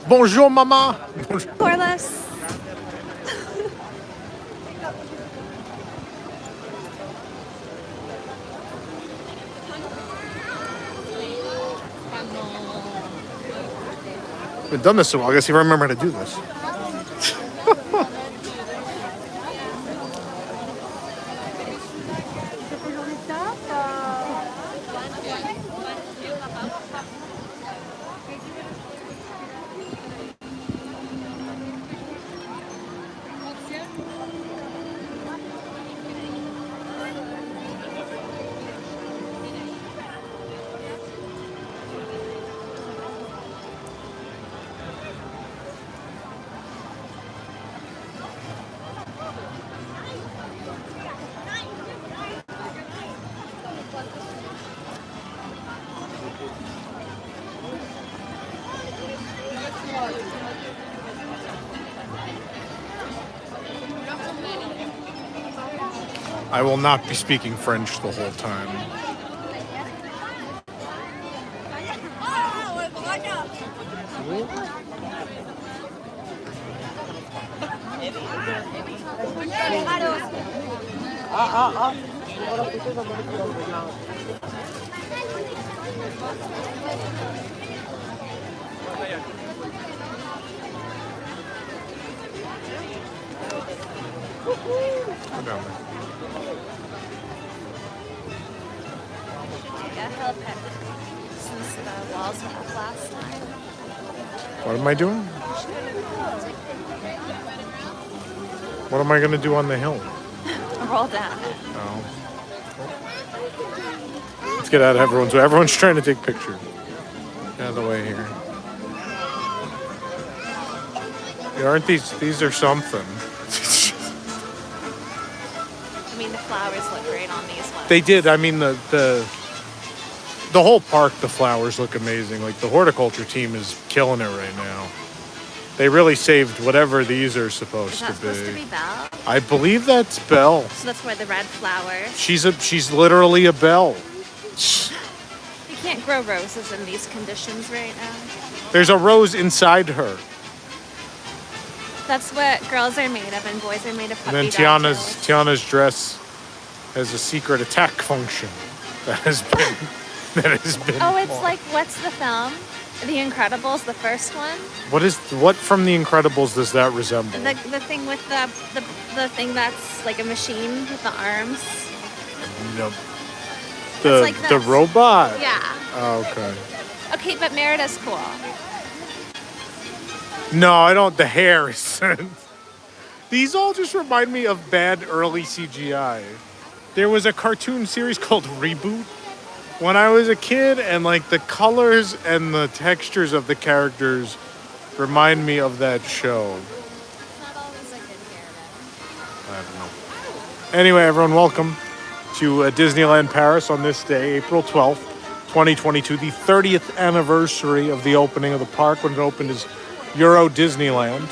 Bonjour, mama. Corliss. I've done this so well. I guess if I remember how to do this. I will not be speaking French the whole time. Go down there. Since the walls went up last time. What am I doing? What am I going to do on the hill? Roll down it. Oh. Let's get out of everyone's way. Everyone's trying to take pictures. Get out of the way here. Yeah, aren't these are something. I mean, the flowers look great on these ones. They did. I mean, the whole park, the flowers look amazing. Like, the horticulture team is killing it right now. They really saved whatever these are supposed to be. Is that supposed to be Belle? I believe that's Belle. So that's where the red flowers. She's literally a belle. You can't grow roses in these conditions right now. There's a rose inside her. That's what girls are made of and boys are made of puppy And then dog tails. Tiana's dress has a secret attack function that has been. Oh, it's like, what's the film? The Incredibles, the first one. What from The Incredibles does that resemble? The thing with the thing that's like a machine with the arms. No. Like The this. robot. Yeah. Oh, okay. Okay, but Merida's cool. No, I don't. The hair is. These all just remind me of bad early CGI. There was a cartoon series called Reboot when I was a kid, and like the colors and the textures of the characters remind me of that show. It's not always a good hair, I don't know. Anyway, everyone, welcome to Disneyland Paris on this day, April 12th, 2022, the 30th anniversary of the opening of the park when it opened as Euro Disneyland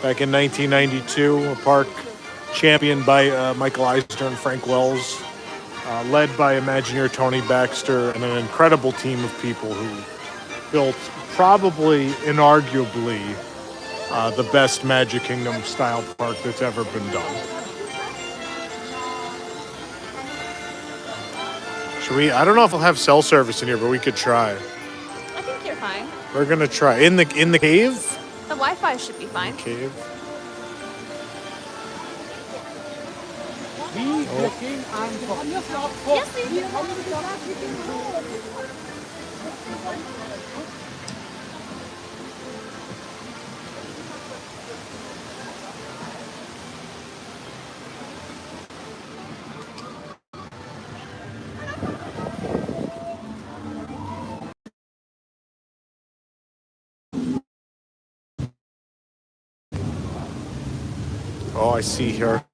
back in 1992, a park championed by Michael Eisner and Frank Wells, led by Imagineer Tony Baxter and an incredible team of people who built probably, inarguably, the best Magic Kingdom style park that's ever been done. Should we? I don't know if we'll have cell service in here, but we could try. I think you're fine. We're gonna try in the cave. The Wi-Fi should be fine. Cave. Yes, please. Oh, I see here.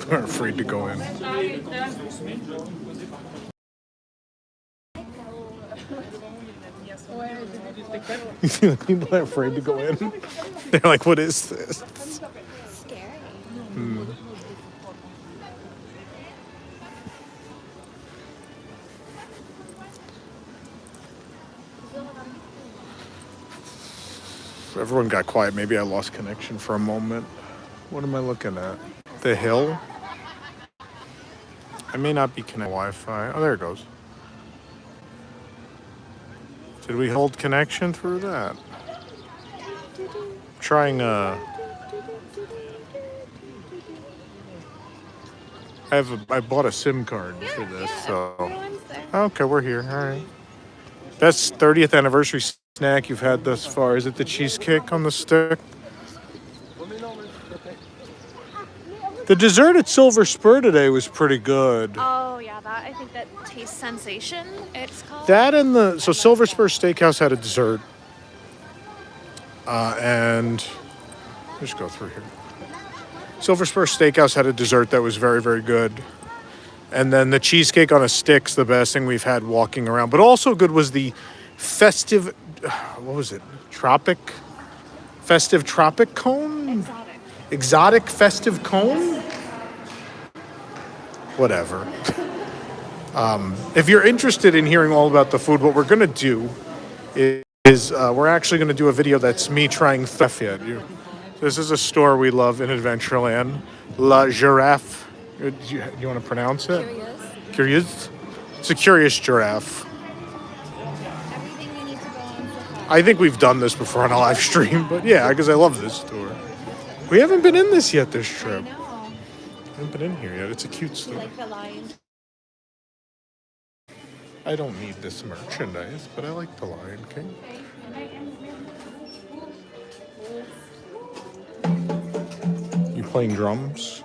We're afraid to go in. You see the people are afraid to go in? They're like, what is this? Scary. Everyone got quiet. Maybe I lost connection for a moment. What am I looking at? The hill? I may not be connected to Wi-Fi. Oh, there it goes. Did we hold connection through that? Trying I bought a SIM card for this, so Everyone's there. okay, we're here. All right. Best 30th anniversary snack you've had thus far. Is it the cheesecake on the stick? The dessert at Silver Spur today was pretty good. Oh yeah, that I think that taste sensation. It's called. That and so Silver Spur Steakhouse had a dessert. And let's go through here. Silver Spur Steakhouse had a dessert that was very, very good. And then the cheesecake on a stick's the best thing we've had walking around. But also good was the festive, what was it? Festive tropic cone? Exotic festive cone? Whatever. If you're interested in hearing all about the food, what we're going to do is we're actually going to do a video that's me trying Thefia. This is a store we love in Adventureland. La Giraffe. You want to pronounce it? Curious? It's a curious giraffe. Everything you need to go on safari. I think we've done this before on a live stream, but yeah, because I love this store. We haven't been in this yet this trip. I know. We haven't been in here yet. It's a cute You store. like the lion. I don't need this merchandise, but I like the Lion King. You playing drums?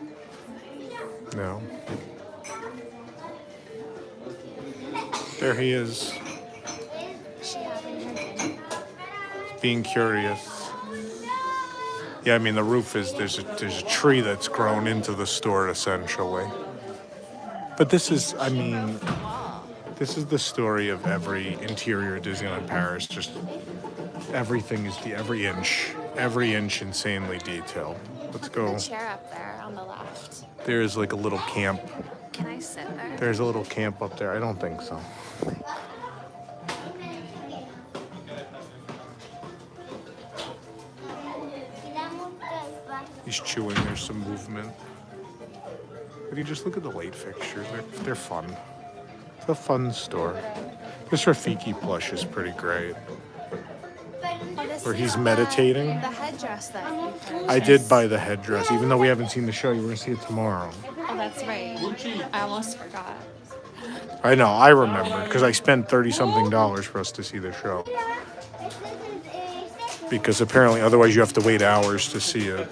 No. There he is, She having her dinner. being curious. Yeah, I mean the roof is there's a tree that's grown into the store essentially. But this is, I mean, this is the story of every interior Disneyland Paris. Just everything is every inch insanely detailed. Let's go. The chair up there on the left. There is like a little camp. Can I sit there? There's a little camp up there. I don't think so. He's chewing. There's some movement. If you just look at the light fixtures, they're fun. It's a fun store. This Rafiki plush is pretty great. Oh, this Where is he's meditating. The headdress that you purchased. I did buy the headdress, even though we haven't seen the show. You're gonna see it tomorrow. Oh, that's right. I almost forgot. I know, I remember, because I spent $30-something for us to see the show. Because apparently, otherwise you have to wait hours to see it.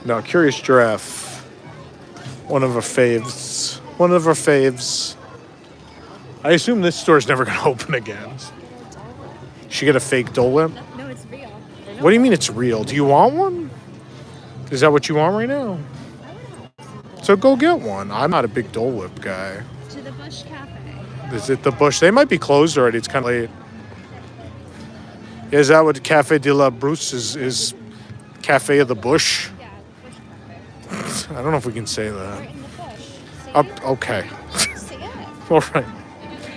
No, Curious Giraffe. One of our faves. One of our faves. I assume this store's never gonna open again. She get a fake Dole Whip? No, it's real. What do you mean it's real? Do you want one? Is that what you want right now? So go get one. I'm not a big Dole Whip guy. To the Bush Cafe. Is it the Bush? They might be closed already. It's kind of late. Is that what Cafe de la Bruce is? Cafe of the Bush? Yeah, Bush Cafe. I don't know if we can say We're that. in the bush. See Okay. it? See it? All right.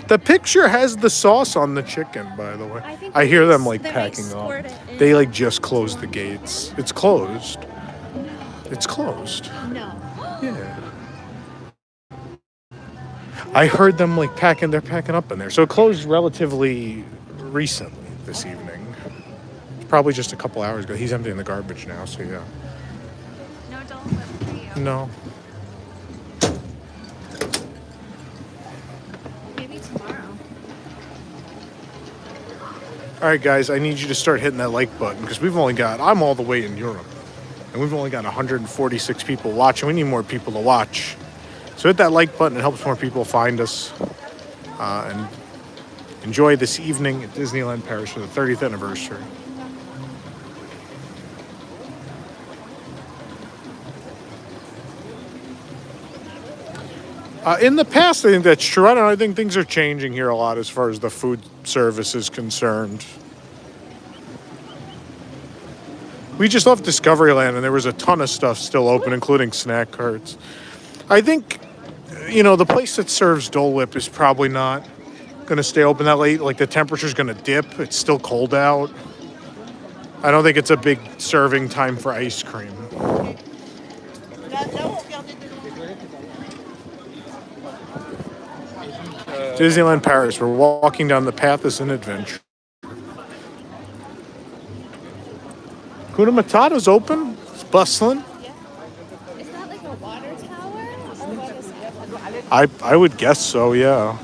The picture has the sauce on the chicken, by the way. I hear them like packing up. They like just closed the gates. It's closed. It's closed. No. Yeah. I heard them like packing. They're packing up in there. So it closed relatively recently this evening. It's probably just a couple hours ago. He's emptying the garbage now. So yeah. No Dole Whip for you. No. Maybe tomorrow. All right, guys. I need you to start hitting that like button because I'm all the way in Europe. And we've only got 146 people watching. We need more people to watch. So hit that like button. It helps more people find us. And enjoy this evening at Disneyland Paris for the 30th anniversary. In the past, I think that's true. I don't know. I think things are changing here a lot as far as the food service is concerned. We just left Discoveryland, and there was a ton of stuff still open, including snack carts. I think, the place that serves Dole Whip is probably not going to stay open that late. Like, the temperature's going to dip. It's still cold out. I don't think it's a big serving time for ice cream. Disneyland Paris. We're walking down the path as an adventure. Kuna Matata's open. It's bustling. Yeah. Is that like a water tower? Or what is it? I would guess so, yeah.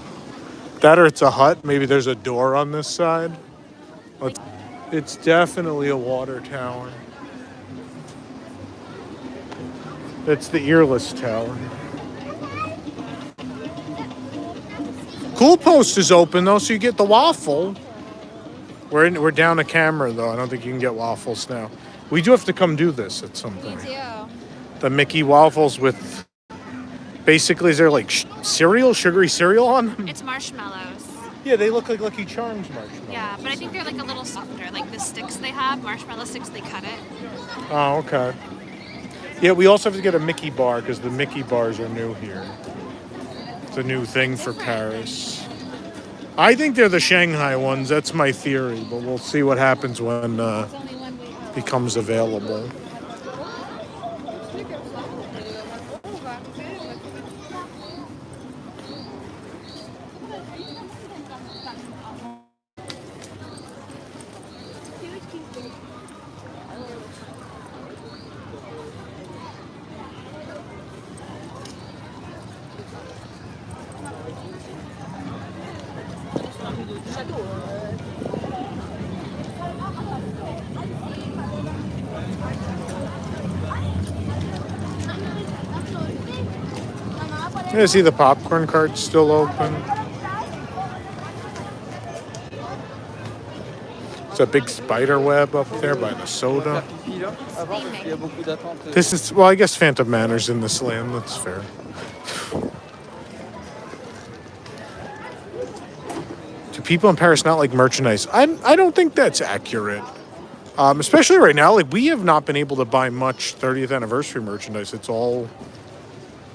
That or it's a hut. Maybe there's a door on this side. It's definitely a water tower. It's the Earless Tower. Cool Post is open though, so you get the waffle. We're down a camera though. I don't think you can get waffles now. We do have to come do this at some point. We do. The Mickey waffles with basically, is there like cereal, sugary cereal on them? It's marshmallows. Yeah, they look like Lucky Charms marshmallows. Yeah, but I think they're like a little softer. Like the sticks they have, marshmallow sticks, they cut it. Oh, okay. Yeah, we also have to get a Mickey bar because the Mickey bars are new here. It's a new thing for Paris. I think they're the Shanghai ones. That's my theory, but we'll see what happens when it becomes available. I see the popcorn cart's still open. There's a big spider web up there by the soda. This is, well, I guess Phantom Manor's in this land. That's fair. Do people in Paris not like merchandise? I don't think that's accurate. Especially right now, like we have not been able to buy much 30th anniversary merchandise.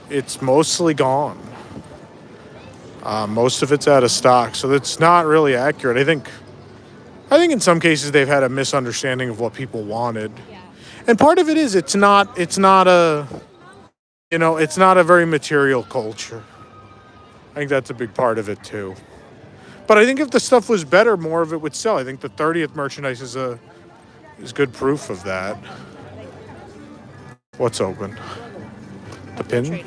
It's mostly gone. Most of it's out of stock, so that's not really accurate. I think in some cases they've had a misunderstanding of what people wanted, and part of it is it's not a very material culture. I think that's a big part of it too. But I think if the stuff was better, more of it would sell. I think the 30th merchandise is good proof of that. What's open? The pin?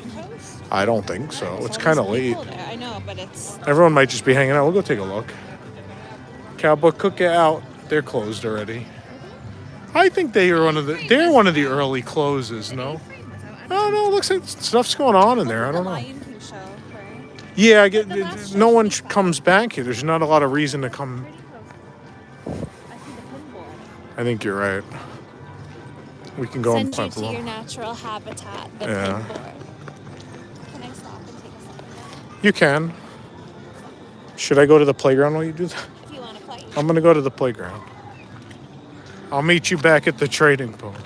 I don't think so. It's kind of late. I know, but it's... Everyone might just be hanging out. We'll go take a look. Cowboy Cookout. They're closed already. I think they're one of the early closes, no? Oh, no, it looks like stuff's going on in there. I don't know. Yeah, I get no one comes back here. There's not a lot of reason to come. I think you're right. We can go and send you to your natural habitat, the pinboard. Can I stop and take a second? You can. Should I go to the playground while you do that? If you want to play. I'm gonna go to the playground. I'll meet you back at the trading post.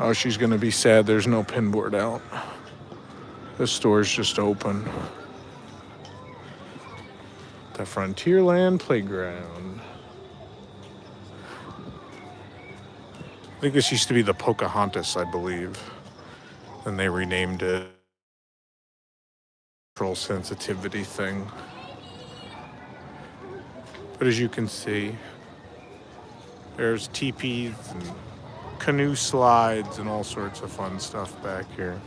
Oh, she's gonna be sad there's no pinboard out. The store's just open. The Frontierland Playground. I think this used to be the Pocahontas, I believe. Then they renamed it. Control sensitivity thing. But as you can see, there's teepees and canoe slides and all sorts of fun stuff back here.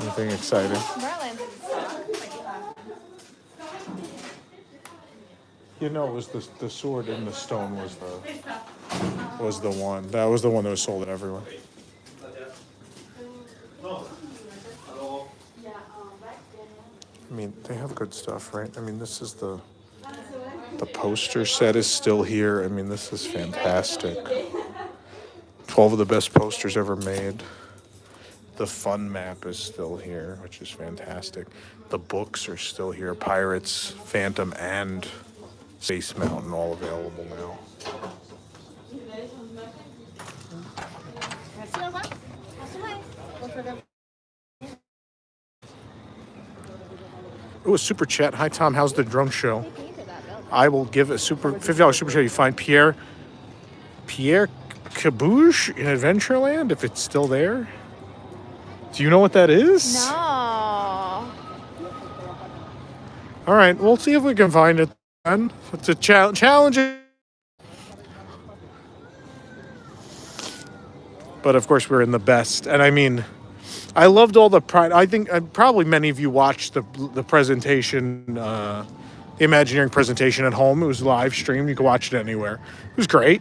Anything exciting? Merlin's in stock. You know, it was the sword in the stone was the one. That was the one that was sold everywhere. I mean, they have good stuff, right? I mean, this is the poster set is still here. I mean, this is fantastic. 12 of the best posters ever made. The fun map is still here, which is fantastic. The books are still here. Pirates, Phantom, and Space Mountain all available now. Ooh, a super chat. Hi, Tom. How's the drone show? I will give a $50 super chat. You find Pierre Cabouche in Adventureland, if it's still there. Do you know what that is? No. All right, we'll see if we can find it then. It's a challenge. But of course, we're in the best. And I mean, I loved all the pride. I think probably many of you watched the presentation, the Imagineering presentation at home. It was live streamed. You could watch it anywhere. It was great.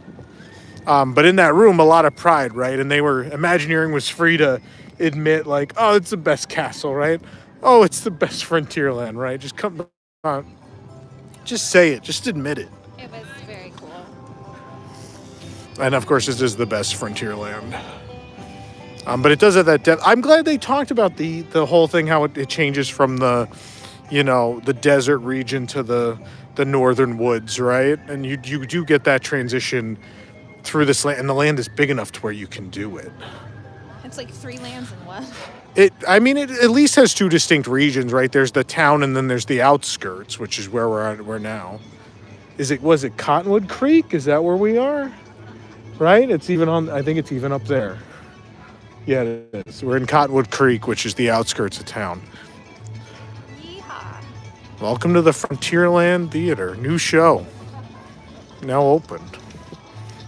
But in that room, a lot of pride, right? And Imagineering was free to admit, like, oh, it's the best castle, right? Oh, it's the best Frontierland, right? Just come on. Just say it. Just admit it. It was very cool. And of course, this is the best Frontierland. But it does have that depth. I'm glad they talked about the whole thing, how it changes from the desert region to the northern woods, right? And you do get that transition through this land, and the land is big enough to where you can do it. It's like 3 lands in one. It at least has 2 distinct regions, right? There's the town, and then there's the outskirts, which is where we're now. Was it Cottonwood Creek? Is that where we are? Right? I think it's even up there. Yeah, it is. We're in Cottonwood Creek, which is the outskirts of town. Yeehaw. Welcome to the Frontierland Theater. New show. Now opened.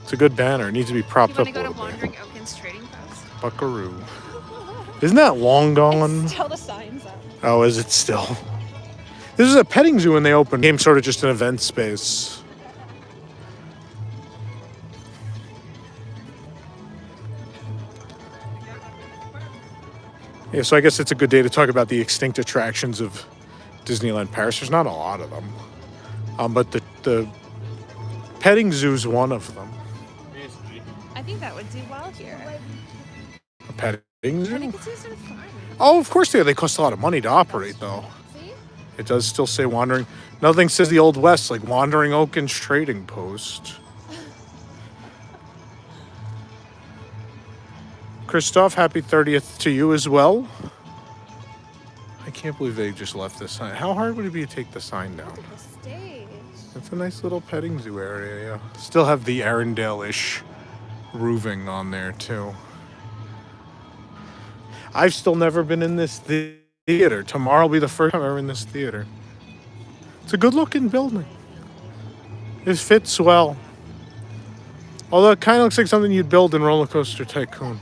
It's a good banner. It needs to be propped up a little bit. You want to go to Wandering Oaken's Trading Post? Buckaroo. Isn't that long gone? Still the signs up. Oh, is it still? This is a petting zoo when they opened. Became sort of just an event space. Yeah, so I guess it's a good day to talk about the extinct attractions of Disneyland Paris. There's not a lot of them. But the petting zoo's one of them. I think that would do well here. A petting zoo? Petting zoos are fun. Oh, of course they are. They cost a lot of money to operate, though. See? It does still say Wandering. Nothing says the Old West, like Wandering Oaken's Trading Post. Christoph, happy 30th to you as well. I can't believe they just left this sign. How hard would it be to take the sign down? The stage. It's a nice little petting zoo area, yeah. Still have the Arendelle-ish roofing on there, too. I've still never been in this theater. Tomorrow will be the first time I'm ever in this theater. It's a good-looking building. It fits well. Although it kind of looks like something you'd build in Roller Coaster Tycoon.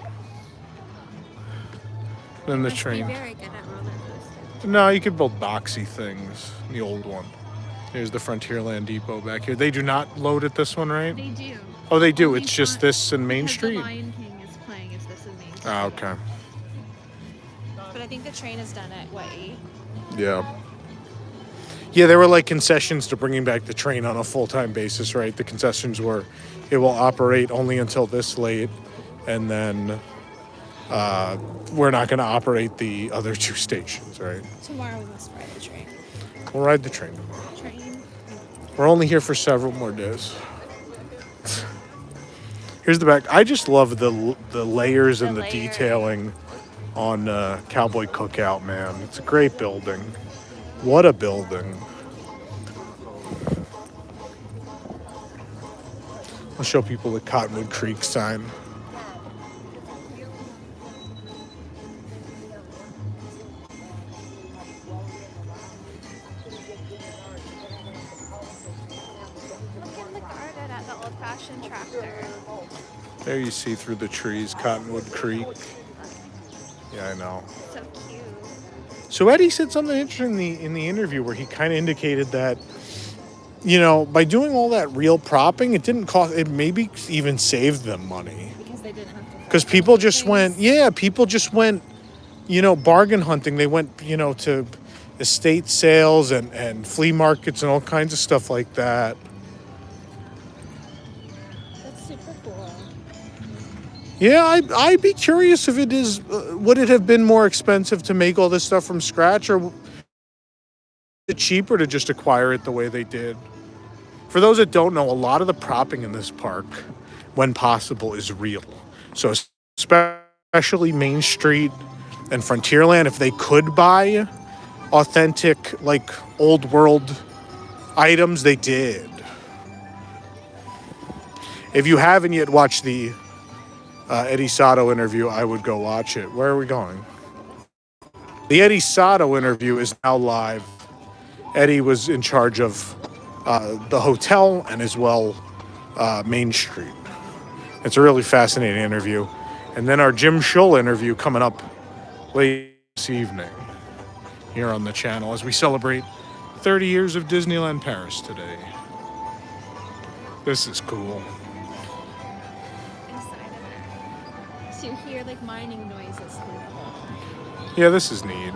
Than the train. Very good at roller coasters. No, you could build boxy things. The old one. There's the Frontierland Depot back here. They do not load at this one, right? They do. Oh, they do. Only It's just this in Main Street? The Lion King is playing. Is this in Main Street? Ah, okay. But I think the train is done at, 8? Yeah. Yeah, there were like concessions to bringing back the train on a full-time basis, right? The concessions were, it will operate only until this late, and then we're not going to operate the other 2 stations, right? Tomorrow we must ride the train. We'll ride the train tomorrow. Train. We're only here for several more days. Here's the back. I just love the layers and the detailing on Cowboy Cookout, man. It's a great building. What a building. I'll show people the Cottonwood Creek sign. Tractor. There you see through the trees, Cottonwood Creek. Yeah, I know. So cute. So Eddie said something interesting in the interview where he kind of indicated that, by doing all that real propping, it didn't cost, it maybe even saved them money. Because they didn't have to. Because people just went, bargain hunting. They went, to estate sales and flea markets and all kinds of stuff like that. That's super cool. Yeah, I'd be curious if it is, would it have been more expensive to make all this stuff from scratch, or is it cheaper to just acquire it the way they did? For those that don't know, a lot of the propping in this park, when possible, is real. So especially Main Street and Frontierland, if they could buy authentic, like, old world items, they did. If you haven't yet watched the Eddie Sato interview, I would go watch it. Where are we going? The Eddie Sato interview is now live. Eddie was in charge of the hotel and as well Main Street. It's a really fascinating interview. And then our Jim Schull interview coming up late this evening here on the channel as we celebrate 30 years of Disneyland Paris today. This is cool. Inside of it. So you hear like mining noises through the hole. Yeah, this is neat.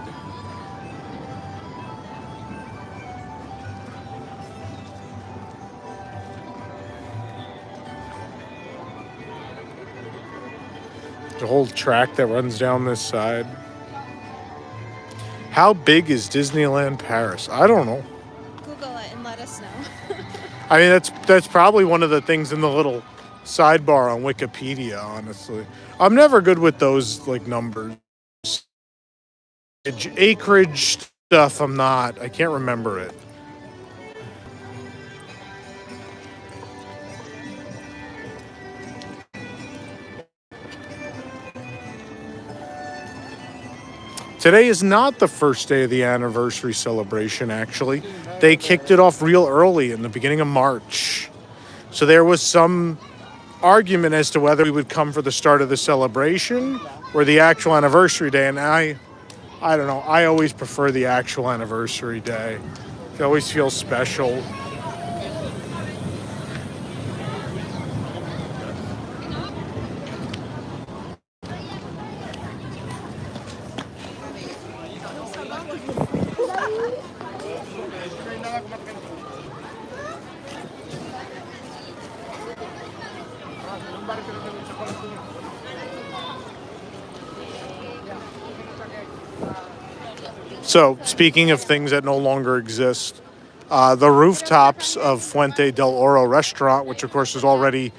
The whole track that runs down this side. How big is Disneyland Paris? I don't know. Google it and let us know. I mean, that's probably one of the things in the little sidebar on Wikipedia, honestly. I'm never good with those, like, numbers. Acreage stuff, I'm not. I can't remember it. Today is not the first day of the anniversary celebration, actually. They kicked it off real early in the beginning of March. So there was some argument as to whether we would come for the start of the celebration or the actual anniversary day. And I don't know. I always prefer the actual anniversary day. It always feels special. So, speaking of things that no longer exist, the rooftops of Fuente del Oro restaurant, which of course is already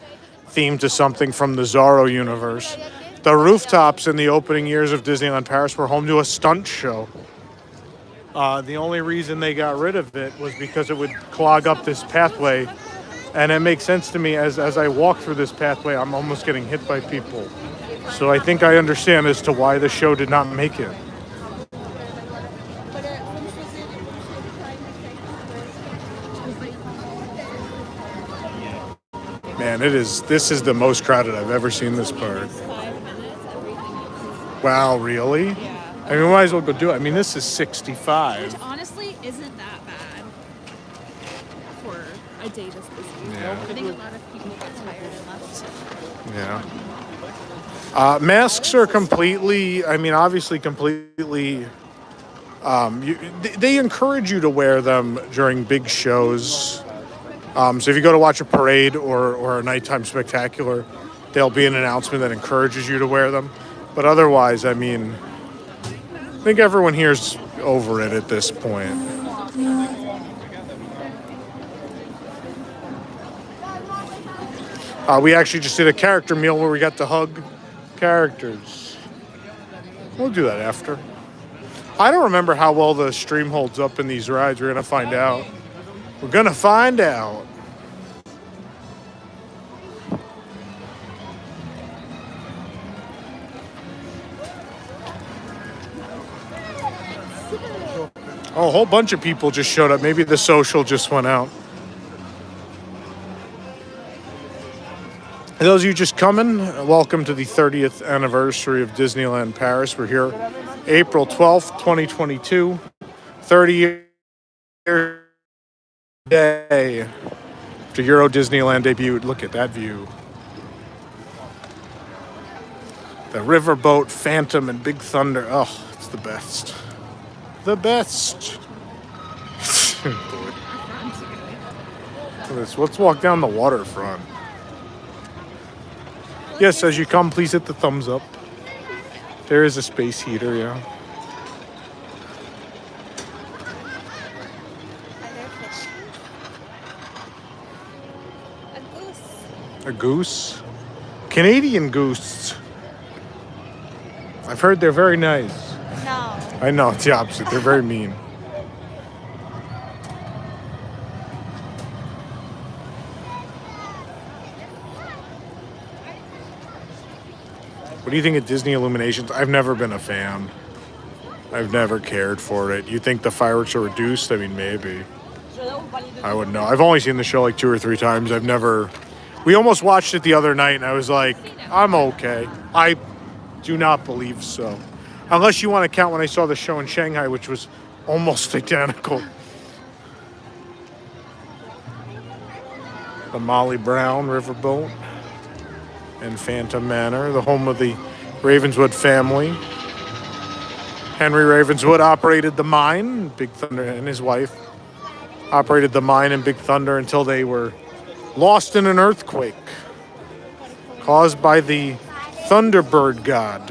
themed to something from the Zorro universe, the rooftops in the opening years of Disneyland Paris were home to a stunt show. The only reason they got rid of it was because it would clog up this pathway. And it makes sense to me as I walk through this pathway, I'm almost getting hit by people. So I think I understand as to why the show did not make it. Man, this is the most crowded I've ever seen this park. 5 minutes, everything. Wow, really? Yeah. I mean, we might as well go do it. I mean, this is 65. Which honestly isn't that bad for a day this busy. Yeah. I think a lot of people got tired and left. Yeah. Masks are completely, I mean, obviously completely, they encourage you to wear them during big shows. So if you go to watch a parade or a nighttime spectacular, there'll be an announcement that encourages you to wear them. But otherwise, I mean, I think everyone here's over it at this point. We actually just did a character meal where we got to hug characters. We'll do that after. I don't remember how well the stream holds up in these rides. We're going to find out. We're going to find out. Oh, a whole bunch of people just showed up. Maybe the social just went out. For those of you just coming, welcome to the 30th anniversary of Disneyland Paris. We're here April 12th, 2022, 30 year day after Euro Disneyland debuted. Look at that view. The riverboat, Phantom, and Big Thunder. Oh, it's the best. The best. Look at this. Let's walk down the waterfront. Yes, as you come, please hit the thumbs up. There is a space heater, yeah. Are there fish? A goose. A goose? Canadian goose. I've heard they're very nice. No. I know, it's the opposite. They're very mean. What do you think of Disney Illuminations? I've never been a fan. I've never cared for it. You think the fireworks are reduced? I mean, maybe. I wouldn't know. I've only seen the show like 2 or 3 times. I've never... We almost watched it the other night, and I was like, I'm okay. I do not believe so. Unless you want to count when I saw the show in Shanghai, which was almost identical. The Molly Brown Riverboat and Phantom Manor, the home of the Ravenswood family. Henry Ravenswood operated the mine, Big Thunder, and his wife operated the mine in Big Thunder until they were lost in an earthquake caused by the Thunderbird god.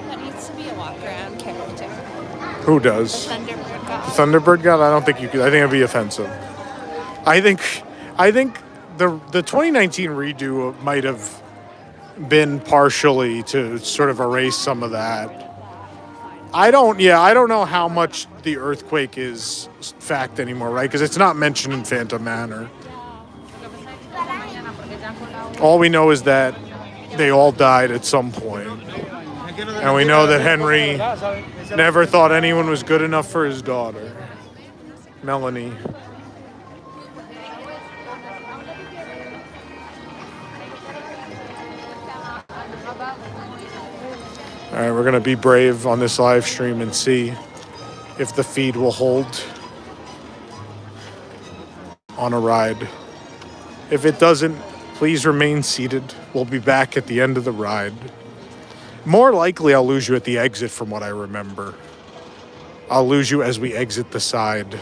That needs to be a walk-around character. Who does? Thunderbird god. The Thunderbird god? I don't think you could. I think it'd be offensive. I think the 2019 redo might have been partially to sort of erase some of that. I don't know how much the earthquake is fact anymore, right? Because it's not mentioned in Phantom Manor. All we know is that they all died at some point. And we know that Henry never thought anyone was good enough for his daughter, Melanie. All right, we're going to be brave on this live stream and see if the feed will hold on a ride. If it doesn't, please remain seated. We'll be back at the end of the ride. More likely, I'll lose you at the exit from what I remember. I'll lose you as we exit the side.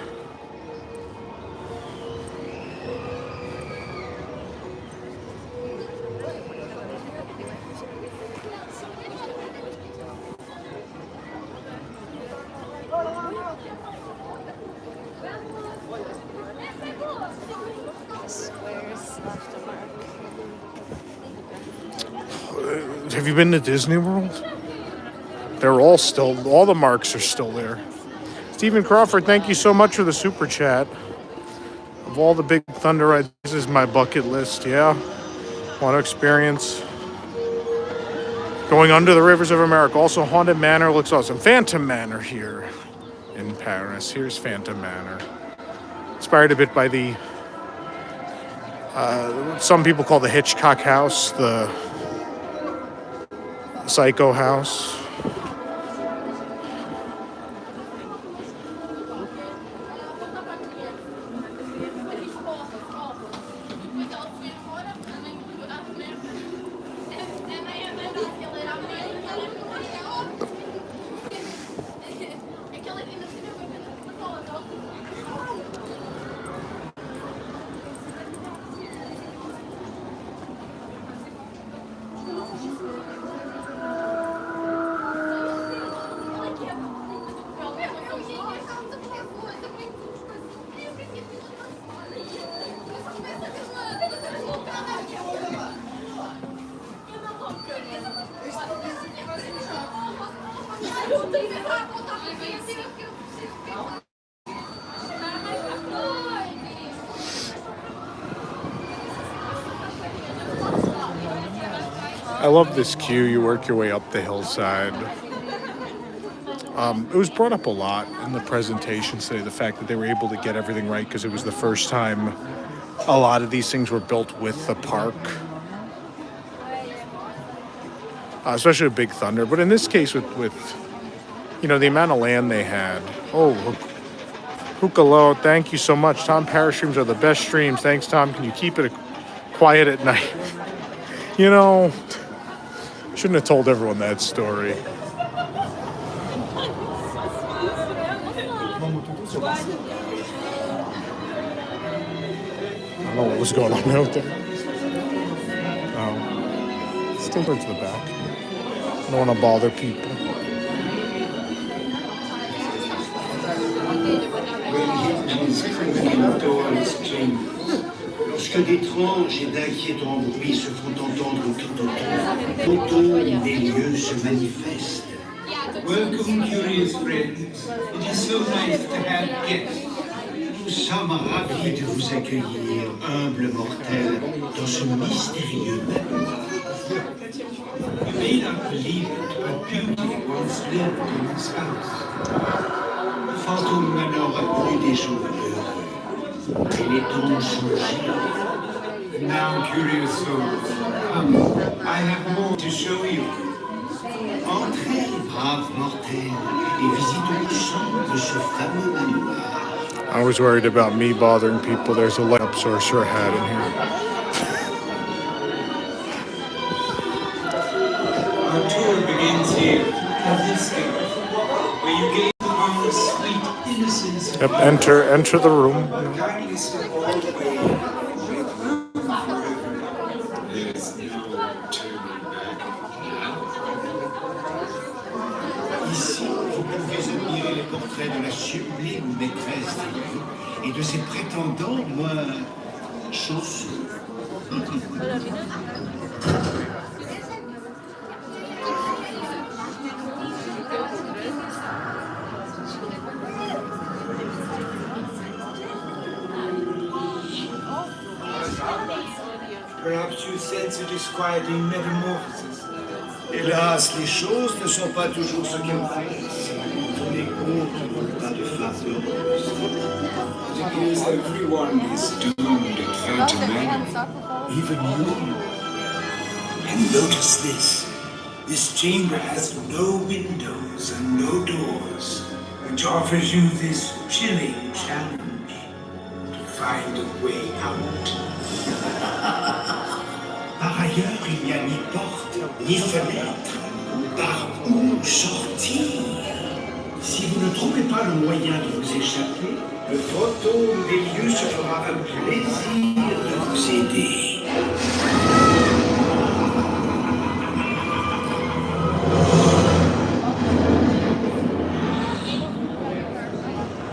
Have you been to Disney World? They're all the marks are still there. Stephen Crawford, thank you so much for the super chat. Of all the Big Thunder rides, this is my bucket list, yeah. Want to experience going under the rivers of America. Also, Haunted Manor looks awesome. Phantom Manor here in Paris. Here's Phantom Manor. Inspired a bit by the, some people call the Hitchcock house, the Psycho house. I love this queue. You work your way up the hillside. It was brought up a lot in the presentation today, the fact that they were able to get everything right because it was the first time a lot of these things were built with the park, especially with Big Thunder. But in this case, with the amount of land they had. Oh, Hookalo, thank you so much. Tom Paris streams are the best streams. Thanks, Tom. Can you keep it quiet at night? Shouldn't have told everyone that story. I don't know what was going on out there. Oh, still towards the back. I don't want to bother people. Lorsque d'étranges et d'inquiétants bruits se font entendre tout autour, l'automne des lieux se manifeste. Welcome, curious friends. It is so nice to have guests. Nous sommes ravis de vous accueillir, humbles mortels, dans ce mystérieux manoir. You may not believe it, but beauty once lived in this house. Fantôme Manor a connu des jours heureux, et les temps changent. Now, curious souls, come. I have more to show you. Entrez, braves mortels, et visitons les chambres de ce fameux manoir. I was worried about me bothering people. There's a light up sorcerer hat in here. Our tour begins here, in this area, where you gaze upon the sweet innocence. Yep, enter the room. Kindly step all the way. There's no turning back now. Ici, vous pouvez admirer les portraits de la sublime maîtresse des lieux et de ses prétendants moins chanceux. Perhaps you sense a disquieting metamorphosis. Hélas, les choses ne sont pas toujours ce qu'elles paraissent. Les contes n'ont pas de fin heureuse. It appears everyone is doomed at Fantasyland. Even you. And notice this. This chamber has no windows and no doors, which offers you this chilling challenge to find a way out. Par ailleurs, il n'y a ni porte, ni fenêtre. Par où sortir? Si vous ne trouvez pas le moyen de vous échapper, le fantôme des lieux se fera un plaisir de vous aider.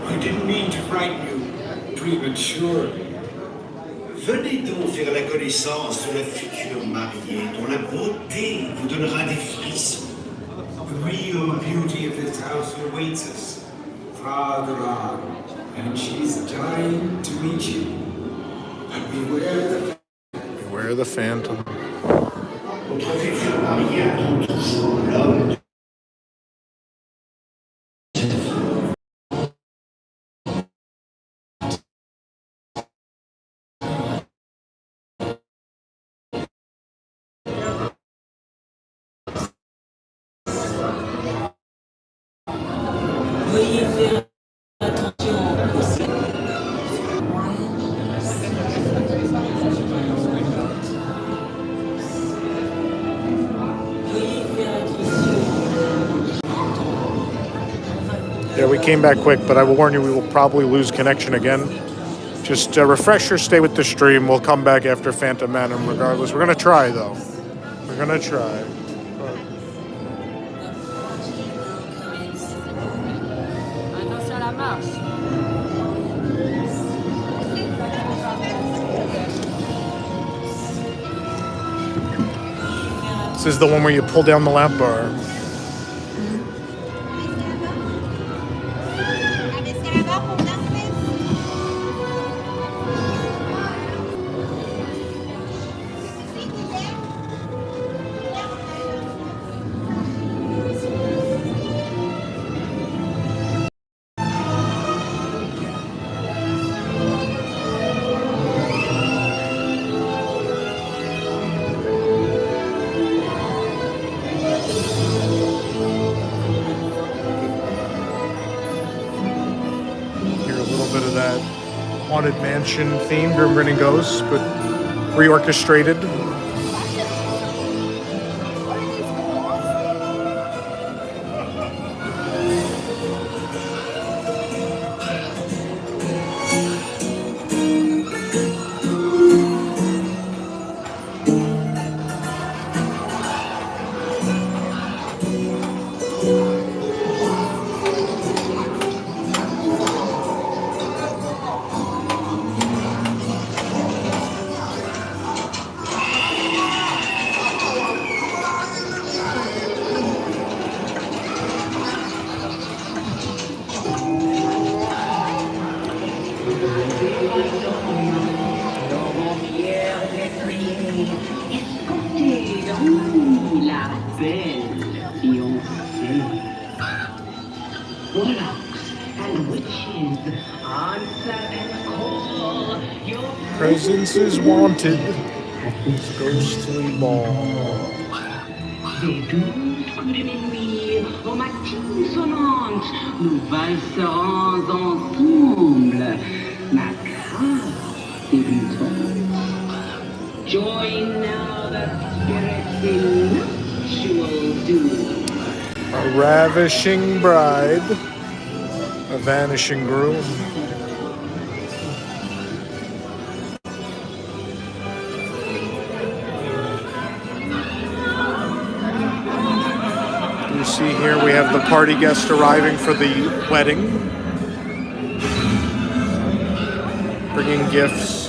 I didn't mean to frighten you prematurely. Venez donc faire la connaissance de la future mariée dont la beauté vous donnera des frissons. The real beauty of this house awaits us farther on, and she's dying to meet you. But Beware the phantom. Votre future mariée attend toujours l'homme de Veuillez faire attention aux Yeah, we came back quick, but I will warn you, we will probably lose connection again. Just refresh or stay with the stream. We'll come back after Phantom Manor regardless. We're going to try, though. We're going to try. This is the one where you pull down the lap bar. Haunted Mansion theme, Grim Grinning Ghosts, but reorchestrated. Presence is wanted. This ghostly ball. Des 12 coups de minuit, aux matines sonnantes, nous valserons ensemble, macabre débutante. Join now the spirits in nuptial doom. A ravishing bride, a vanishing groom. See here we have the party guest arriving for the wedding, bringing gifts.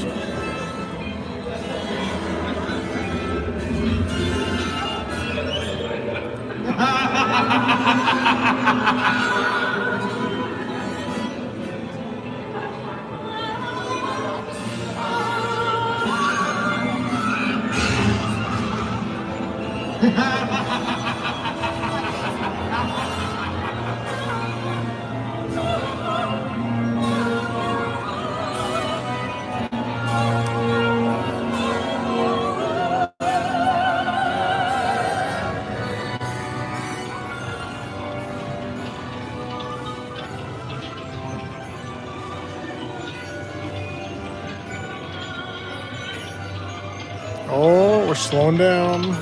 Oh, we're slowing down.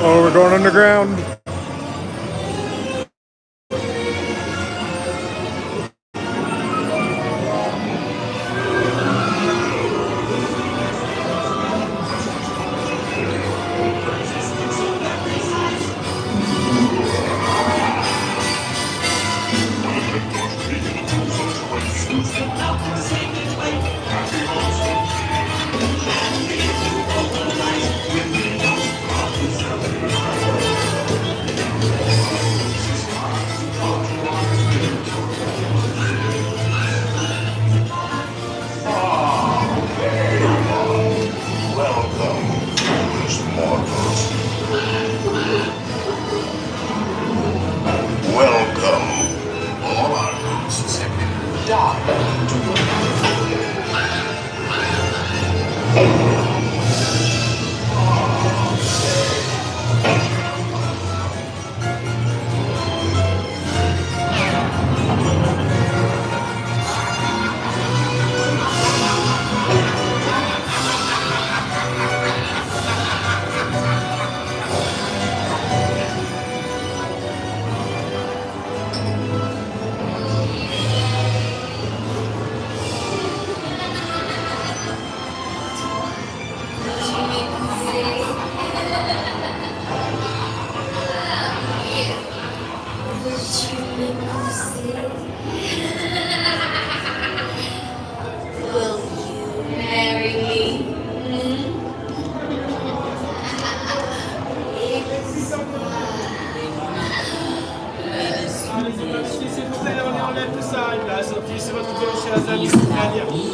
Uh-oh, we're going underground. He's allowed me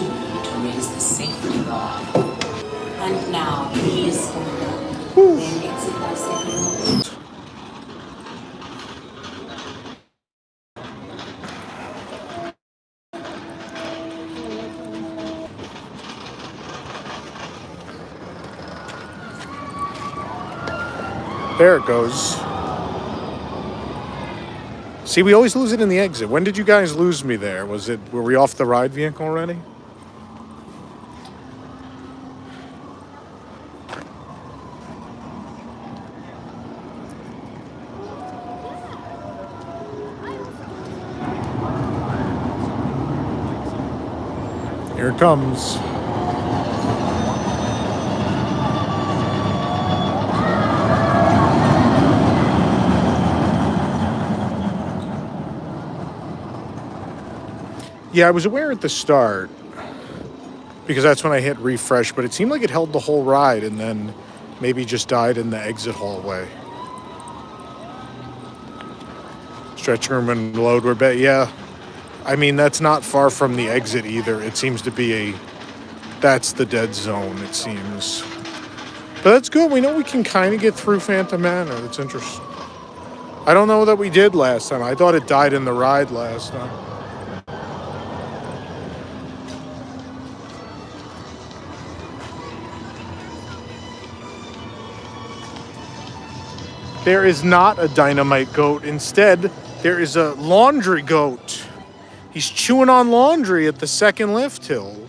to raise the safety bar. And now, please stand up. Then exit by stepping over. There it goes. See, we always lose it in the exit. When did you guys lose me there? Were we off the ride vehicle already? Here it comes. Yeah, I was aware at the start because that's when I hit refresh, but it seemed like it held the whole ride and then maybe just died in the exit hallway. Stretch room and load were bet. Yeah, I mean, that's not far from the exit either. It seems to be that's the dead zone, it seems. But that's good. We know we can kind of get through Phantom Manor. That's interesting. I don't know that we did last time. I thought it died in the ride last time. There is not a dynamite goat. Instead, there is a laundry goat. He's chewing on laundry at the second lift hill.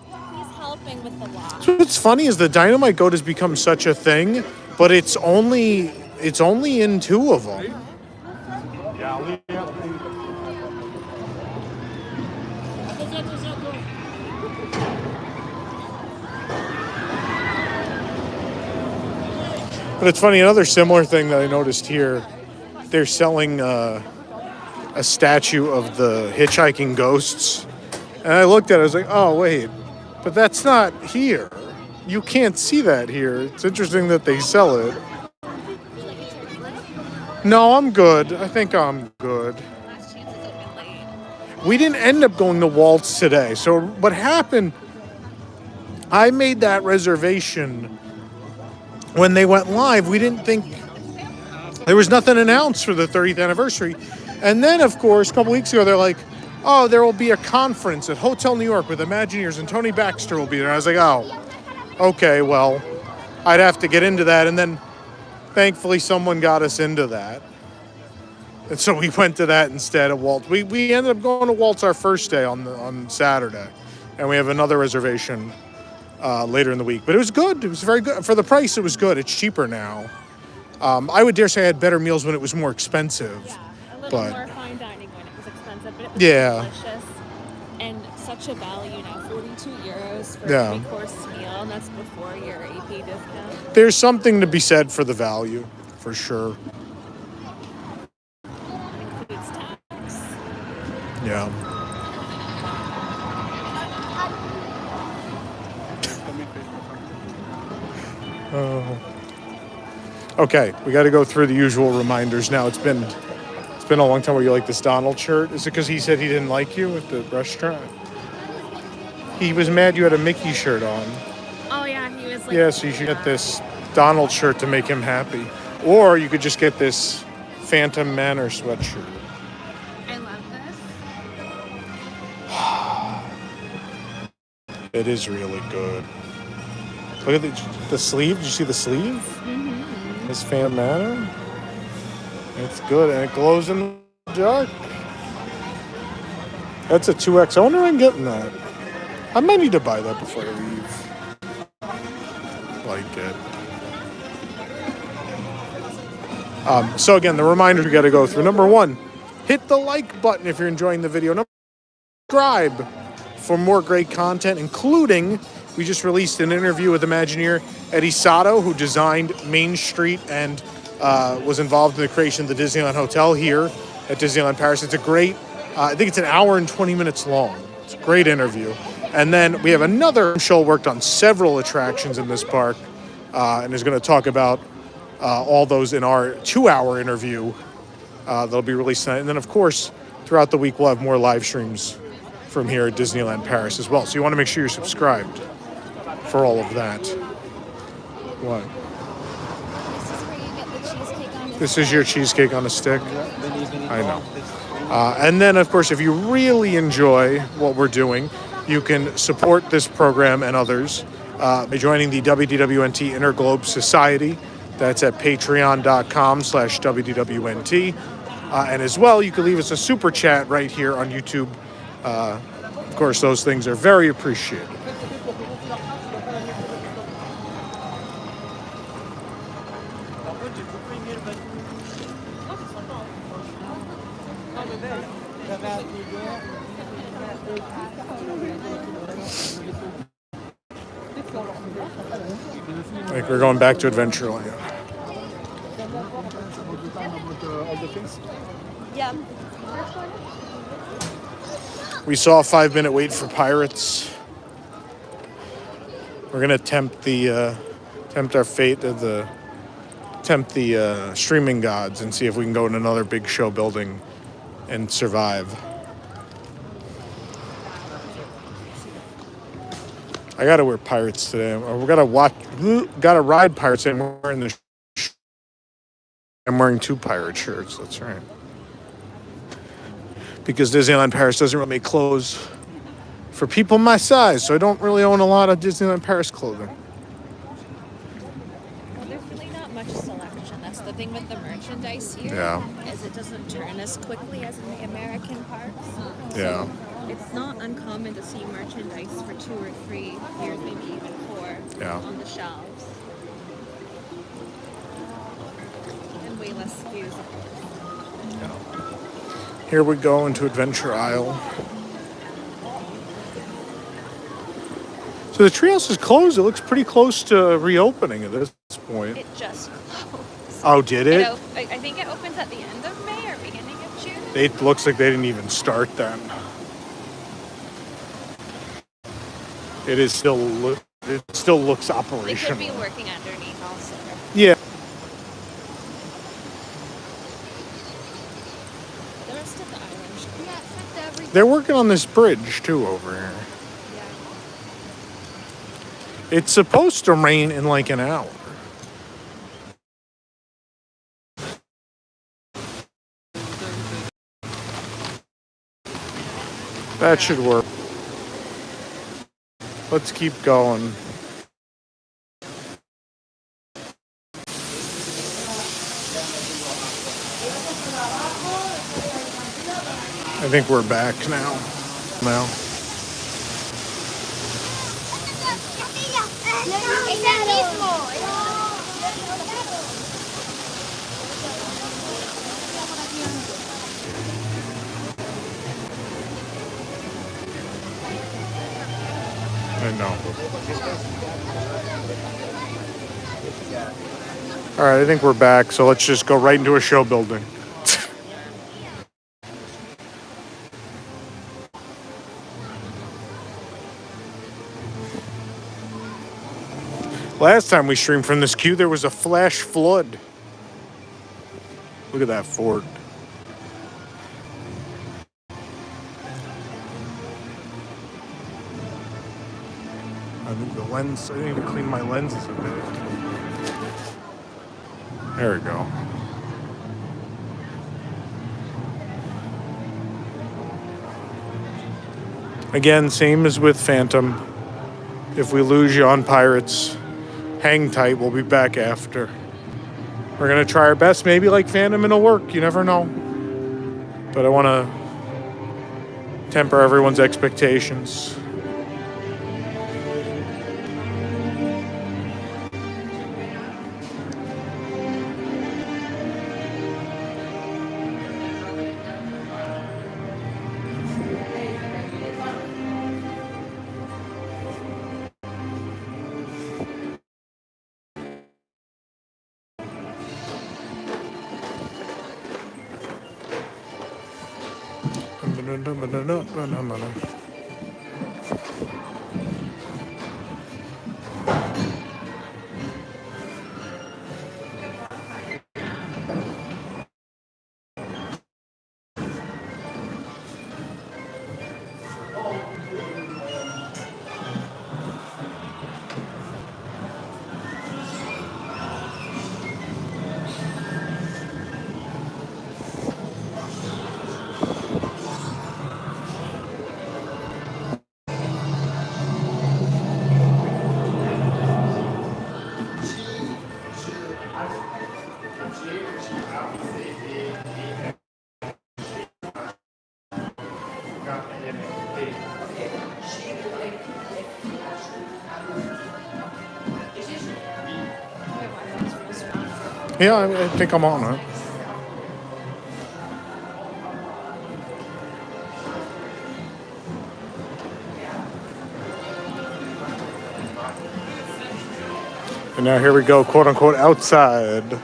He's helping with the lock. So what's funny is the dynamite goat has become such a thing, but it's only in 2 of them. But it's funny, another similar thing that I noticed here, they're selling a statue of the hitchhiking ghosts. And I looked at it, I was like, oh, wait, but that's not here. You can't see that here. It's interesting that they sell it. No, I'm good. I think I'm good. Last chance is open late. We didn't end up going to Walt's today. So what happened, I made that reservation when they went live. We didn't think, there was nothing announced for the 30th anniversary. And then, of course, a couple weeks ago, they're like, oh, there will be a conference at Hotel New York with Imagineers and Tony Baxter will be there. I was like, oh, okay, well, I'd have to get into that. And then thankfully someone got us into that. And so we went to that instead of Walt. We ended up going to Walt's our first day on Saturday. And we have another reservation later in the week. But it was good. It was very good. For the price, it was good. It's cheaper now. I would dare say I had better meals when it was more expensive. Yeah, a little But more fine dining when it was expensive, but it was delicious. And such a value now, 42 euros for a 3-course meal, and that's before your AP discount. There's something to be said for the value, for sure. Includes tax. Yeah. Okay, we got to go through the usual reminders now. It's been a long time. Where you like this Donald shirt? Is it because he said he didn't like you at the restaurant? He was mad you had a Mickey shirt on. Oh yeah, he was like. Yeah, so you should get this Donald shirt to make him happy, or you could just get this Phantom Manor sweatshirt. I love this. It is really good. Look at the sleeve. Did you see the sleeve? Mm-hmm. This Phantom Manor. It's good, and it glows in the dark. That's a 2X. I wonder if I'm getting that. I might need to buy that before I leave. Like it. So again, the reminders we got to go through. Number 1, hit the like button if you're enjoying the video. Number 2, subscribe for more great content, including we just released an interview with Imagineer Eddie Sato, who designed Main Street and was involved in the creation of the Disneyland Hotel here at Disneyland Paris. It's a great, I think it's an hour and 20 minutes long. It's a great interview. And then we have another show worked on several attractions in this park and is going to talk about all those in our 2-hour interview that'll be released tonight. And then, of course, throughout the week, we'll have more live streams from here at Disneyland Paris as well. So you want to make sure you're subscribed for all of that. What? This is where you get the cheesecake on the This is your cheesecake on a stick? I know. And then, of course, if you really enjoy what we're doing, you can support this program and others by joining the WDWNT Interglobe Society. That's at patreon.com/WDWNT. And as well, you can leave us a super chat right here on YouTube. Of course, those things are very appreciated. I think we're going back to Adventureland. Yeah. We saw a 5-minute wait for Pirates. We're gonna tempt our fate to tempt the streaming gods and see if we can go in another big show building and survive. I gotta wear Pirates today. We gotta ride Pirates. I'm wearing 2 pirate shirts. That's right. Because Disneyland Paris doesn't really make clothes for people my size, so I don't really own a lot of Disneyland Paris clothing. Well, there's really not much selection. That's the thing with the merchandise here. Yeah. Is it doesn't turn as quickly as in the American parks. Yeah. So it's not uncommon to see merchandise for 2 or 3 years, maybe even 4, on the shelves. And way less SKUs, of course. Here we go into Adventure Isle. So the treehouse is closed. It looks pretty close to reopening at this point. It just closed. Oh, did it? I think it opens at the end of May or beginning of June. It looks like they didn't even start then. It still looks They operational. could be working underneath also. Yeah. The rest of the island. Yeah, except everything. They're working on this bridge too over here. Yeah. It's supposed to rain in like an hour. That should work. Let's keep going. I think we're back now. I know. All right, I think we're back, so let's just go right into a show building. Last time we streamed from this queue, there was a flash flood. Look at that fort. I need the lens. I need to clean my lenses a bit. There we go. Again, same as with Phantom. If we lose you on Pirates, hang tight. We'll be back after. We're going to try our best. Maybe like Phantom, it'll work. You never know. But I want to temper everyone's expectations. Yeah, I think I'm on it. And now here we go, quote unquote, outside.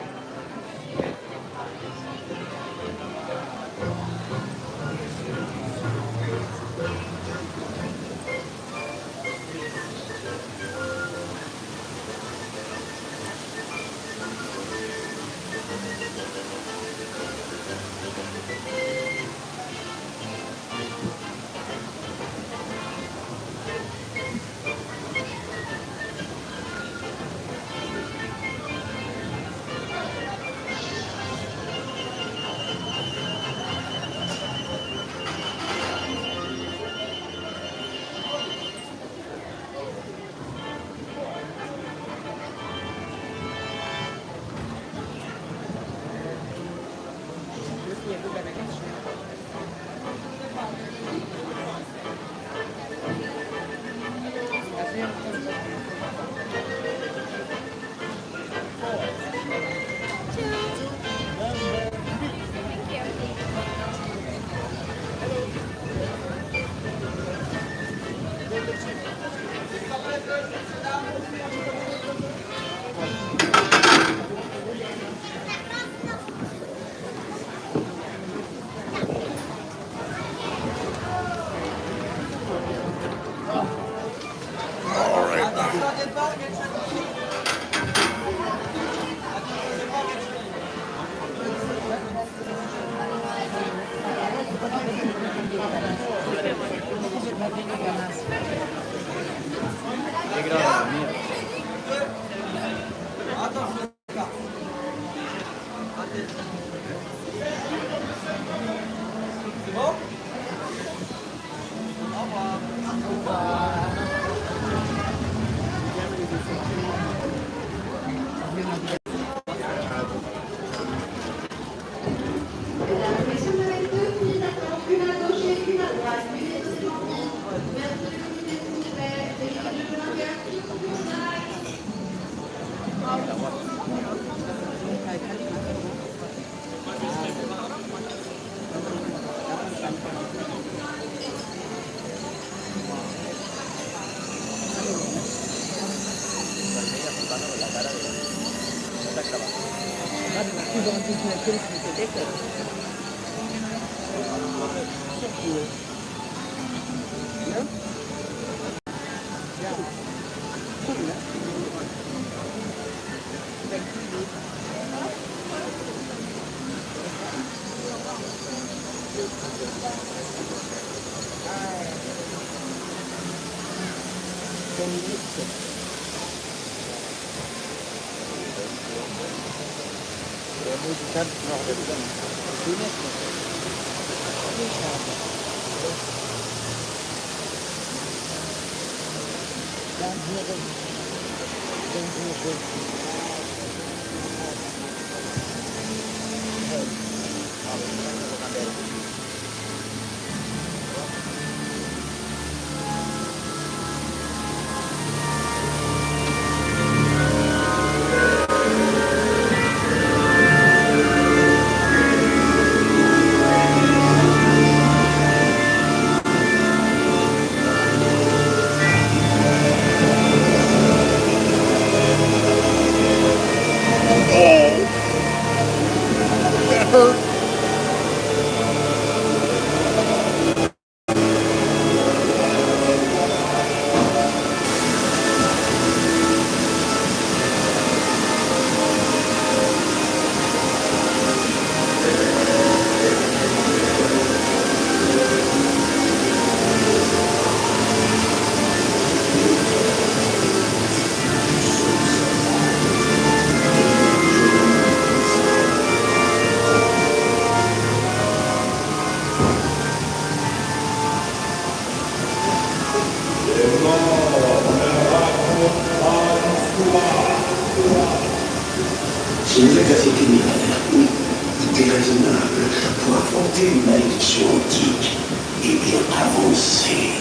Si vous êtes assez téméraire, oui, déraisonnable, pour affronter une malédiction antique et bien avancée.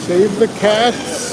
Save the cats.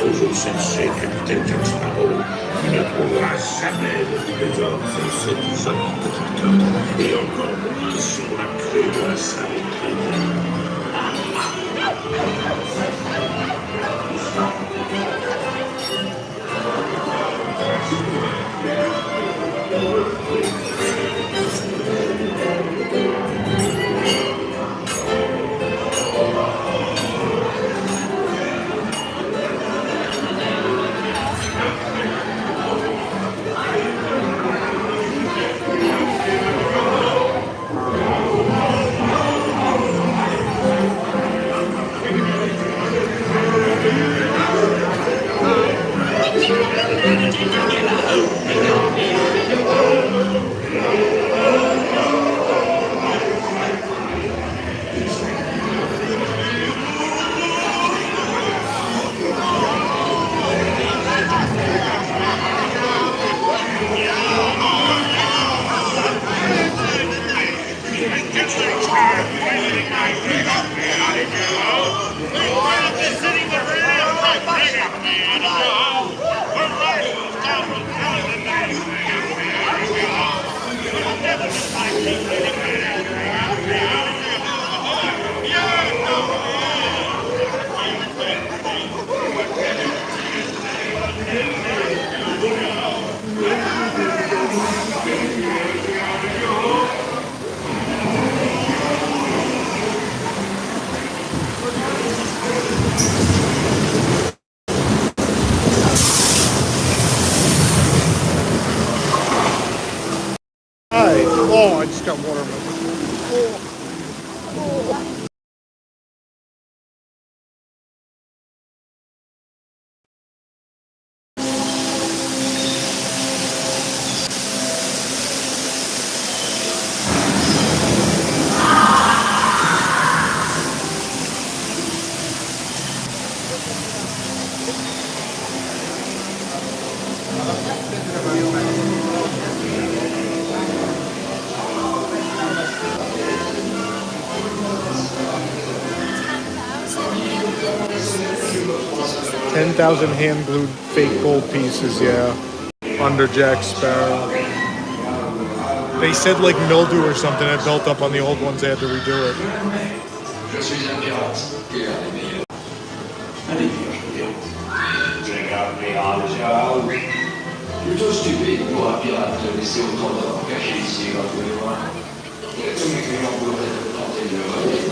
Toujours chercher Capitaine Jack Sparrow. Tu ne trouveras jamais le trésor sur cette jolie petite côte, et encore moins sur la clé de la salle privée. Oh, I just got water in my mouth. Oh. 10,000 hand-glued fake gold pieces, yeah. Under Jack Sparrow. They said like mildew or something had built up on the old ones, they had to redo it. Je suis un pirate, et un des meilleurs. Un des meilleurs, je peux dire. Je garde mes rangers. Plutôt stupide pour un pirate de laisser autant d'or caché ici, quand vous voulez voir. Tous mes clients pourraient tenter de le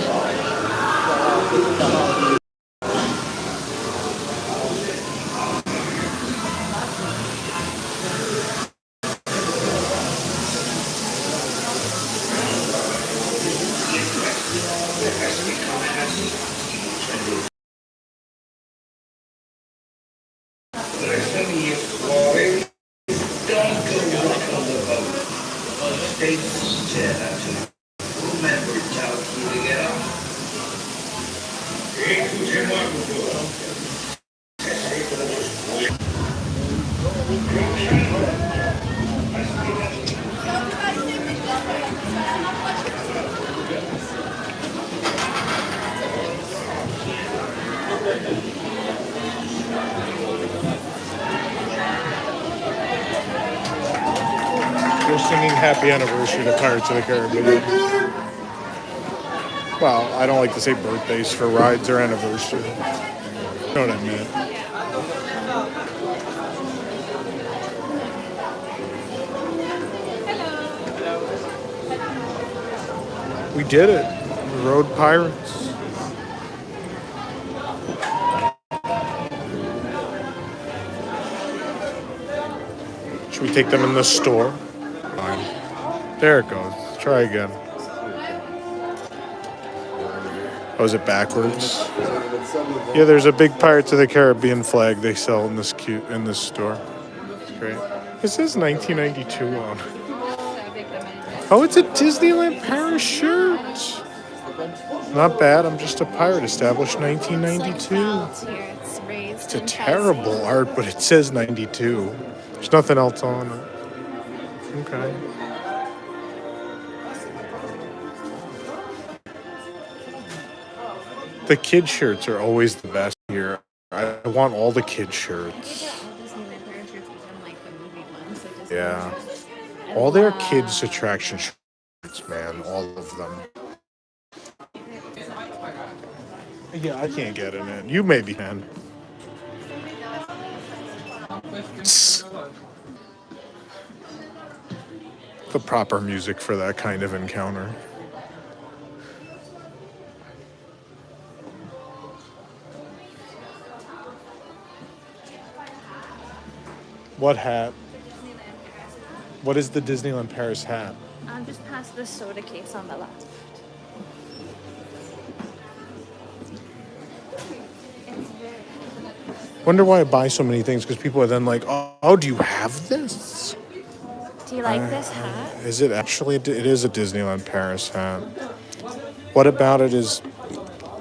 They're singing happy anniversary to Pirates of the Caribbean. Well, I don't like to say birthdays for rides or anniversary. You know what I meant. We did it. We rode Pirates. Should we take them in the store? Fine. There it goes. Try again. Oh, is it backwards? Yeah, there's a big Pirates of the Caribbean flag they sell in this store. It's great. It says 1992 on it. Oh, it's a Disneyland Paris shirt. Not bad. I'm just a pirate. Established 1992. It's a terrible art, but it says 92. There's nothing else on it. Okay. The kid shirts are always the best here. I want all the kid shirts. Yeah. All their kids' attraction shirts, man. All of them. Yeah, I can't get in it. You maybe can. The proper music for that kind of encounter. What hat? What is the Disneyland Paris hat? Just past the soda case on the left. Wonder why I buy so many things, because people are then like, oh, do you have this? Do you like this hat? Is it actually? It is a Disneyland Paris hat. What about it is?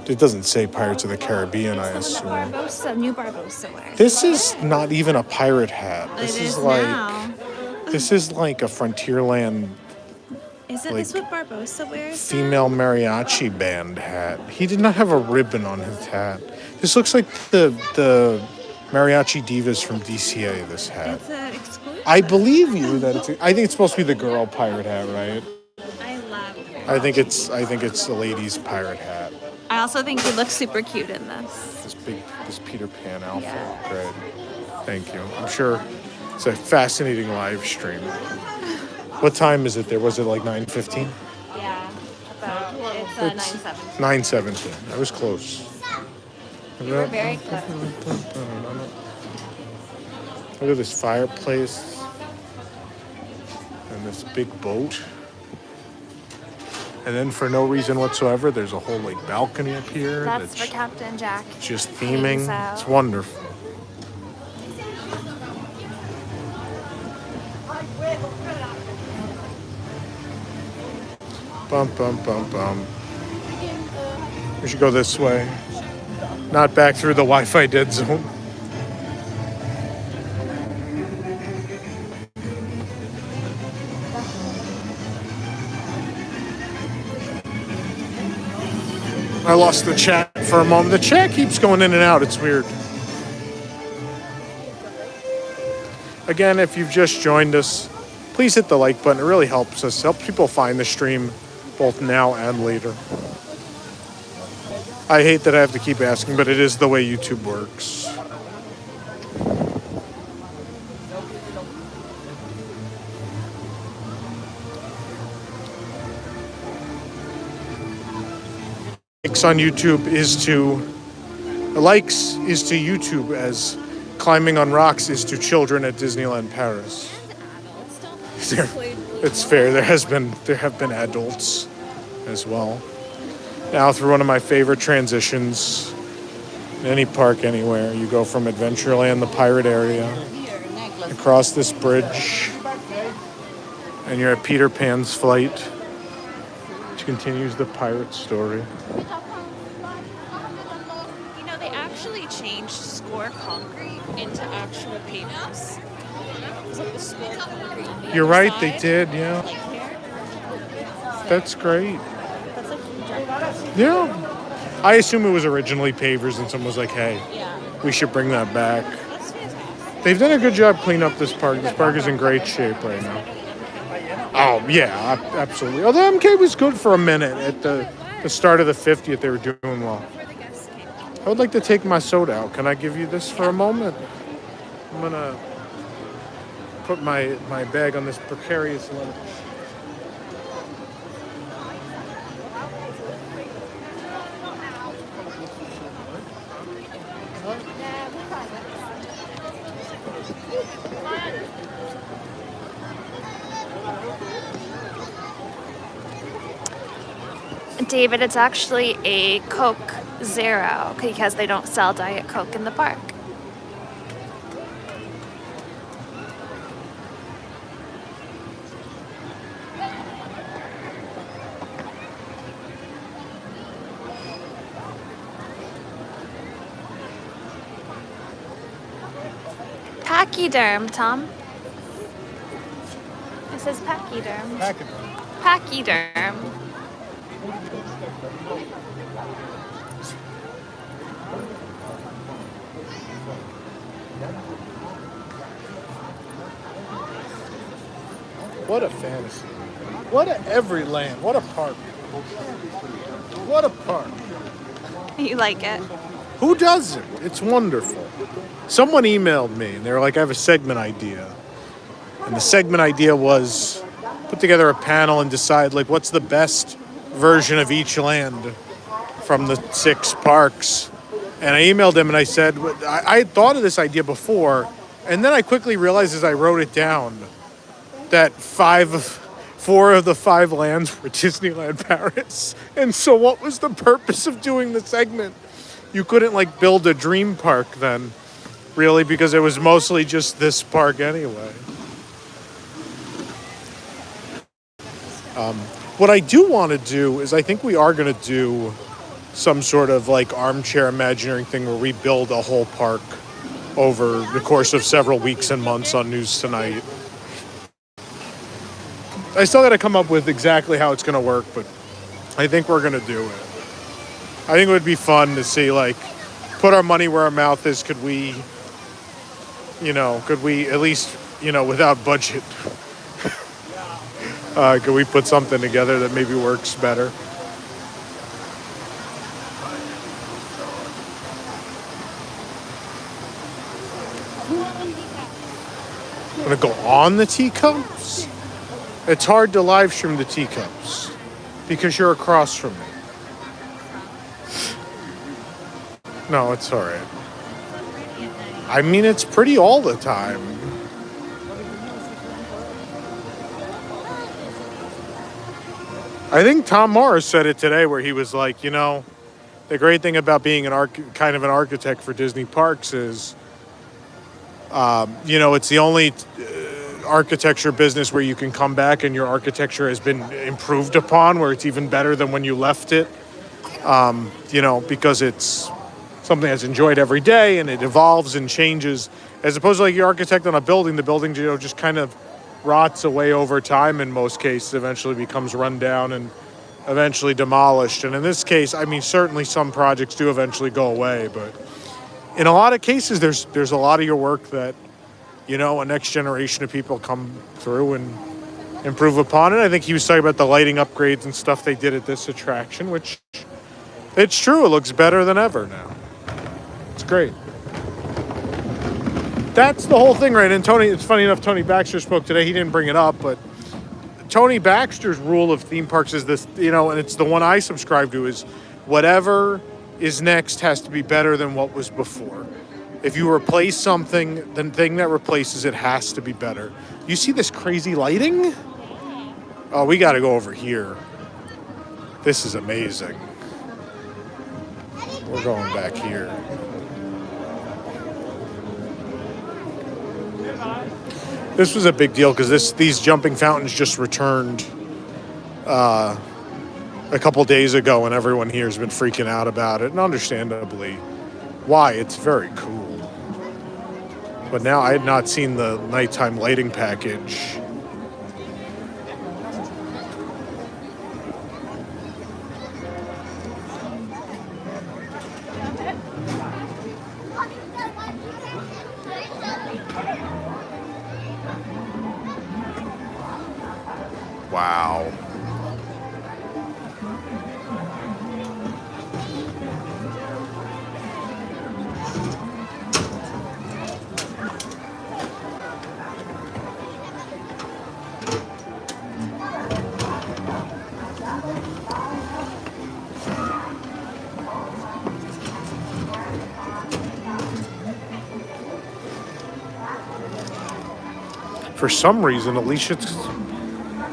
It doesn't say Pirates of the Caribbean, I assume. New Barbosa wear. This is not even a pirate hat. This It is is like now. this is like a Frontierland Isn't this what Barbosa wears? female mariachi band hat. He did not have a ribbon on his hat. This looks like the mariachi divas from DCA. This hat. It's an exclusive. I believe you that it's. I think it's supposed to be the girl pirate hat, right? I love it. I think it's the ladies' pirate hat. I also think he looks super cute in this. This Peter Pan outfit. Yeah. Great. Thank you. I'm sure it's a fascinating live stream. What time is it there? Was it like 9:15? Yeah, about it's 9:17. 9:17. I was close. You were very close. Look at this fireplace and this big boat. And then for no reason whatsoever, there's a whole like balcony up here. That's for Captain Jack. Just theming. out. It's wonderful. Bum, bum, bum, bum. We should go this way. Not back through the Wi-Fi dead zone. I lost the chat for a moment. The chat keeps going in and out. It's weird. Again, if you've just joined us, please hit the like button. It really helps us. Helps people find the stream both now and later. I hate that I have to keep asking, but it is the way YouTube works. On YouTube is to YouTube as climbing on rocks is to children at Disneyland Paris. It's fair. There have been adults as well. Now through one of my favorite transitions in any park anywhere, you go from Adventureland, the pirate area, across this bridge, and you're at Peter Pan's flight, which continues the pirate story. They actually changed score concrete into actual pavers. It was like the score concrete on the You're other right, side, they did, yeah. like here. That's great. That's a huge effort. Yeah. I assume it was originally pavers and someone was like, hey, Yeah. we should bring that back. That's fantastic. They've done a good job cleaning up this park. This park is in great shape right now. Oh, yeah, absolutely. Although MK was good for a minute at the start of the 50th, they were doing well. Before the guests came. I would like to take my soda out. Can I give you this for a moment? I'm going to put my bag on this precarious ledge. David, it's actually a Coke Zero because they don't sell Diet Coke in the park. Pachyderm, Tom. It says pachyderm. Pachyderm. What a fantasy. What a every land. What a park. What a park. You like it? Who doesn't? It's wonderful. Someone emailed me and they were like, I have a segment idea. And the segment idea was put together a panel and decide like what's the best version of each land from the 6 parks. And I emailed him and I said, I had thought of this idea before, and then I quickly realized as I wrote it down that 4 of the 5 lands were Disneyland Paris. And so what was the purpose of doing the segment? You couldn't like build a dream park then, really, because it was mostly just this park anyway. What I do want to do is I think we are going to do some sort of like armchair Imagineering thing where we build a whole park over the course of several weeks and months on News Tonight. I still got to come up with exactly how it's going to work, but I think we're going to do it. I think it would be fun to see, like, put our money where our mouth is. Could we at least, without budget, could we put something together that maybe works better? I'm going to go on the teacups? It's hard to live stream the teacups because you're across from me. No, it's all right. I mean, it's pretty all the time. I think Tom Morris said it today where he was like, the great thing about being kind of an architect for Disney parks is, it's the only architecture business where you can come back and your architecture has been improved upon, where it's even better than when you left it, because it's something that's enjoyed every day and it evolves and changes, as opposed to like your architect on a building. The building, just kind of rots away over time in most cases, eventually becomes run down and eventually demolished. And in this case, I mean, certainly some projects do eventually go away, but in a lot of cases, there's a lot of your work that, a next generation of people come through and improve upon it. I think he was talking about the lighting upgrades and stuff they did at this attraction, which it's true. It looks better than ever now. It's great. That's the whole thing, right? And it's funny enough, Tony Baxter spoke today. He didn't bring it up, but Tony Baxter's rule of theme parks is this, and it's the one I subscribe to, is whatever is next has to be better than what was before. If you replace something, the thing that replaces it has to be better. You see this crazy lighting? Oh, we got to go over here. This is amazing. We're going back here. This was a big deal because these jumping fountains just returned a couple days ago, and everyone here has been freaking out about it, and understandably why. It's very cool. But now I had not seen the nighttime lighting package. For some reason, Alicia's,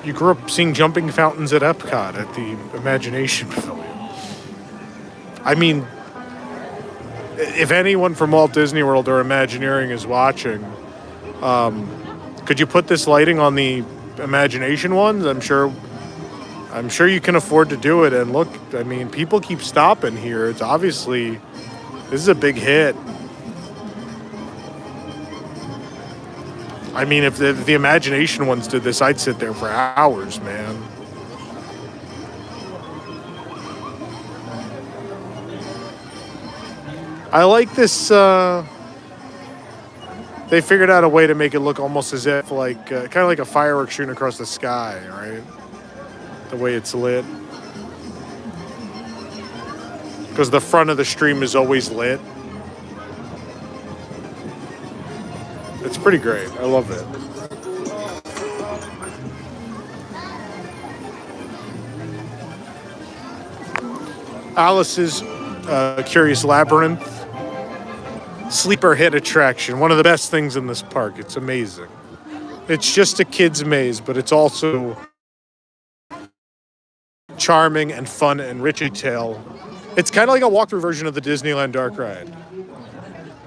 you grew up seeing jumping fountains at Epcot at the Imagination Pavilion. I mean, if anyone from Walt Disney World or Imagineering is watching, could you put this lighting on the Imagination ones? I'm sure you can afford to do it. And look, I mean, people keep stopping here. It's obviously, this is a big hit. I mean, if the Imagination ones did this, I'd sit there for hours, man. I like this, they figured out a way to make it look almost as if like, kind of like a firework shooting across the sky, right? The way it's lit. Because the front of the stream is always lit. It's pretty great. I love it. Alice's Curious Labyrinth. Sleeper hit attraction. One of the best things in this park. It's amazing. It's just a kid's maze, but it's also charming and fun and rich in detail. It's kind of like a walkthrough version of the Disneyland Dark Ride.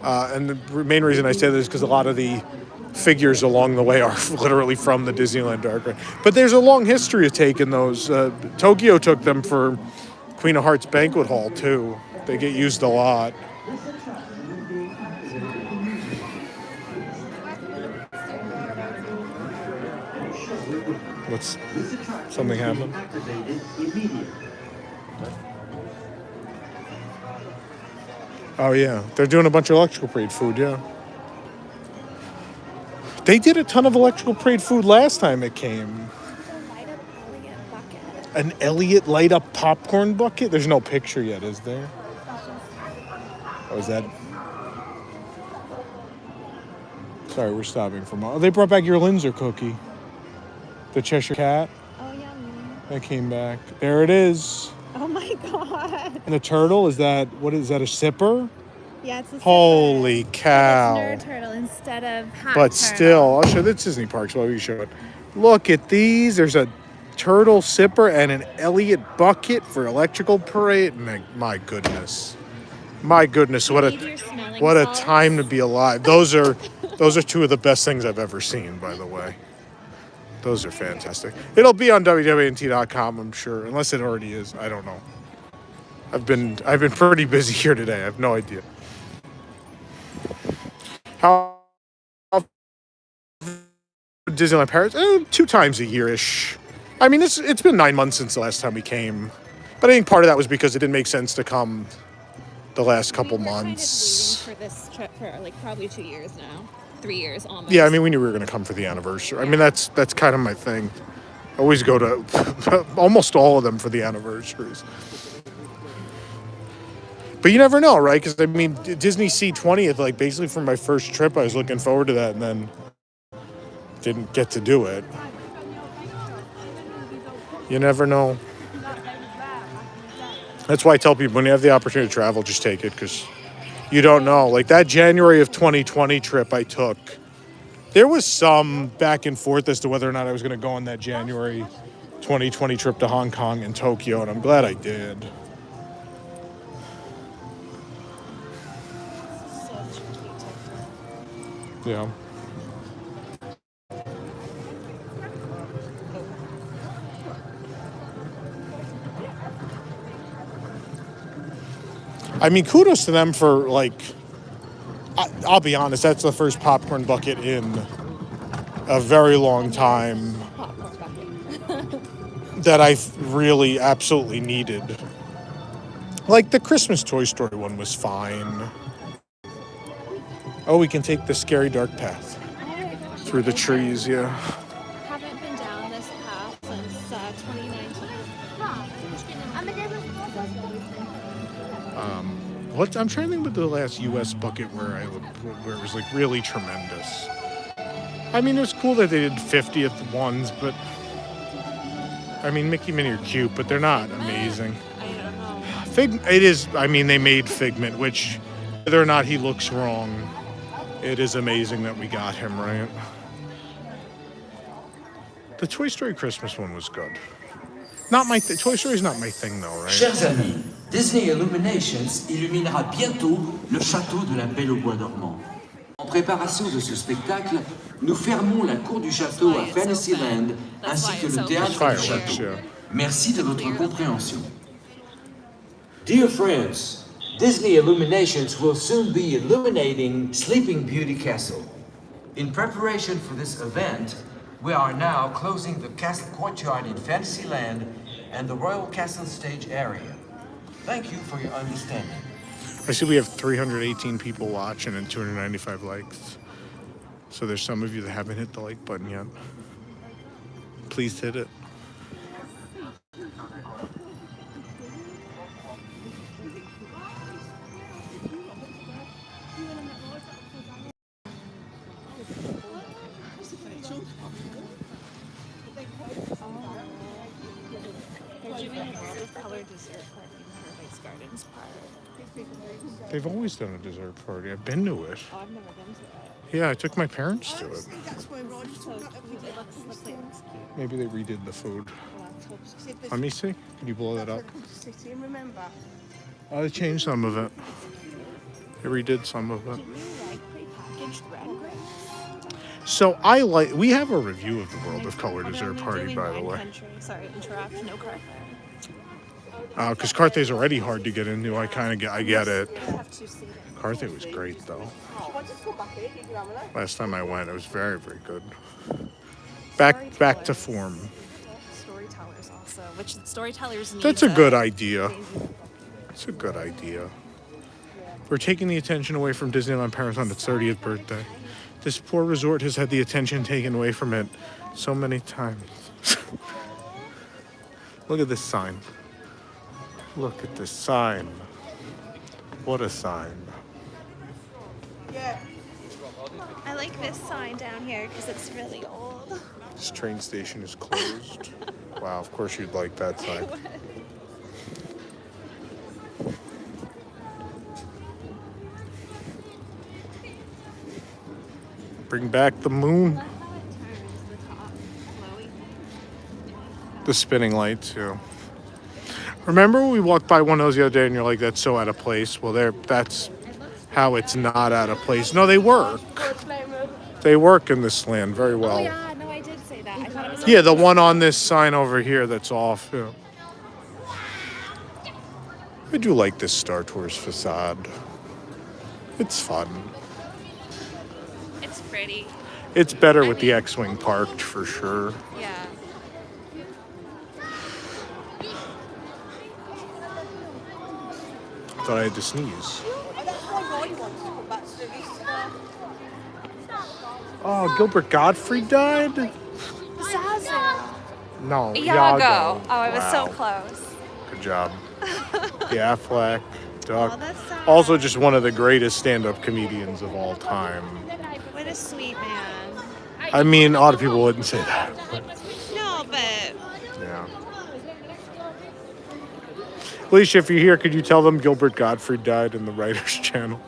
And the main reason I say that is because a lot of the figures along the way are literally from the Disneyland Dark Ride. But there's a long history of taking those. Tokyo took them for Queen of Hearts Banquet Hall, too. They get used a lot. What's something happened? Oh yeah, they're doing a bunch of electrical parade food, yeah. They did a ton of electrical parade food last time it came. An Elliott light up popcorn bucket? There's no picture yet, is there? Oh, is that? Sorry, we're stopping for a moment. Oh, they brought back your Linzer cookie. The Cheshire Cat. Oh, yummy. That came back. There it is. Oh my god. And the turtle, is that, what is that, a sipper? Yeah, it's a Holy sipper. cow. It's Nerd Turtle instead of Hat But Turtle. still, I'll show the Disney parks while we show it. Look at these. There's a turtle sipper and an Elliott bucket for electrical parade. My goodness. My goodness, what a time to be alive. Those are two of the best things I've ever seen, by the way. Those are fantastic. It'll be on WDWNT.com, I'm sure, unless it already is. I don't know. I've been pretty busy here today. I have no idea. How Disneyland Paris? 2 times a year-ish. I mean, it's been 9 months since the last time we came, but I think part of that was because it didn't make sense to come the last couple months. Kind of waiting for this trip for like probably 2 years now. 3 years almost. Yeah, I mean, we knew we were going to come for the anniversary. I mean, that's kind of my thing. I always go to almost all of them for the anniversaries. But you never know, right? Because, I mean, Disney C20th, like, basically for my first trip, I was looking forward to that and then didn't get to do it. You never know. That's why I tell people, when you have the opportunity to travel, just take it, because you don't know. Like that January of 2020 trip I took, there was some back and forth as to whether or not I was going to go on that January 2020 trip to Hong Kong and Tokyo, and I'm glad I did. Yeah. I mean, kudos to them for, like, I'll be honest, that's the first popcorn bucket in a very long time that I've really absolutely needed. Like, the Christmas Toy Story one was fine. Oh, we can take the scary dark path through the trees, yeah. Haven't been down this path since 2019. I'm trying to think about the last U.S. bucket where it was like really tremendous. I mean, it was cool that they did 50th ones, but I mean, Mickey and Minnie are cute, but they're not amazing. I don't know. It is, I mean, they made Figment, which, whether or not he looks wrong, it is amazing that we got him, right? The Toy Story Christmas one was good. Not my Toy Story's not my thing though, right? Chers amis, Disney Illuminations illuminera bientôt le château de la Belle au Bois dormant. En préparation de ce spectacle, nous fermons la cour du château à Fantasyland ainsi que le théâtre du château. Merci de votre compréhension. Dear friends, Disney Illuminations will soon be illuminating Sleeping Beauty Castle. In preparation for this event, we are now closing the castle courtyard in Fantasyland and the Royal Castle stage area. Thank you for your understanding. I see we have 318 people watching and 295 likes. So there's some of you that haven't hit the like button yet. Please hit it. They've always done a dessert party. I've been to it. Oh, I've never been to it. Yeah, I took my parents to it. So it looks cute. Maybe they redid the food. Let me see. Can you blow that up? Oh, they changed some of it. They redid some of it. So we have a review of the World of Color dessert party, by the way. Sorry, interrupt. No Carthay. Because Carthay's already hard to get into. I get it. Carthay was great though. Last time I went, it was very, very good. Back to form. Storytellers also, which storytellers need. That's a good idea. It's a good idea. We're taking the attention away from Disneyland Paris on its 30th birthday. This poor resort has had the attention taken away from it so many times. Look at this sign. Look at this sign. What a sign. I like this sign down here because it's really old. This train station is closed. Wow, of course you'd like that sign. Bring back the moon. The spinning lights, yeah. Remember when we walked by one of those the other day and you're like, that's so out of place? Well, that's how it's not out of place. No, they work. They work in this land very well. Oh, yeah, no, I did say that. I thought it was Yeah, the one on this sign over here that's off. Yeah. I do like this Star Tours facade. It's fun. It's pretty. It's better with the X-Wing parked for sure. Yeah. Thought I had to sneeze. Oh, Gilbert Gottfried died? Zazu. No, Iago. Oh, I was Wow. so close. Good job. Yeah, Affleck, Duck. Oh, that's sad. Also just one of the greatest stand-up comedians of all time. What a sweet man. I mean, a lot of people wouldn't say that. But No, but yeah. Alicia, if you're here, could you tell them Gilbert Gottfried died in the writer's channel?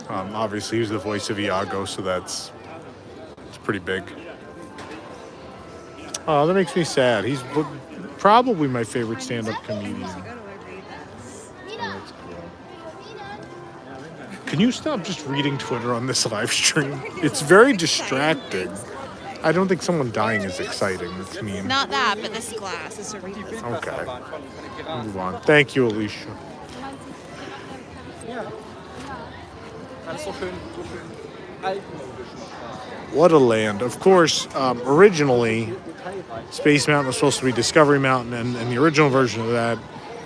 Obviously, he's the voice of Iago, so it's pretty big. Oh, that makes me sad. He's probably my favorite stand-up comedian. Oh, that's cool. Can you stop just reading Twitter on this live stream? It's very distracting. I don't think someone dying is exciting. That's mean. not that, but this glass is a read. Okay. Move on. Thank you, Alicia. What a land. Of course, originally, Space Mountain was supposed to be Discovery Mountain, and the original version of that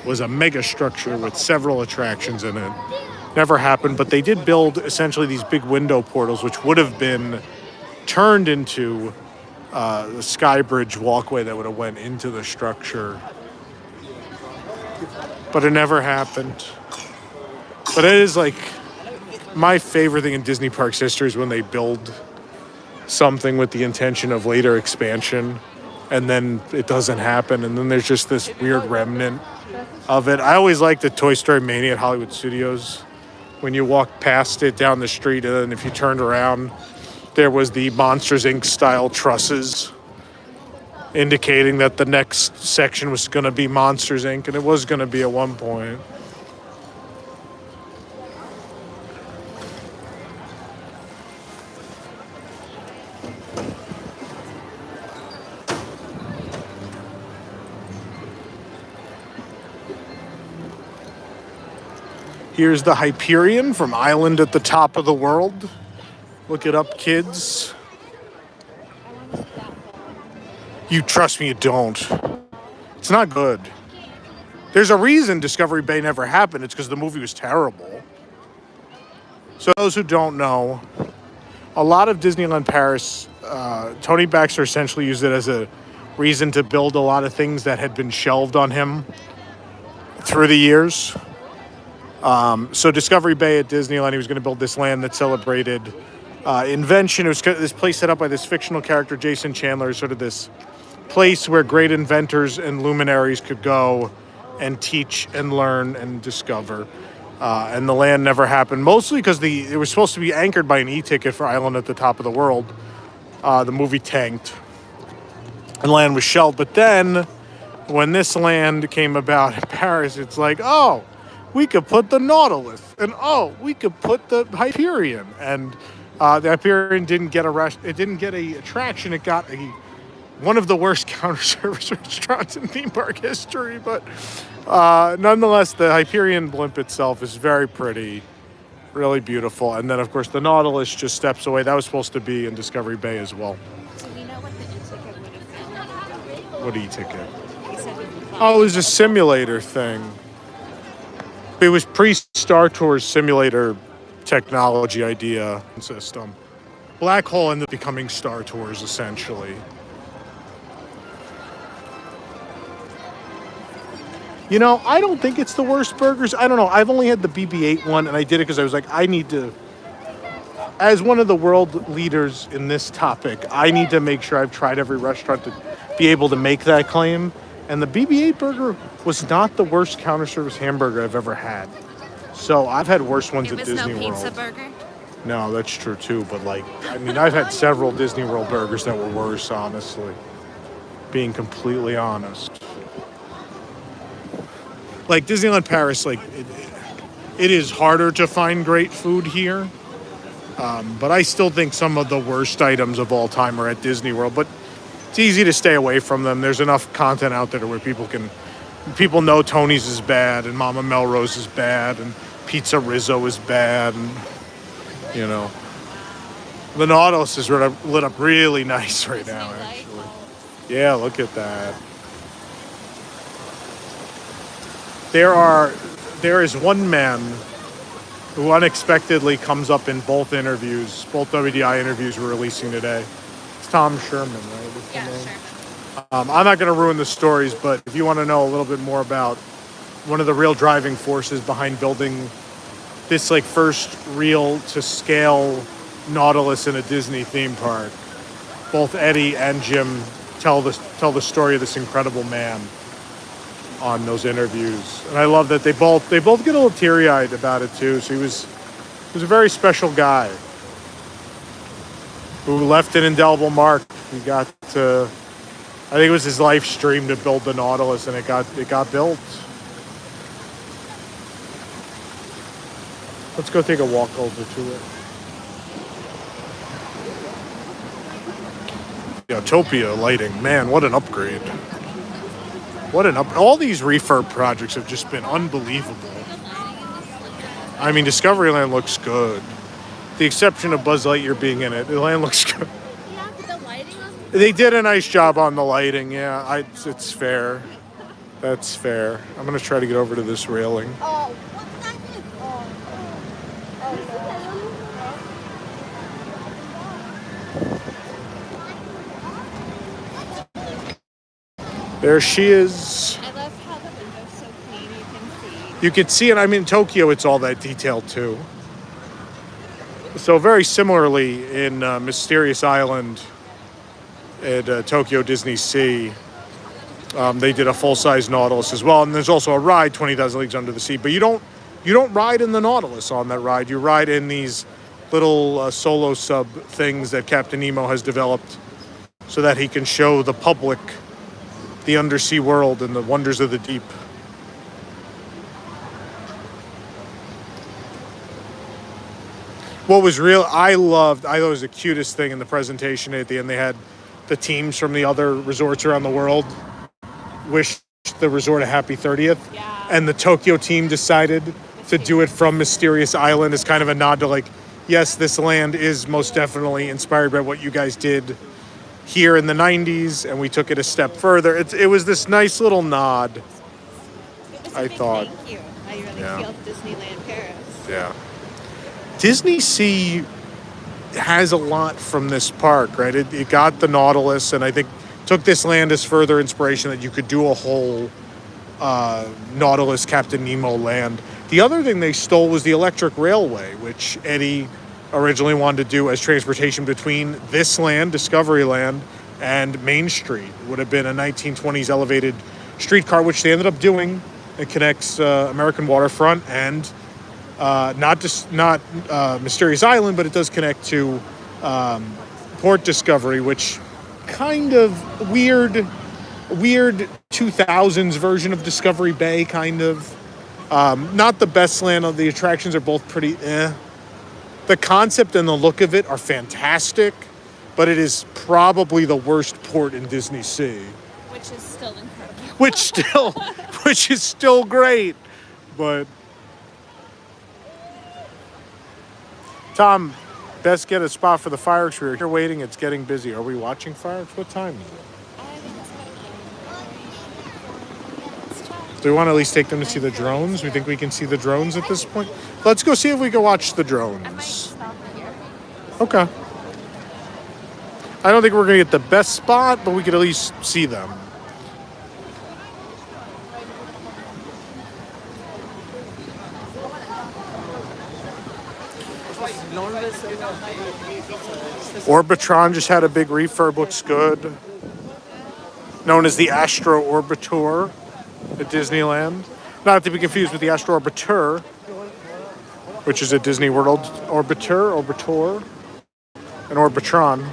was a mega structure with several attractions in it. Never happened, but they did build essentially these big window portals, which would have been turned into the sky bridge walkway that would have went into the structure. But it never happened. But it is like my favorite thing in Disney Parks history is when they build something with the intention of later expansion and then it doesn't happen, and then there's just this weird remnant of it. I always liked the Toy Story Mania at Hollywood Studios. When you walk past it down the street, and then if you turned around, there was the Monsters Inc. style trusses, indicating that the next section was going to be Monsters Inc., and it was going to be at one point. Here's the Hyperion from Island at the Top of the World. Look it up, kids. You trust me, you don't. It's not good. There's a reason Discovery Bay never happened. It's because the movie was terrible. So those who don't know, a lot of Disneyland Paris, Tony Baxter essentially used it as a reason to build a lot of things that had been shelved on him through the years. So Discovery Bay at Disneyland, he was going to build this land that celebrated invention. It was this place set up by this fictional character, Jason Chandler, sort of this place where great inventors and luminaries could go and teach and learn and discover. And the land never happened, mostly because it was supposed to be anchored by an e-ticket for Island at the Top of the World. The movie tanked, and land was shelved. But then, when this land came about in Paris, it's like, oh, we could put the Nautilus, and oh, we could put the Hyperion, and the Hyperion didn't get a attraction. It got one of the worst counter service restaurants in theme park history, but nonetheless, the Hyperion blimp itself is very pretty, really beautiful, and then of course the Nautilus just steps away. That was supposed to be in Discovery Bay as well. Do we know what the e-ticket would have been? What e-ticket? He said Oh, it was a simulator thing. It was pre-Star Tours simulator technology idea and system. Black Hole ended up becoming Star Tours, essentially. You know, I don't think it's the worst burgers. I don't know. I've only had the BB-8 one, and I did it because I was like, I need to, as one of the world leaders in this topic, I need to make sure I've tried every restaurant to be able to make that claim. And the BB-8 burger was not the worst counter service hamburger I've ever had. So I've had worse ones at Disney World. It was no pizza burger? No, that's true too. But I've had several Disney World burgers that were worse, honestly. Being completely honest. Like Disneyland Paris, it is harder to find great food here. But I still think some of the worst items of all time are at Disney World. But it's easy to stay away from them. There's enough content out there where people know Tony's is bad and Mama Melrose is bad and Pizza Rizzo is bad, and you know, the Nautilus is lit up really nice right now. Actually, yeah, look at that. There is one man who unexpectedly comes up in both interviews, both WDI interviews we're releasing today. Tom Sherman, right? Yeah, Sherman. I'm not going to ruin the stories, but if you want to know a little bit more about one of the real driving forces behind building this first real to scale Nautilus in a Disney theme park, both Eddie and Jim tell the story of this incredible man on those interviews, and I love that they both get a little teary-eyed about it too. So he was a very special guy who left an indelible mark. He got to, I think it was his life's dream to build the Nautilus, and it got built. Let's go take a walk over to it. Utopia lighting, man, what an upgrade. All these refurb projects have just been unbelievable. I mean, Discoveryland looks good. The exception of Buzz Lightyear being in it, the land looks good. Yeah, but the lighting on They did a nice job on the lighting, yeah. It's fair. That's fair. I'm gonna try to get over to this railing. Oh, what's that? There she is. I love how the window's so clean, you can see. You can see it. I mean, in Tokyo, it's all that detailed too. So very similarly in Mysterious Island, at Tokyo Disney Sea. They did a full-size Nautilus as well, and there's also a ride, 20,000 Leagues Under the Sea. But you don't ride in the Nautilus on that ride. You ride in these little solo sub things that Captain Nemo has developed so that he can show the public the undersea world and the wonders of the deep. What was real, I thought it was the cutest thing in the presentation at the end. They had the teams from the other resorts around the world wish the resort a happy 30th. Yeah. And the Tokyo team decided to do it from Mysterious Island as kind of a nod to like, yes, this land is most definitely inspired by what you guys did here in the 90s, and we took it a step further. It was this nice little nod, It was a I big thought. Thank you. I really Yeah. feel Disneyland Paris. Yeah. Disney Sea has a lot from this park, right? It got the Nautilus, and I think took this land as further inspiration that you could do a whole Nautilus Captain Nemo land. The other thing they stole was the electric railway, which Eddie originally wanted to do as transportation between this land, Discoveryland, and Main Street. It would have been a 1920s elevated streetcar, which they ended up doing. It connects American Waterfront and not Mysterious Island, but it does connect to Port Discovery, which kind of weird 2000s version of Discovery Bay, kind of. Not the best land. The attractions are both pretty The concept and the look of it are fantastic, but it is probably the worst port in Disney Sea. Which is still incredible. Which is still great, but Tom, best get a spot for the fireworks. We're here waiting. It's getting busy. Are we watching fireworks? What time is it? Do we want to at least take them to see the drones? We think we can see the drones at this point? Let's go see if we can watch the I might drones. stop here. Okay. I don't think we're going to get the best spot, but we could at least see them. Orbitron just had a big refurb, looks good. Known as the Astro Orbiter at Disneyland. Not to be confused with the Astro Orbiter, which is at Disney World. Orbiter, and Orbitron.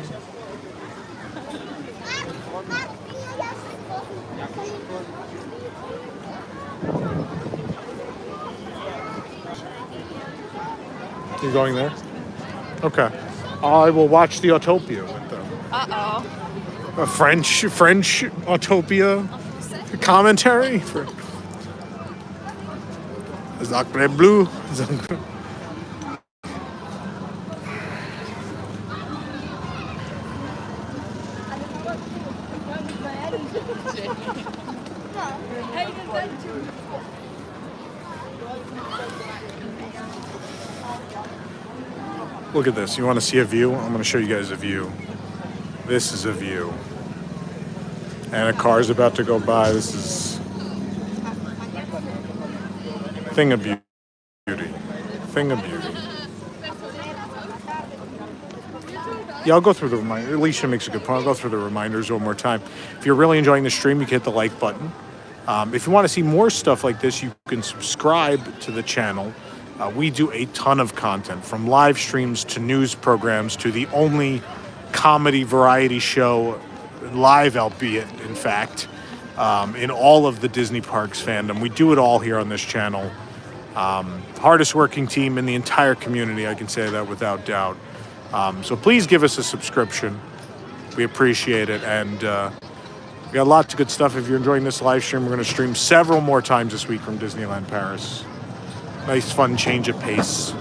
You going there? Okay. I will watch the Autopia with them. Uh-oh. A French Autopia commentary for Sacre Bleu. Look at this. You want to see a view? I'm going to show you guys a view. This is a view. And a car's about to go by. This is thing of beauty. Thing of beauty. Yeah, I'll go through the reminder. Alicia makes a good point. I'll go through the reminders one more time. If you're really enjoying the stream, you can hit the like button. If you want to see more stuff like this, you can subscribe to the channel. We do a ton of content, from live streams to news programs to the only comedy variety show, live albeit, in fact, in all of the Disney Parks fandom. We do it all here on this channel. Hardest working team in the entire community, I can say that without doubt. So please give us a subscription. We appreciate it. And we got lots of good stuff. If you're enjoying this live stream, we're going to stream several more times this week from Disneyland Paris. Nice, fun change of pace.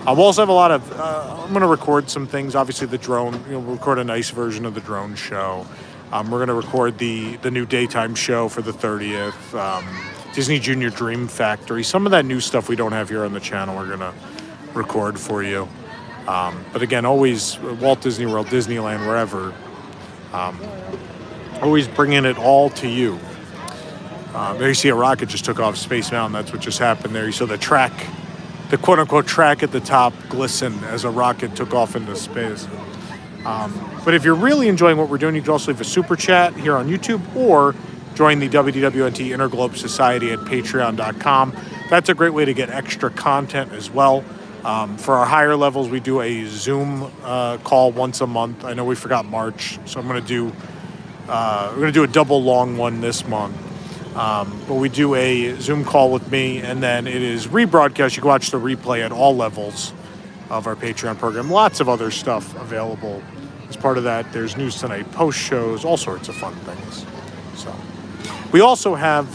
We'll also have a lot of, I'm going to record some things. Obviously, the drone, we'll record a nice version of the drone show. We're going to record the new daytime show for the 30th. Disney Junior Dream Factory. Some of that new stuff we don't have here on the channel, we're going to record for you. But again, always Walt Disney World, Disneyland, wherever. Always bringing it all to you. There you see a rocket just took off Space Mountain. That's what just happened there. You saw the track, the quote-unquote track at the top glisten as a rocket took off into space. But if you're really enjoying what we're doing, you can also leave a super chat here on YouTube or join the WDWNT Interglobe Society at patreon.com. That's a great way to get extra content as well. For our higher levels, we do a Zoom call once a month. I know we forgot March, so we're gonna do a double long one this month. But we do a Zoom call with me, and then it is rebroadcast. You can watch the replay at all levels of our Patreon program. Lots of other stuff available as part of that. There's News Tonight post shows, all sorts of fun things. So we also have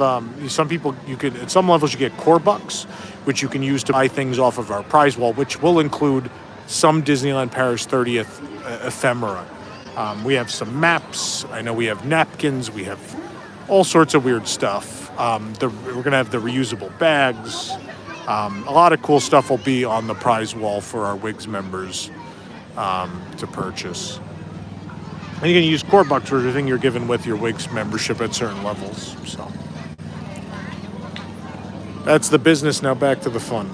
some people, you could at some levels you get core bucks, which you can use to buy things off of our prize wall, which will include some Disneyland Paris 30th ephemera. We have some maps. I know we have napkins. We have all sorts of weird stuff. We're going to have the reusable bags. A lot of cool stuff will be on the prize wall for our WIGS members to purchase. And you can use core bucks for everything you're given with your WIGS membership at certain levels. So that's the business. Now back to the fun.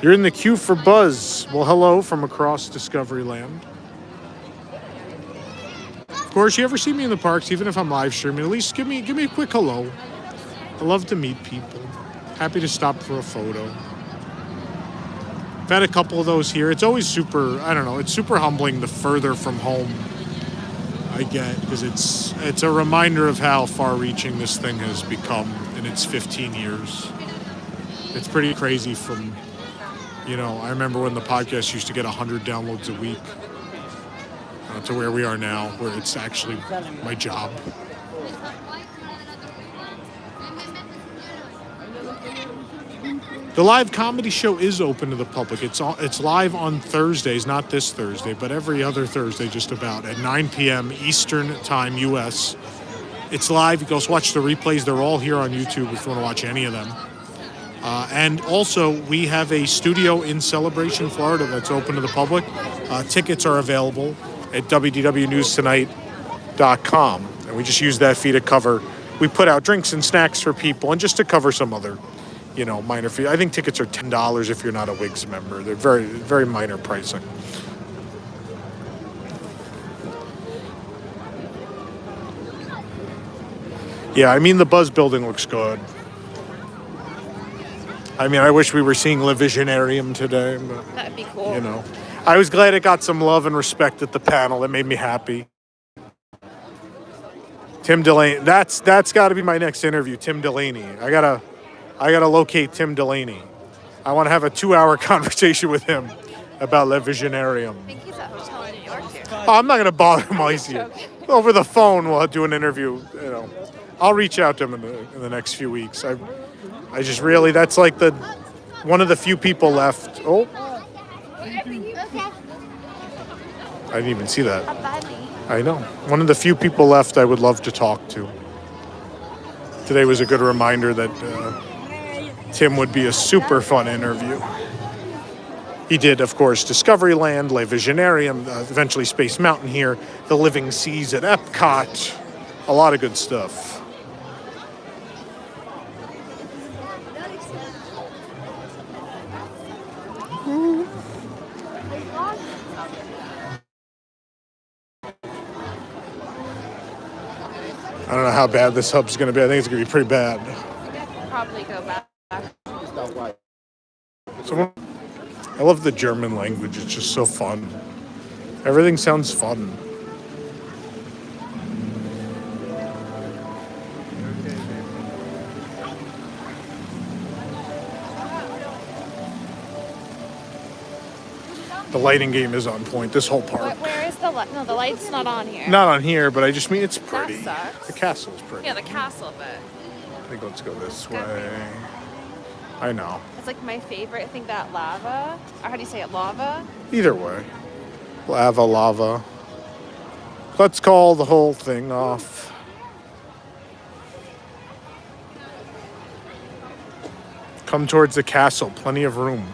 You're in the queue for Buzz. Well, hello from across Discoveryland. Of course, you ever see me in the parks, even if I'm live streaming, at least give me a quick hello. I love to meet people. Happy to stop for a photo. I've had a couple of those here. It's always super, I don't know, it's super humbling the further from home I get, because it's a reminder of how far-reaching this thing has become in its 15 years. It's pretty crazy from, I remember when the podcast used to get 100 downloads a week to where we are now, where it's actually my job. The live comedy show is open to the public. It's live on Thursdays, not this Thursday, but every other Thursday just about at 9 p.m. Eastern Time, U.S. It's live. You can also watch the replays. They're all here on YouTube if you want to watch any of them. And also, we have a studio in Celebration, Florida that's open to the public. Tickets are available at WDWNewsTonight.com. And we just use that fee to cover. We put out drinks and snacks for people and just to cover some other minor fee. I think tickets are $10 if you're not a WIGS member. They're very, very minor pricing. Yeah, I mean, the Buzz building looks good. I mean, I wish we were seeing Imagineering today, but That'd be cool. I was glad it got some love and respect at the panel. It made me happy. Tim Delaney, that's got to be my next interview. Tim Delaney. I gotta locate Tim Delaney. I want to have a 2-hour conversation with him about Imagineering. I think he's at a hotel in New York here. Oh, I'm not gonna bother him while he's here. Over the phone, we'll do an interview. I'll reach out to him in the next few weeks. I just really, that's like one of the few people left. Oh, I didn't even see that. I know. One of the few people left I would love to talk to. Today was a good reminder that Tim would be a super fun interview. He did, of course, Discoveryland, Imagineering, eventually Space Mountain here, the Living Seas at Epcot. A lot of good stuff. I don't know how bad this hub's going to be. I think it's going to be pretty bad. Probably go back. So, I love the German language. It's just so fun. Everything sounds fun. The lighting game is on point. This whole park. Where is the light? No, the light's not on here. Not on here, but I just mean it's pretty. That sucks. The castle's pretty. Yeah, the castle, but I think let's go this way. I know. it's like my favorite. I think that lava, or how do you say it, lava? Either way. Lava. Let's call the whole thing off. Come towards the castle. Plenty of room.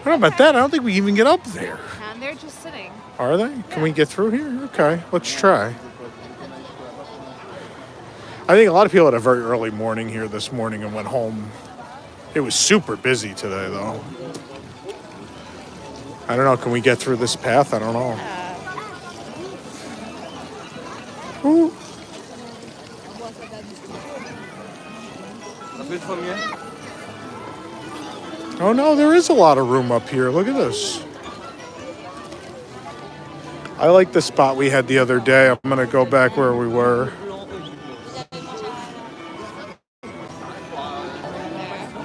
I don't know about that. I don't think we even get up there. And they're just sitting. Are they? Can we get through here? Okay, let's try. I think a lot of people had a very early morning here this morning and went home. It was super busy today, though. I don't know. Can we get through this path? I don't know. Ooh. Oh no, there is a lot of room up here. Look at this. I like the spot we had the other day. I'm gonna go back where we were.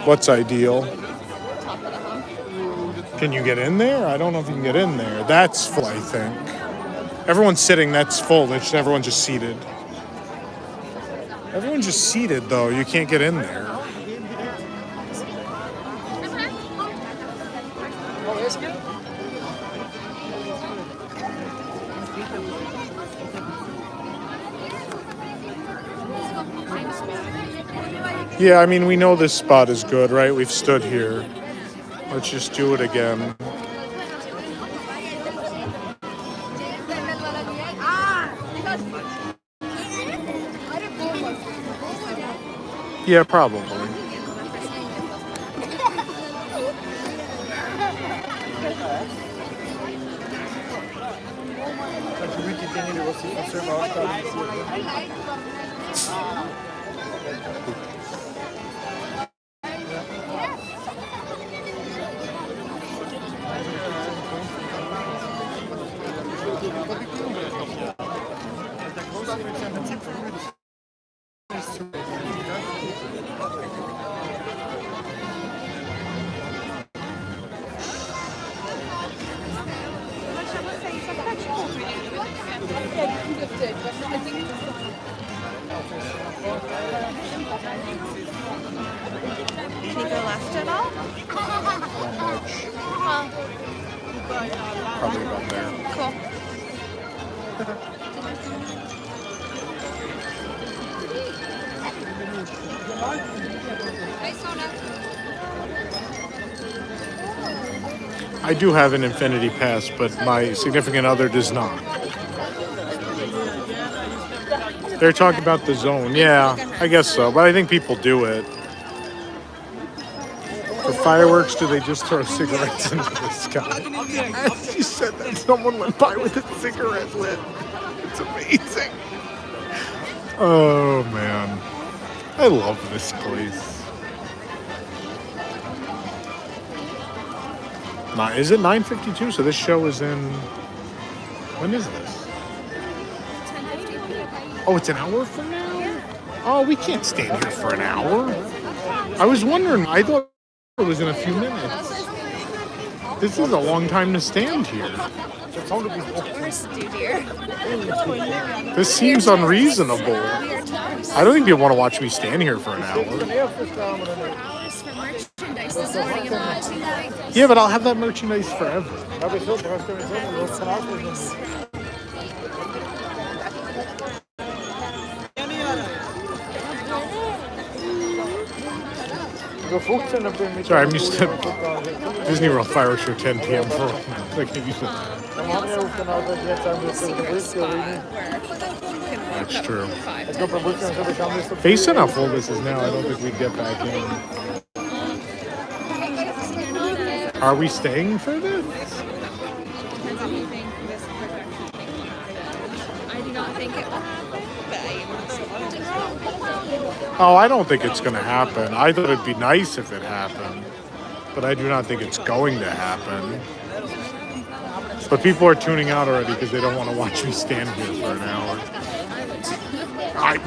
What's ideal? Can you get in there? I don't know if you can get in there. That's full, I think. Everyone's sitting, that's full. Everyone's just seated. Everyone's just seated, though. You can't get in there. Yeah, I mean, we know this spot is good, right? We've stood here. Let's just do it again. Yeah, probably. Can you go left at all? Probably about there. Cool. I do have an Infinity Pass, but my significant other does not. They're talking about the zone. Yeah, I guess so. But I think people do it. For fireworks, do they just throw cigarettes into the sky? As you said that, someone went by with a cigarette lit. It's amazing. Oh, man. I love this place. Is it 9:52? So this show is in... When is this? 10:50. Oh, it's an hour from now? Oh, we can't stand here for an hour. I was wondering. I thought it was in a few minutes. This is a long time to stand here. Tourists do, dear. This seems unreasonable. I don't think people want to watch me stand here for an hour. Hours for merchandise this morning and watching. Yeah, but I'll have that merchandise forever. Sorry, I'm used to Disney World fireworks for 10 p.m. for like you said. That's true. Based on how full this is now, I don't think we'd get back in. Are we staying for this? I do not think it will happen, but I am Oh, I don't think it's going to happen. I thought it'd be nice if it happened, but I do not think it's going to happen. But people are tuning out already because they don't want to watch me stand here for an hour.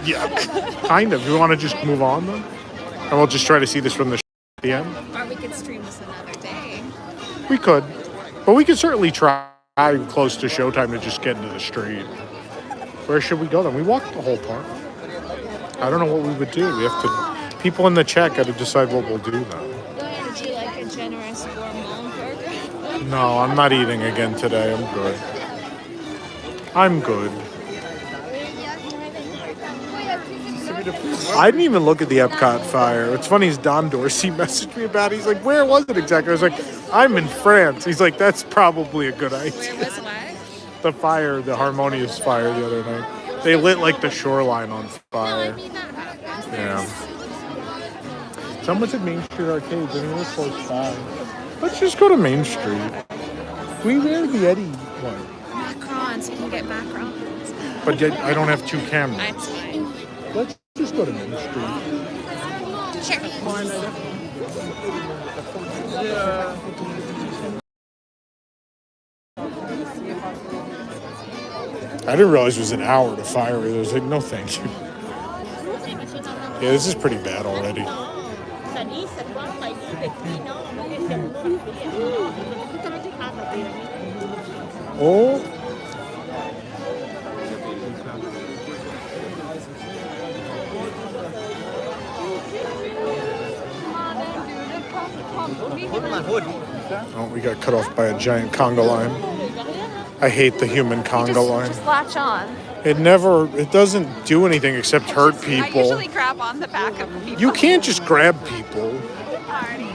Yeah, kind of. Do you want to just move on then? And we'll just try to see this from the end? Or we could stream this another day. We could. But we could certainly try close to showtime to just get into the street. Where should we go then? We walked the whole park. I don't know what we would do. We have to... People in the chat got to decide what we'll do then. Would you like a generous gourmand burger? No, I'm not eating again today. I'm good. I'm good. I didn't even look at the Epcot fire. What's funny is Don Dorsey messaged me about it. He's like, where was it exactly? I was like, I'm in France. He's like, that's probably a good idea. Where was what? The fire, the Harmonious fire the other night. They lit like the shoreline on fire. Yeah. Someone said Main Street Arcades. I mean, we're close by. Let's just go to Main Street. We wear the Eddie one. Macarons, you can get macarons. But yet I don't have two cameras. That's fine. Let's just go to Main Street. I didn't realize it was an hour to fire it. I was like, no thank you. Yeah, this is pretty bad already. Oh. Oh, we got cut off by a giant conga line. I hate the human conga line. Just latch on. It doesn't do anything except hurt people. I usually grab on the back of people. You can't just grab people.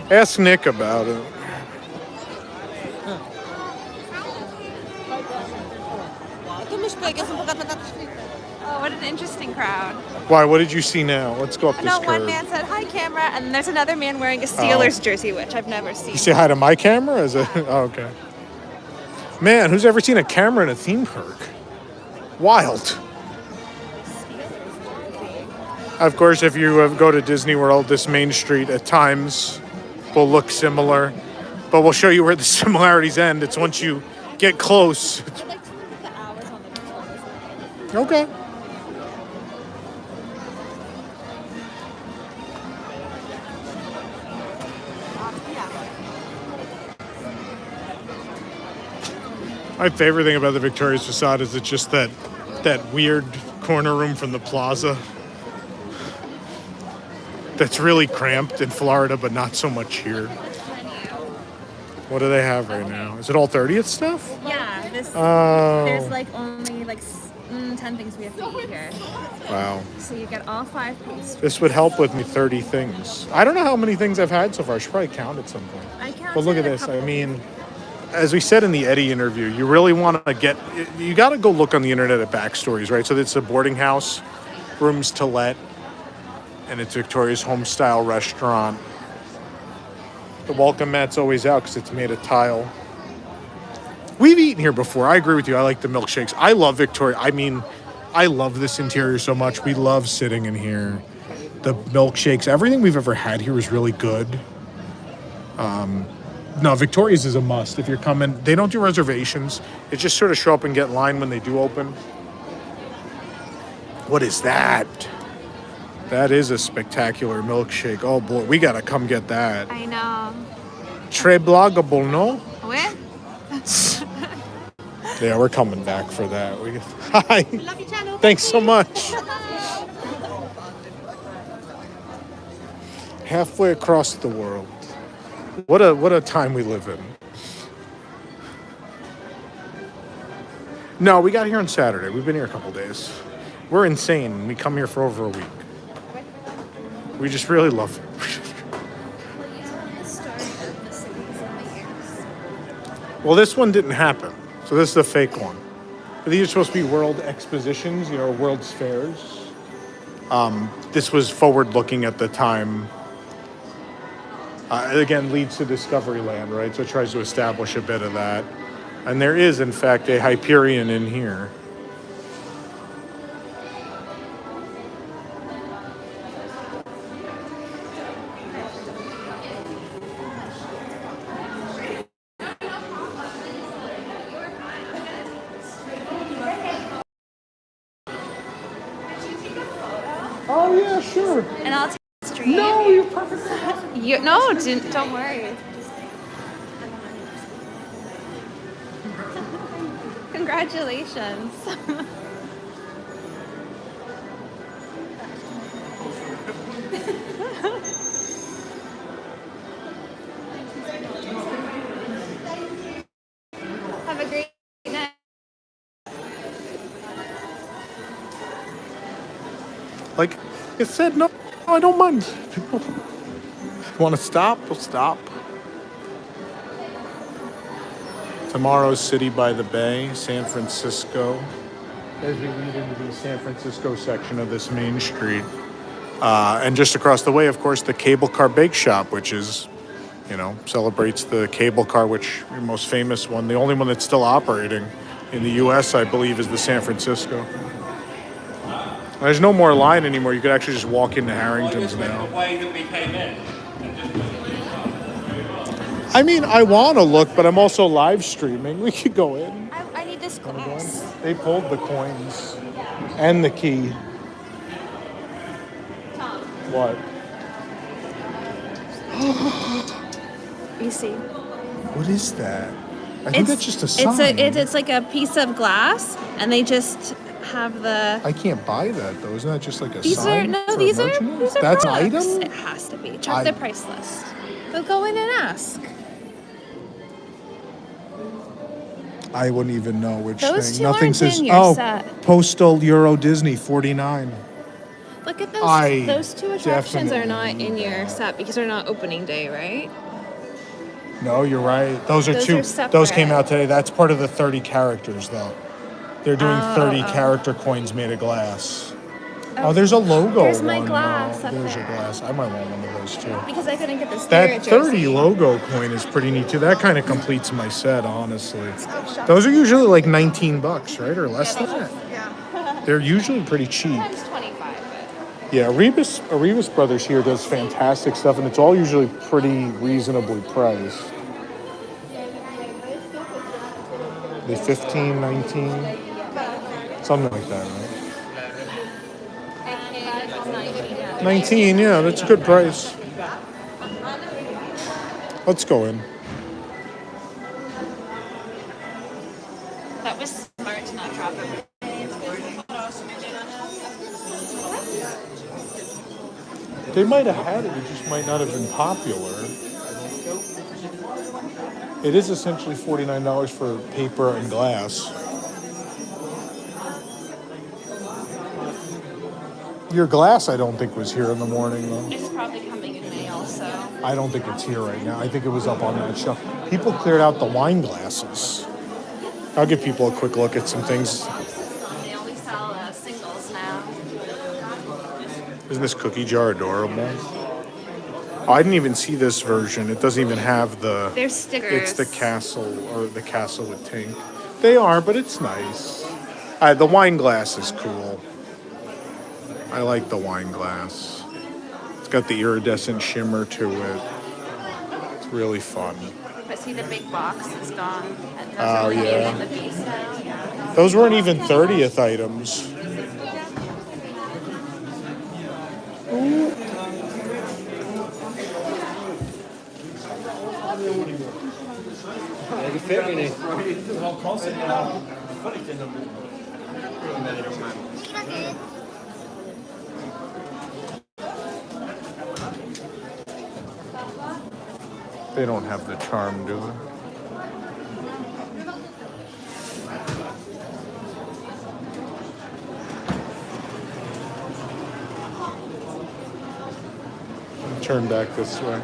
Ask Nick about it. Oh, what an interesting crowd. Why? What did you see now? Let's go up this curve. One man said, "Hi, camera," and there's another man wearing a Steelers jersey, which I've never seen. You say hi to my camera? Oh, okay. Man, who's ever seen a camera in a theme park? Wild. Of course, if you go to Disney World, this Main Street at times will look similar, but we'll show you where the similarities end. It's once you get close. I'd like to look at the hours on the tours. Okay. My favorite thing about the Victoria's facade is it's just that weird corner room from the plaza that's really cramped in Florida, but not so much here. What do they have right now? Is it all 30th stuff? Yeah, there's like only 10 things we have to eat here. Wow. So you get all 5 pieces. This would help with me 30 things. I don't know how many things I've had so far. I should probably count at some point. I counted. But look at this. I mean, as we said in the Eddie interview, you really want to you got to go look on the internet at backstories, right? So it's a boarding house, rooms to let, and it's Victoria's home-style restaurant. The welcome mat's always out because it's made of tile. We've eaten here before. I agree with you. I like the milkshakes. I love Victoria. I mean, I love this interior so much. We love sitting in here. The milkshakes, everything we've ever had here is really good. No, Victoria's is a must. If you're coming, they don't do reservations. It just sort of show up and get in line when they do open. What is that? That is a spectacular milkshake. Oh boy, we gotta come get that. I know. Très blaguable, no? Where? Yeah, we're coming back for that. Hi. Love you, channel. Thanks so much. Halfway across the world. What a time we live in. No, we got here on Saturday. We've been here a couple days. We're insane. We come here for over a week. We just really love it. Well, this one didn't happen. So this is the fake one. But these are supposed to be world expositions, world's fairs. This was forward-looking at the time. Again, leads to Discoveryland, right? So it tries to establish a bit of that. And there is, in fact, a Hyperion in here. Oh, yeah, sure. And I'll take a stream. No, you're perfect. Don't worry. Congratulations. Have a great night. Like I said, no, I don't mind. People want to stop, we'll stop. Tomorrow's City by the Bay, San Francisco. As we lead into the San Francisco section of this main street. And just across the way, of course, the Cable Car Bake Shop, which is You know, celebrates the cable car, which the most famous one, the only one that's still operating in the U.S., I believe, is the San Francisco. There's no more line anymore. You could actually just walk into Harrington's now. I mean, I want to look, but I'm also live streaming. We could go in. I need this glass. They pulled the coins and the key. Tom, What? you see. What is that? I think that's just a sign. It's like a piece of glass, and they just have the. I can't buy that though. Isn't that just like a These sign? these are That's an products. item? It has to be. Check the price list. Go in and ask. I wouldn't even know which Those thing. two Nothing aren't says. in your set. Postal Euro Disney 49. Look at I those two attractions are not definitely in your set because they're not opening day, right? No, you're right. Those are Those two. are separate. Those came out today. That's part of the 30 characters though. They're doing 30 oh. character coins made of glass. Oh, there's a logo. There's my one, glass though. up There's there. your glass. I might want one of those too. Because I couldn't get the Spirit That 30 jersey. logo coin is pretty neat too. That kind of completes my set, honestly. Those are usually like $19, right, or less than that. Yeah. They're usually pretty cheap. Sometimes 25. Yeah, Arribas Brothers here does fantastic stuff, and it's all usually pretty reasonably priced. The 15, 19, something like that, right? 19, yeah, that's a good price. Let's go in. That was smart to not drop it. They might have had it, it just might not have been popular. It is essentially $49 for paper and glass. Your glass, I don't think was here in the morning, though. It's probably coming in May also. I don't think it's here right now. I think it was up on that shelf. People cleared out the wine glasses. I'll give people a quick look at some things. They only sell singles now. Isn't this cookie jar adorable? Oh, I didn't even see this version. It doesn't even have the... They're stickers. It's the castle, or the castle with Tink. They are, but it's nice. The wine glass is cool. I like the wine glass. It's got the iridescent shimmer to it. It's really fun. But see, the big box is gone. And those Oh, are yeah. in the piece now. Yeah. Those weren't even 30th items. They don't have the charm, do they? Turn back this way.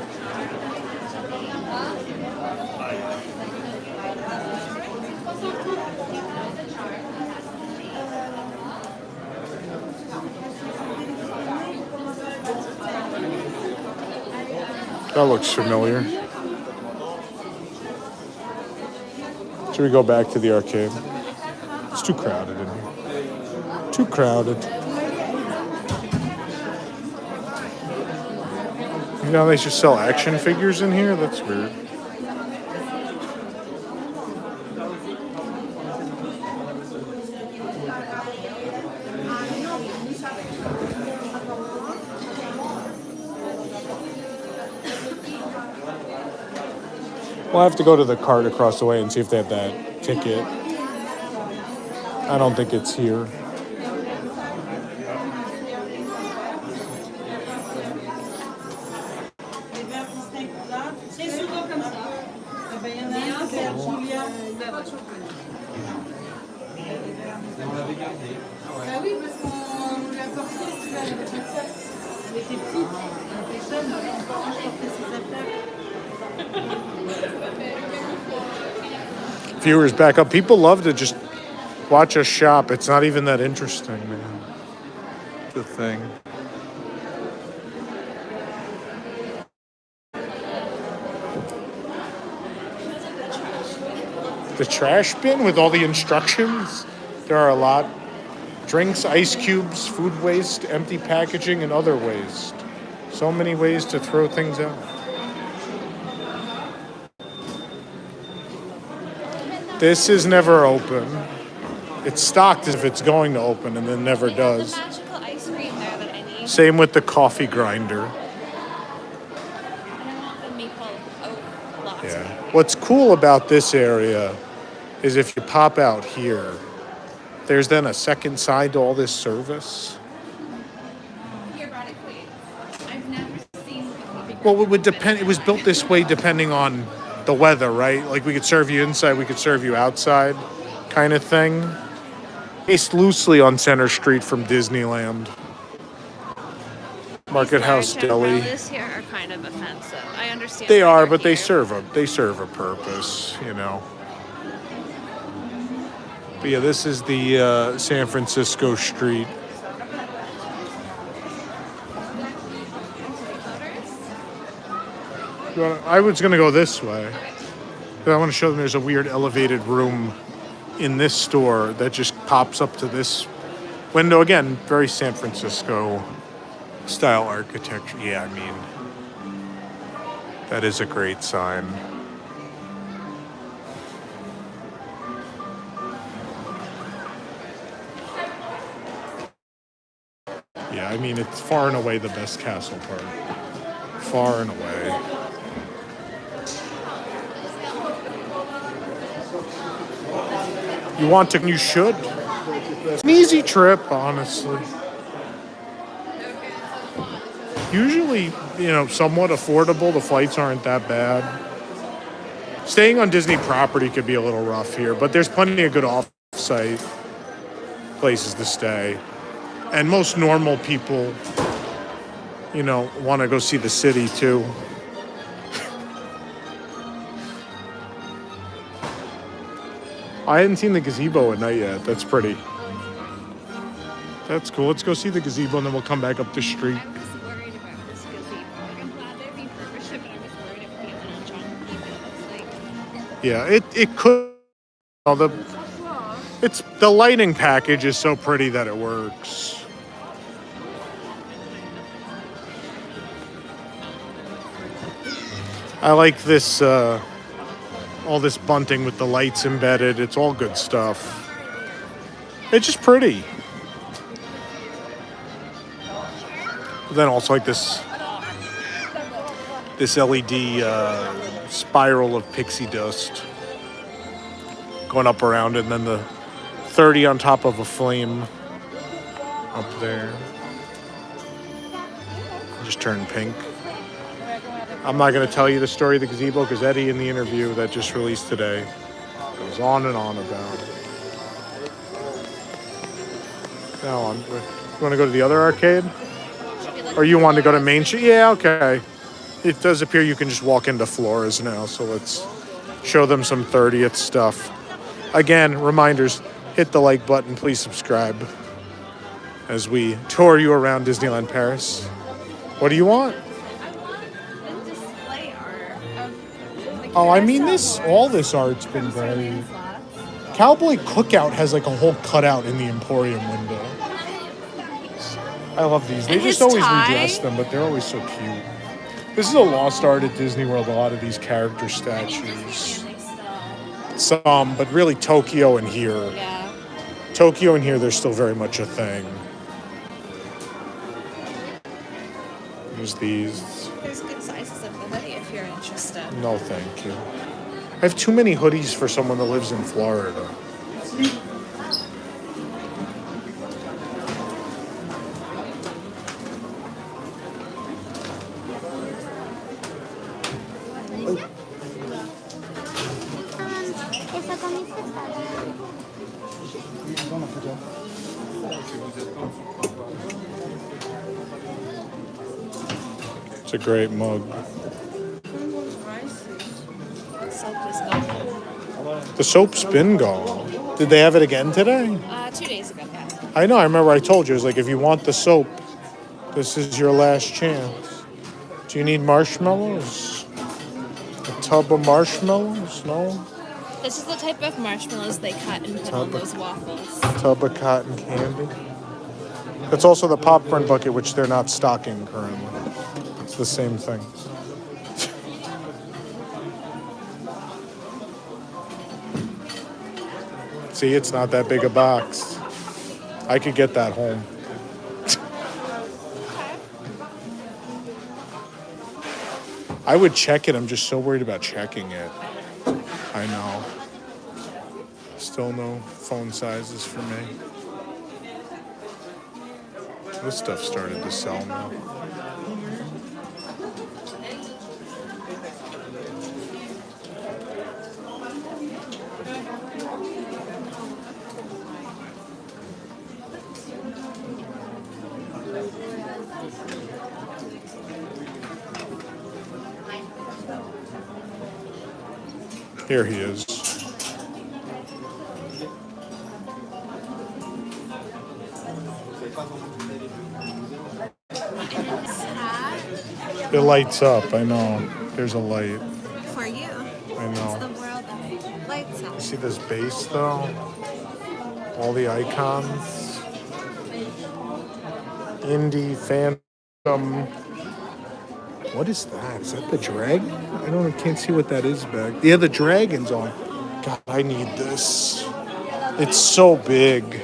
That looks familiar. Should we go back to the arcade? It's too crowded in here. Too crowded. You know, they just sell action figures in here? That's weird. We'll have to go to the cart across the way and see if they have that ticket. I don't think it's here. Viewers, back up. People love to just watch us shop. It's not even that interesting, man. The thing. The trash bin with all the instructions. There are a lot. Drinks, ice cubes, food waste, empty packaging, and other waste. So many ways to throw things out. This is never open. It's stocked as if it's going to open and then never does. The magical ice cream there that I need. Same with the coffee grinder. And I want the maple oat latte. Yeah. What's cool about this area is if you pop out here, there's then a second side to all this service. Theoretically, I've never seen the coffee Well, it would depend. It was built this way depending on the weather, right? Like we could serve you inside, we could serve you outside, kind of thing. Based loosely on Center Street from Disneyland. Market House Deli. This here are kind of offensive. I understand. They why are, they're but they here. serve a purpose, you know. But yeah, this is the San Francisco street. I was gonna go this way. But I want to show them there's a weird elevated room in this store that just pops up to this window. Again, very San Francisco style architecture. Yeah, I mean, that is a great sign. Yeah, I mean, it's far and away the best castle park. Far and away. You want to, you should. It's an easy trip, honestly. Usually, you know, somewhat affordable. The flights aren't that bad. Staying on Disney property could be a little rough here, but there's plenty of good off-site places to stay. And most normal people, you know, want to go see the city too. I hadn't seen the gazebo at night yet. That's pretty. That's cool. Let's go see the gazebo and then we'll come back up the street. I was worried about this gazebo. Like, I'm glad they refurbished it, but I was worried it would be a little junky. But Yeah, it could. Oh, the lighting package is so pretty that it works. I like this, all this bunting with the lights embedded. It's all good stuff. It's just pretty. But then also like this LED spiral of pixie dust going up around it, and then the 30 on top of a flame up there. Just turned pink. I'm not going to tell you the story of the gazebo because Eddie, in the interview that just released today, goes on and on about it. Now, you want to go to the other arcade? Or you want to go to Main Street? Yeah, okay. It does appear you can just walk into Flores now, so let's show them some 30th stuff. Again, reminders, hit the like button, please subscribe as we tour you around Disneyland Paris. What do you want? Oh, I mean, all this art's been very... Cowboy Cookout has like a whole cutout in the Emporium window. I love these. They And just his always tie? redress them, but they're always so cute. This is a lost art at Disney World, a lot of these character statues. Some, but really Tokyo and here. yeah. Tokyo and here, they're still very much a thing. There's these. There's good sizes of the hoodie if you're interested. No, thank you. I have too many hoodies for someone that lives in Florida. It's a great mug. Soap is gone. The soap's been gone. Did they have it again today? 2 days ago, yeah. I know, I remember I told you, it was like, if you want the soap, this is your last chance. Do you need marshmallows? A tub of marshmallows? No? This is the type of marshmallows they cut and put on those waffles. Tub of cotton candy. It's also the popcorn bucket, which they're not stocking currently. It's the same thing. See, it's not that big a box. I could get that home. I would check it. I'm just so worried about checking it. I know. Still no phone sizes for me. This stuff started to sell now. Here he is. It lights up, I know. There's a light. For you. I know. The world that lights up. See this base though? All the icons. Indie, Phantom. What is that? Is that the dragon? I can't see what that is back. Yeah, the dragon's on. God, I need this. It's so big.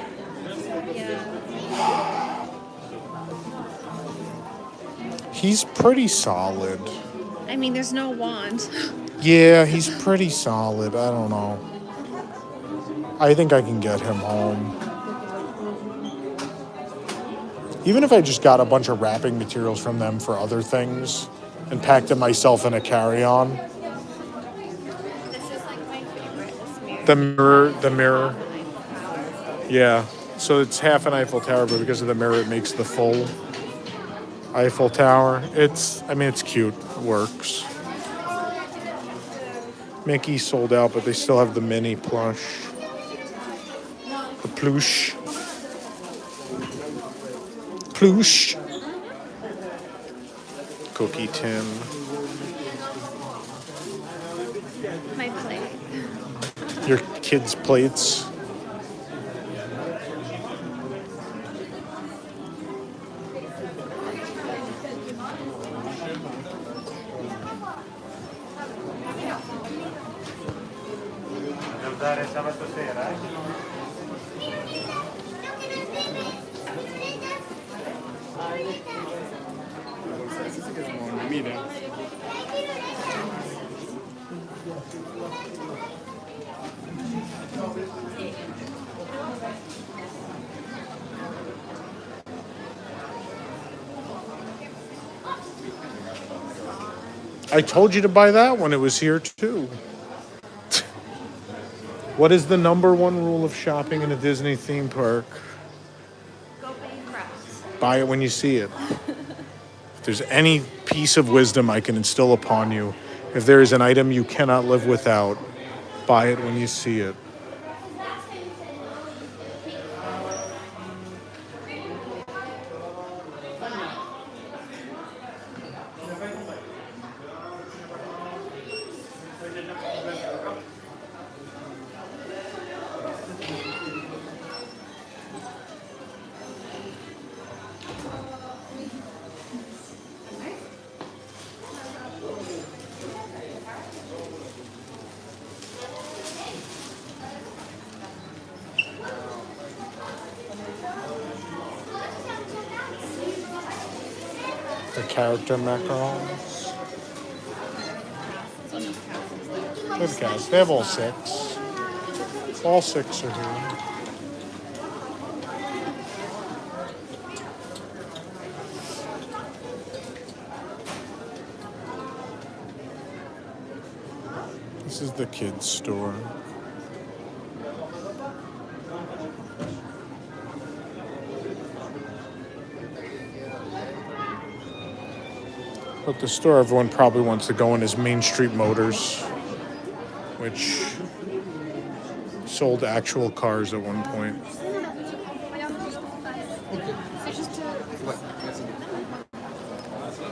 He's pretty solid. I mean, there's no wand. Yeah, he's pretty solid. I don't know. I think I can get him home. Even if I just got a bunch of wrapping materials from them for other things and packed them myself in a carry-on. This is like my favorite, this mirror. The mirror. Yeah. So it's half an Eiffel Tower, but because of the mirror, it makes the full Eiffel Tower. It's cute. It works. Mickey sold out, but they still have the mini plush. The plush. Plush. Cookie tin. My plate. Your kids' plates. I told you to buy that one. It was here too. What is the number one rule of shopping in a Disney theme park? Go bankrupt. Buy it when you see it. If there's any piece of wisdom I can instill upon you, if there is an item you cannot live without, buy it when you see it. The character macarons. Good guys. They have all six. All six are here. This is the kids' store. But the store everyone probably wants to go in is Main Street Motors, which sold actual cars at one point.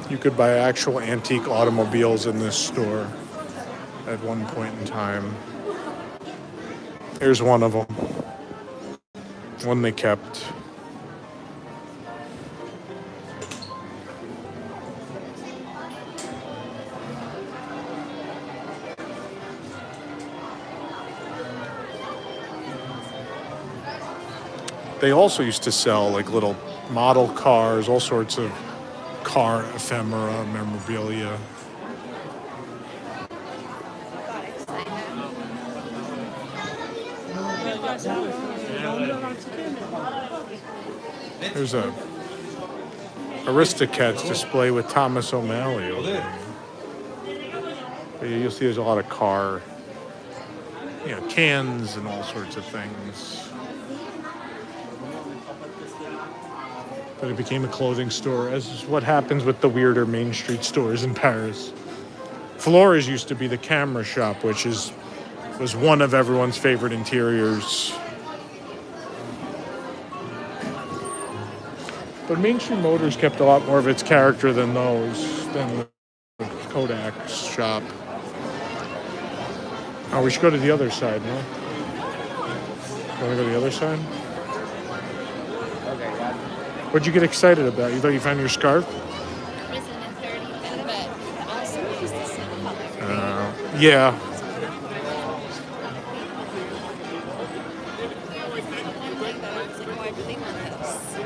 You could buy actual antique automobiles in this store at one point in time. Here's one of them. One they kept. They also used to sell like little model cars, all sorts of car ephemera, memorabilia. There's a Aristocats display with Thomas O'Malley over there. But you'll see there's a lot of car, cans and all sorts of things. But it became a clothing store, as is what happens with the weirder Main Street stores in Paris. Flores used to be the camera shop, which was one of everyone's favorite interiors. But Main Street Motors kept a lot more of its character than the Kodak's shop. Oh, we should go to the other side, no? Want to go to the other side? What'd you get excited about? You thought you found your scarf? Yeah.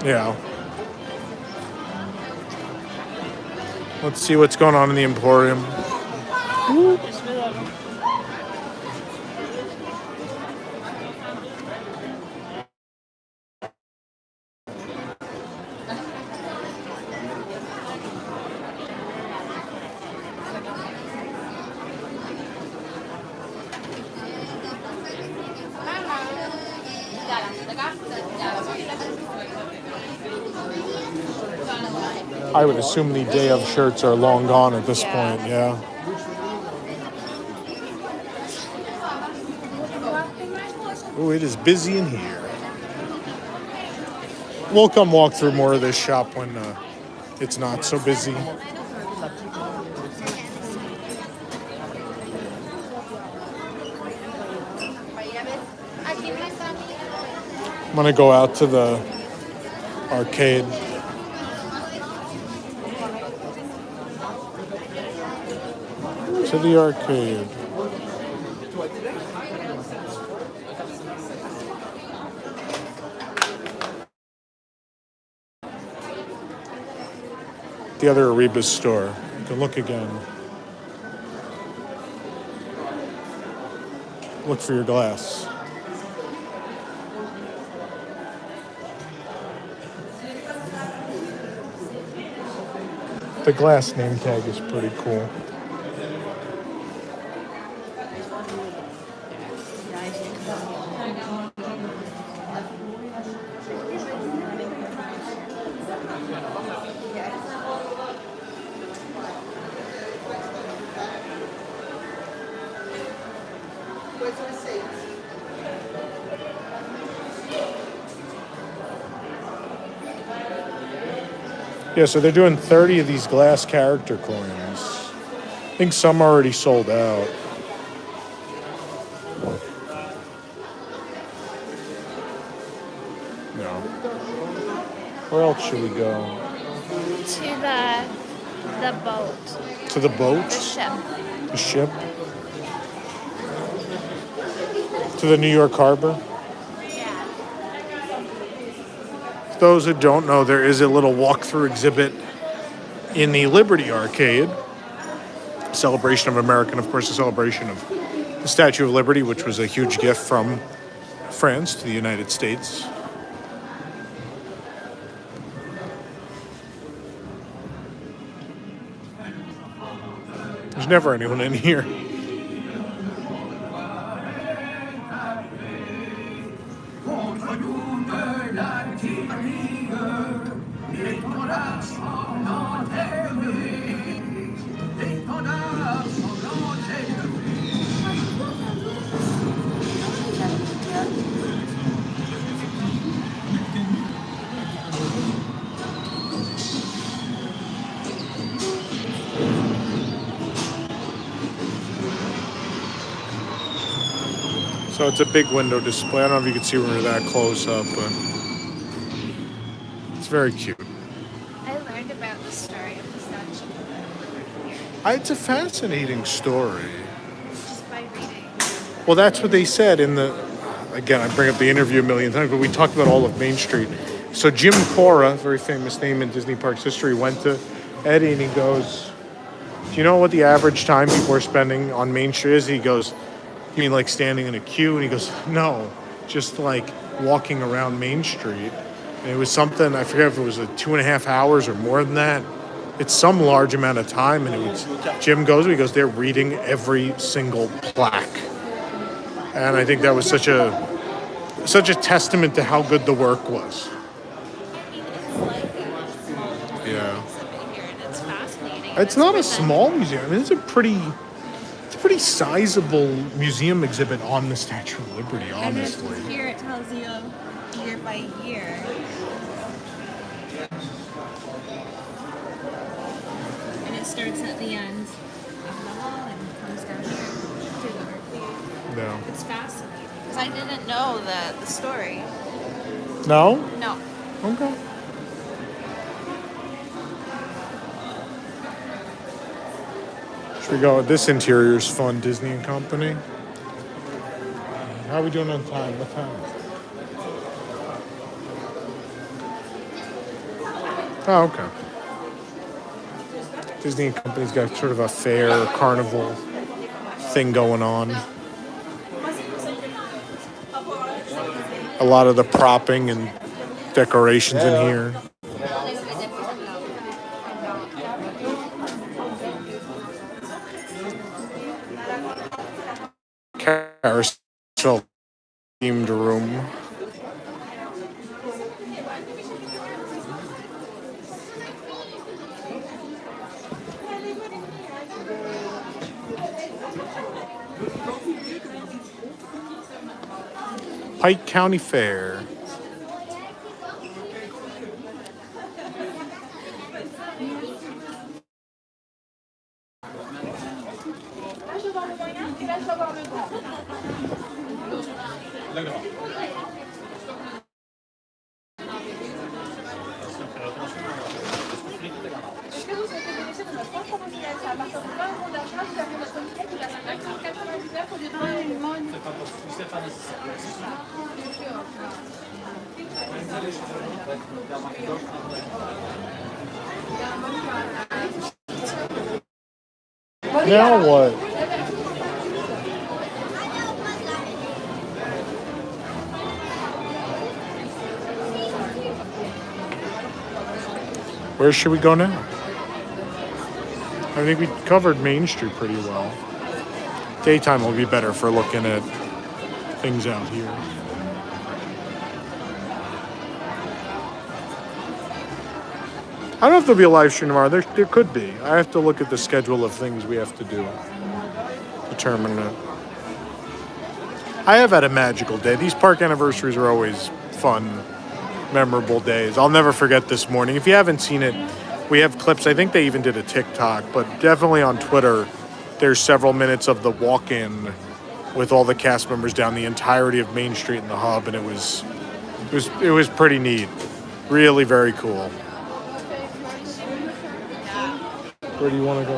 Yeah. Let's see what's going on in the Emporium. I would assume the day of shirts are long gone at this point, yeah. Oh, it is busy in here. We'll come walk through more of this shop when it's not so busy. I'm gonna go out to the arcade. To the arcade. The other Ariba's store. You can look again. Look for your glass. The glass name tag is pretty cool. Yeah, so they're doing 30 of these glass character coins. I think some are already sold out. No. Where else should we go? To the boat. To the boat? The ship. The ship? To the New York Harbor? Those who don't know, there is a little walkthrough exhibit in the Liberty Arcade. Celebration of America, and of course, a celebration of the Statue of Liberty, which was a huge gift from France to the United States. There's never anyone in here. So it's a big window display. I don't know if you can see when we're that close up, but it's very cute. I learned about the story of the statue here It's a fascinating story. just by reading. Well, that's what they said in the. Again, I bring up the interview a million times, but we talked about all of Main Street. So Jim Cora, very famous name in Disney Parks history, went to Eddie and he goes, "Do you know what the average time people are spending on Main Street is?" He goes, "You mean like standing in a queue?" And he goes, "No, just like walking around Main Street." And it was something, I forget if it was 2.5 hours or more than that. It's some large amount of time. And it was, Jim goes, they're reading every single plaque. And I think that was such a testament to how good the work was. Yeah. It's fascinating. It's not a small museum. I mean, it's a pretty sizable museum exhibit on the Statue of Liberty, honestly. And then here it tells you year by year. And it starts at the end of the hall and comes down here to the arcade. No. It's fascinating. Because I didn't know the story. No? No. Okay. Should we go? This interior is fun, Disney and Company. How are we doing on time? What time? Oh, okay. Disney and Company's got sort of a fair carnival thing going on. A lot of the propping and decorations in here. Carousel themed room. Pike County Fair. Now what? Where should we go now? I think we covered Main Street pretty well. Daytime will be better for looking at things out here. I don't know if there'll be a live stream tomorrow. There could be. I have to look at the schedule of things we have to do. Determine it. I have had a magical day. These park anniversaries are always fun, memorable days. I'll never forget this morning. If you haven't seen it, we have clips. I think they even did a TikTok, but definitely on Twitter, there's several minutes of the walk-in with all the cast members down the entirety of Main Street and the Hub, and it was pretty neat. Really very cool. Where do you want to go?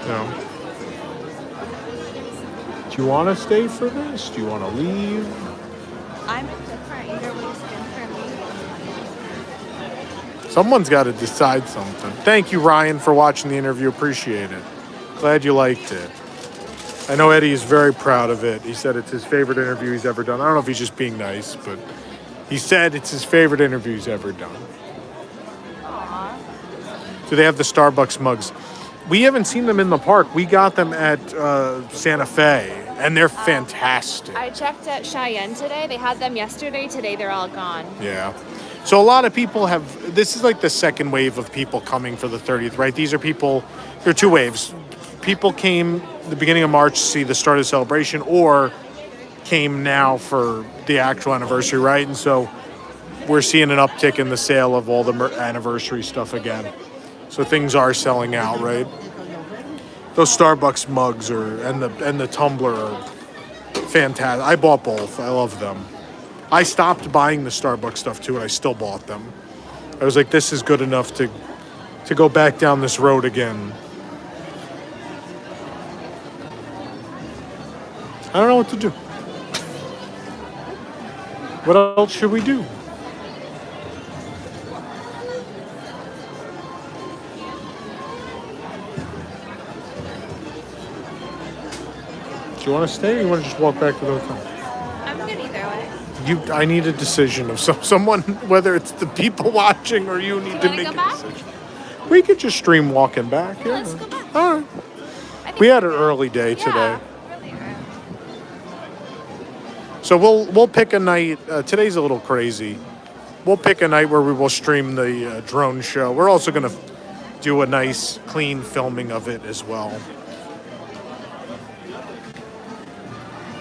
No. Do you want to stay for this? Do you want to leave? I'm indifferent. Either way's good for me. Someone's got to decide something. Thank you, Ryan, for watching the interview. Appreciate it. Glad you liked it. I know Eddie is very proud of it. He said it's his favorite interview he's ever done. I don't know if he's just being nice, but he said it's his favorite interview he's ever done. Aww. So they have the Starbucks mugs. We haven't seen them in the park. We got them at Santa Fe, and they're fantastic. I checked at Cheyenne today. They had them yesterday. Today they're all gone. Yeah. So a lot of people have, this is like the second wave of people coming for the 30th, right? These are people, there are two waves. People came the beginning of March to see the start of the celebration, or came now for the actual anniversary, right? And so we're seeing an uptick in the sale of all the anniversary stuff again. So things are selling out, right? Those Starbucks mugs and the tumbler are fantastic. I bought both. I love them. I stopped buying the Starbucks stuff too, and I still bought them. I was like, this is good enough to go back down this road again. I don't know what to do. What else should we do? Do you want to stay or you want to just walk back to the hotel? I'm good either way. I need a decision of someone, whether it's the people watching or you need to make a decision. We could just stream walking back. Yeah. Let's go back. All right. We had an early day today. Really early. So we'll pick a night. Today's a little crazy. We'll pick a night where we will stream the drone show. We're also going to do a nice, clean filming of it as well.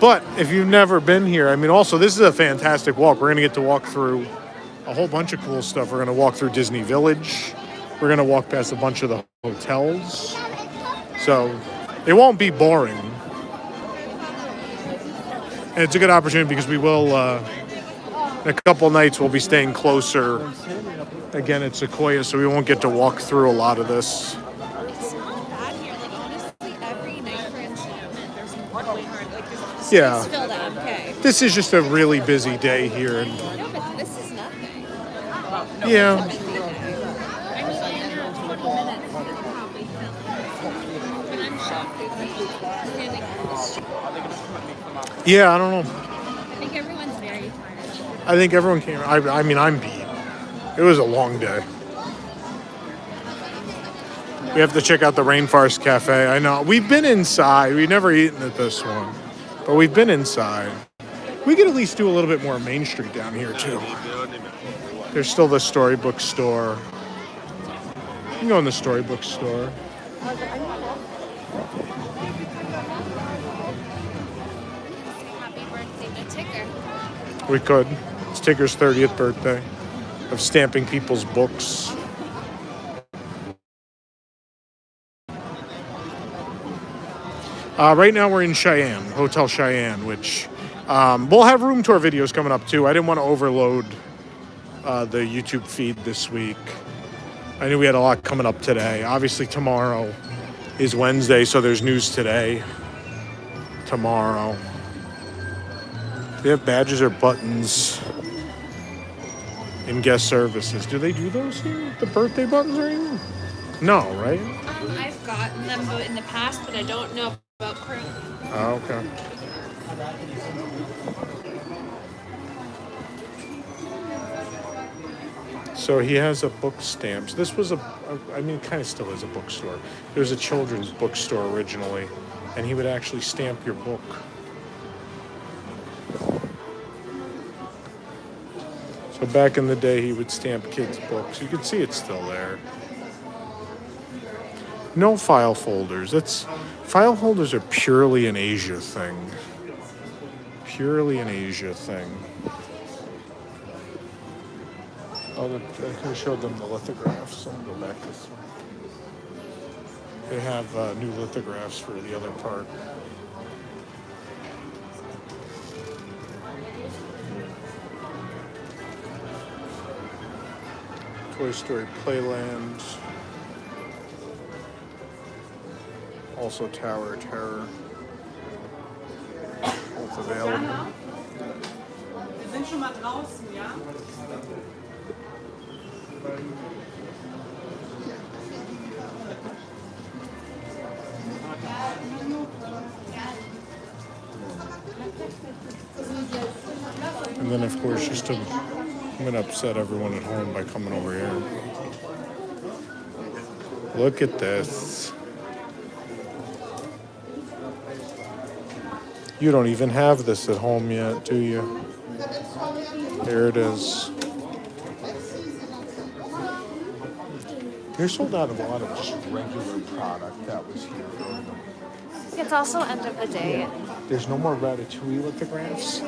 But if you've never been here, I mean, also, this is a fantastic walk. We're going to get to walk through a whole bunch of cool stuff. We're going to walk through Disney Village. We're going to walk past a bunch of the hotels. So it won't be boring. And it's a good opportunity because we will, in a couple nights, we'll be staying closer again at Sequoia, so we won't get to walk through a lot of this. It's not bad here. Like, honestly, every night for enchantment, there's more way hard. Like, there's Yeah. it's filled out, okay. This is just a really busy day here. And No, but this is nothing. yeah. I mean, in 20 minutes, it's probably filled. And I'm shocked that they're standing on the street. Yeah, I don't know. I think everyone's very tired. I think everyone came. I mean, I'm beat. It was a long day. We have to check out the Rainforest Cafe. I know. We've been inside. We've never eaten at this one. But we've been inside. We could at least do a little bit more Main Street down here, too. There's still the storybook store. You can go in the storybook store. Happy birthday to Tigger. We could. It's Tigger's 30th birthday of stamping people's books. Right now we're in Cheyenne, Hotel Cheyenne, which we'll have room tour videos coming up too. I didn't want to overload the YouTube feed this week. I knew we had a lot coming up today. Obviously tomorrow is Wednesday, so there's news today. Tomorrow. They have badges or buttons in guest services. Do they do those here? The birthday buttons or anything? No, right? I've gotten them in the past, but I don't know about currently. Oh, okay. So he has a book stamps. This was I mean, it kind of still is a bookstore. It was a children's bookstore originally, and he would actually stamp your book. So back in the day, he would stamp kids' books. You can see it's still there. No file folders. File folders are purely an Asia thing. Purely an Asia thing. I could have showed them the lithographs. So I'll go back this way. They have new lithographs for the other part. Toy Story Playland. Also Tower of Terror. Both available. Wir sind schon mal draußen, ja? And then, of course, I'm going to upset everyone at home by coming over here. Look at this. You don't even have this at home yet, do you? Here it is. You're sold out of a lot of just regular product that was here. It's also end of the day. There's no more Ratatouille lithographs.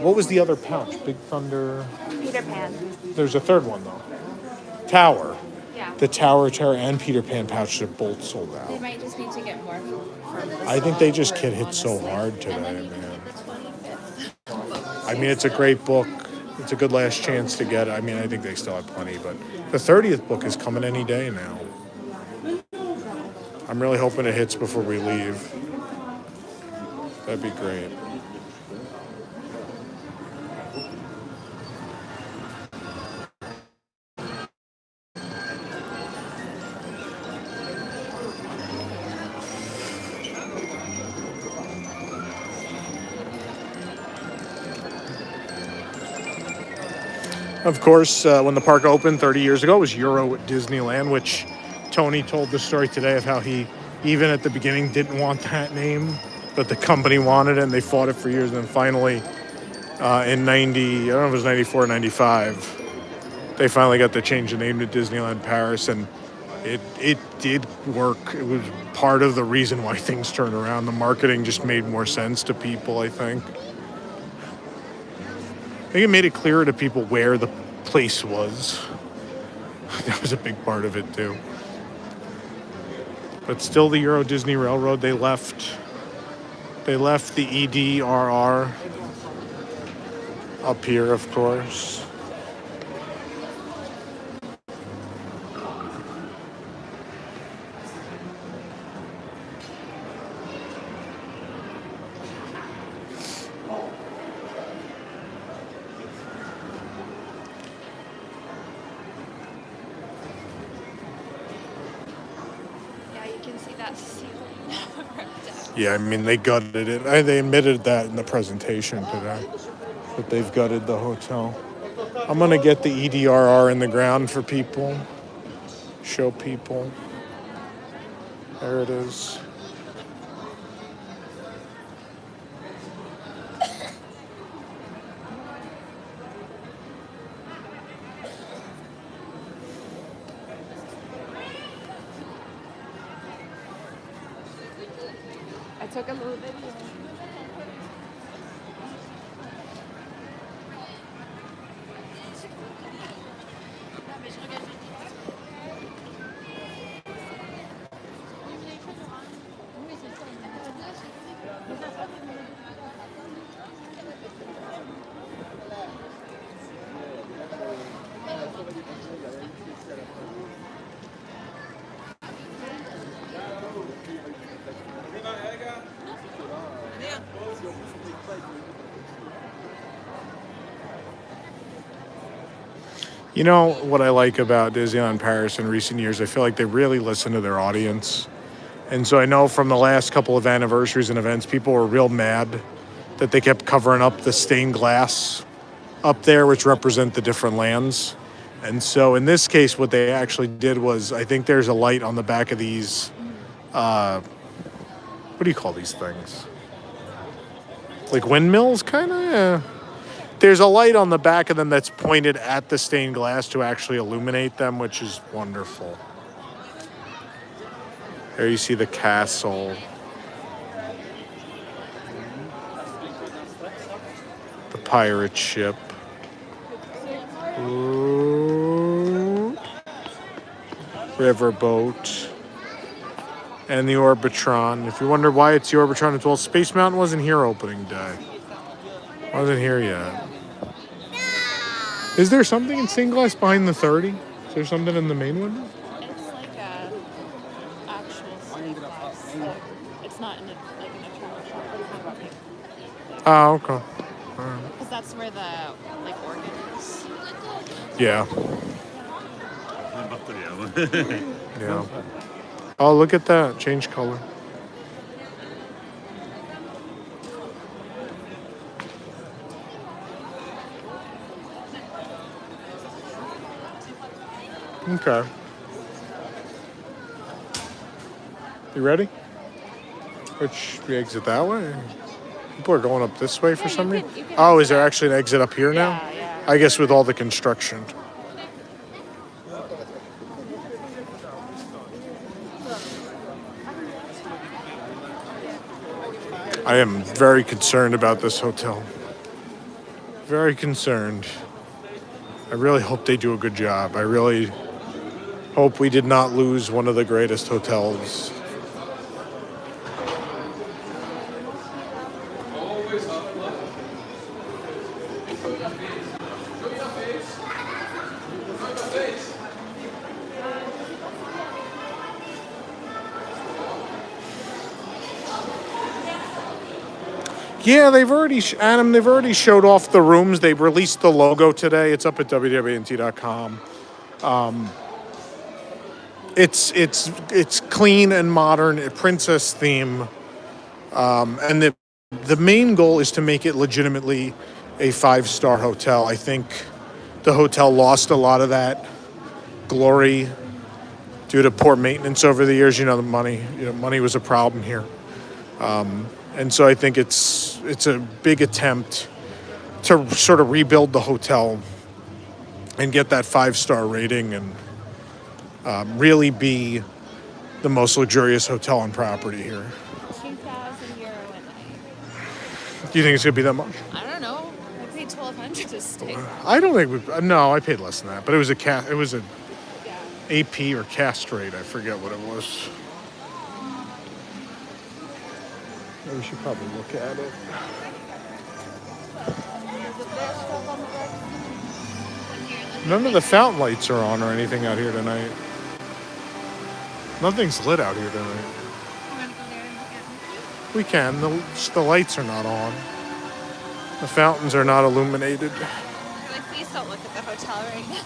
What was the other pouch? Big Thunder? Peter Pan. There's a third one, though. Tower. Yeah. The Tower Terror and Peter Pan pouches are both sold They out. might just need to get more from the I think they just store, get hit so honestly. hard today, And then you can man. get the 25th. I mean, it's a great book. It's a good last chance to get it. I mean, I think they still have plenty, but the 30th book is coming any day now. I'm really hoping it hits before we leave. That'd be great. Of course, when the park opened 30 years ago, it was Euro at Disneyland, which Tony told the story today of how he, even at the beginning, didn't want that name, but the company wanted it, and they fought it for years. And then finally, in 90, I don't know if it was 94 or 95, they finally got to change the name to Disneyland Paris, and it did work. It was part of the reason why things turned around. The marketing just made more sense to people, I think. I think it made it clearer to people where the place was. That was a big part of it, too. But still the Euro Disney Railroad, they left the EDRR up here, of course. Yeah, I mean, they gutted it. They admitted that in the presentation today, that they've gutted the hotel. I'm going to get the EDRR in the ground for people. Show people. There it is. I took a little video. You know what I like about Disneyland Paris in recent years? I feel like they really listen to their audience. And so I know from the last couple of anniversaries and events, people were real mad that they kept covering up the stained glass up there, which represent the different lands. And so in this case, what they actually did was, I think there's a light on the back of these, what do you call these things? Like windmills, kind of? Yeah. There's a light on the back of them that's pointed at the stained glass to actually illuminate them, which is wonderful. There you see the castle. The pirate ship. Ooh. Riverboat. And the Orbitron. If you wonder why it's the Orbitron, it's, well, Space Mountain wasn't here opening day. Wasn't here yet. Is there something in stained glass behind the 30? Is there something in the main window? It's like a actual stained glass. It's not in a, like an internal shop. Oh, okay. Because that's where the like organ is. Yeah. Yeah. Oh, look at that. Change color. Okay. You ready? Which we exit that way? People are going up this way for some reason. Oh, is there actually an exit up here now? Yeah. I guess with all the construction. I am very concerned about this hotel. Very concerned. I really hope they do a good job. I really Hope we did not lose one of the greatest hotels. Yeah, they've already, Adam, they've already showed off the rooms. They released the logo today. It's up at WDWNT.com. It's clean and modern, a princess theme, and the main goal is to make it legitimately a 5-star hotel. I think the hotel lost a lot of that glory due to poor maintenance over the years. The money was a problem here. And so I think it's a big attempt to sort of rebuild the hotel and get that 5-star rating and really be the most luxurious hotel on property here. €2,000 a night. Do you think it's gonna be that much? I don't know. I paid $1,200 to stay. I don't think no, I paid less than that, but it was a AP or cast rate. I forget what it was. We should probably look at it. None of the fountain lights are on or anything out here tonight. Nothing's lit out here tonight. You want to go there and look at We can. The lights are not on. The fountains are not illuminated. You're like, please don't look at the hotel right now.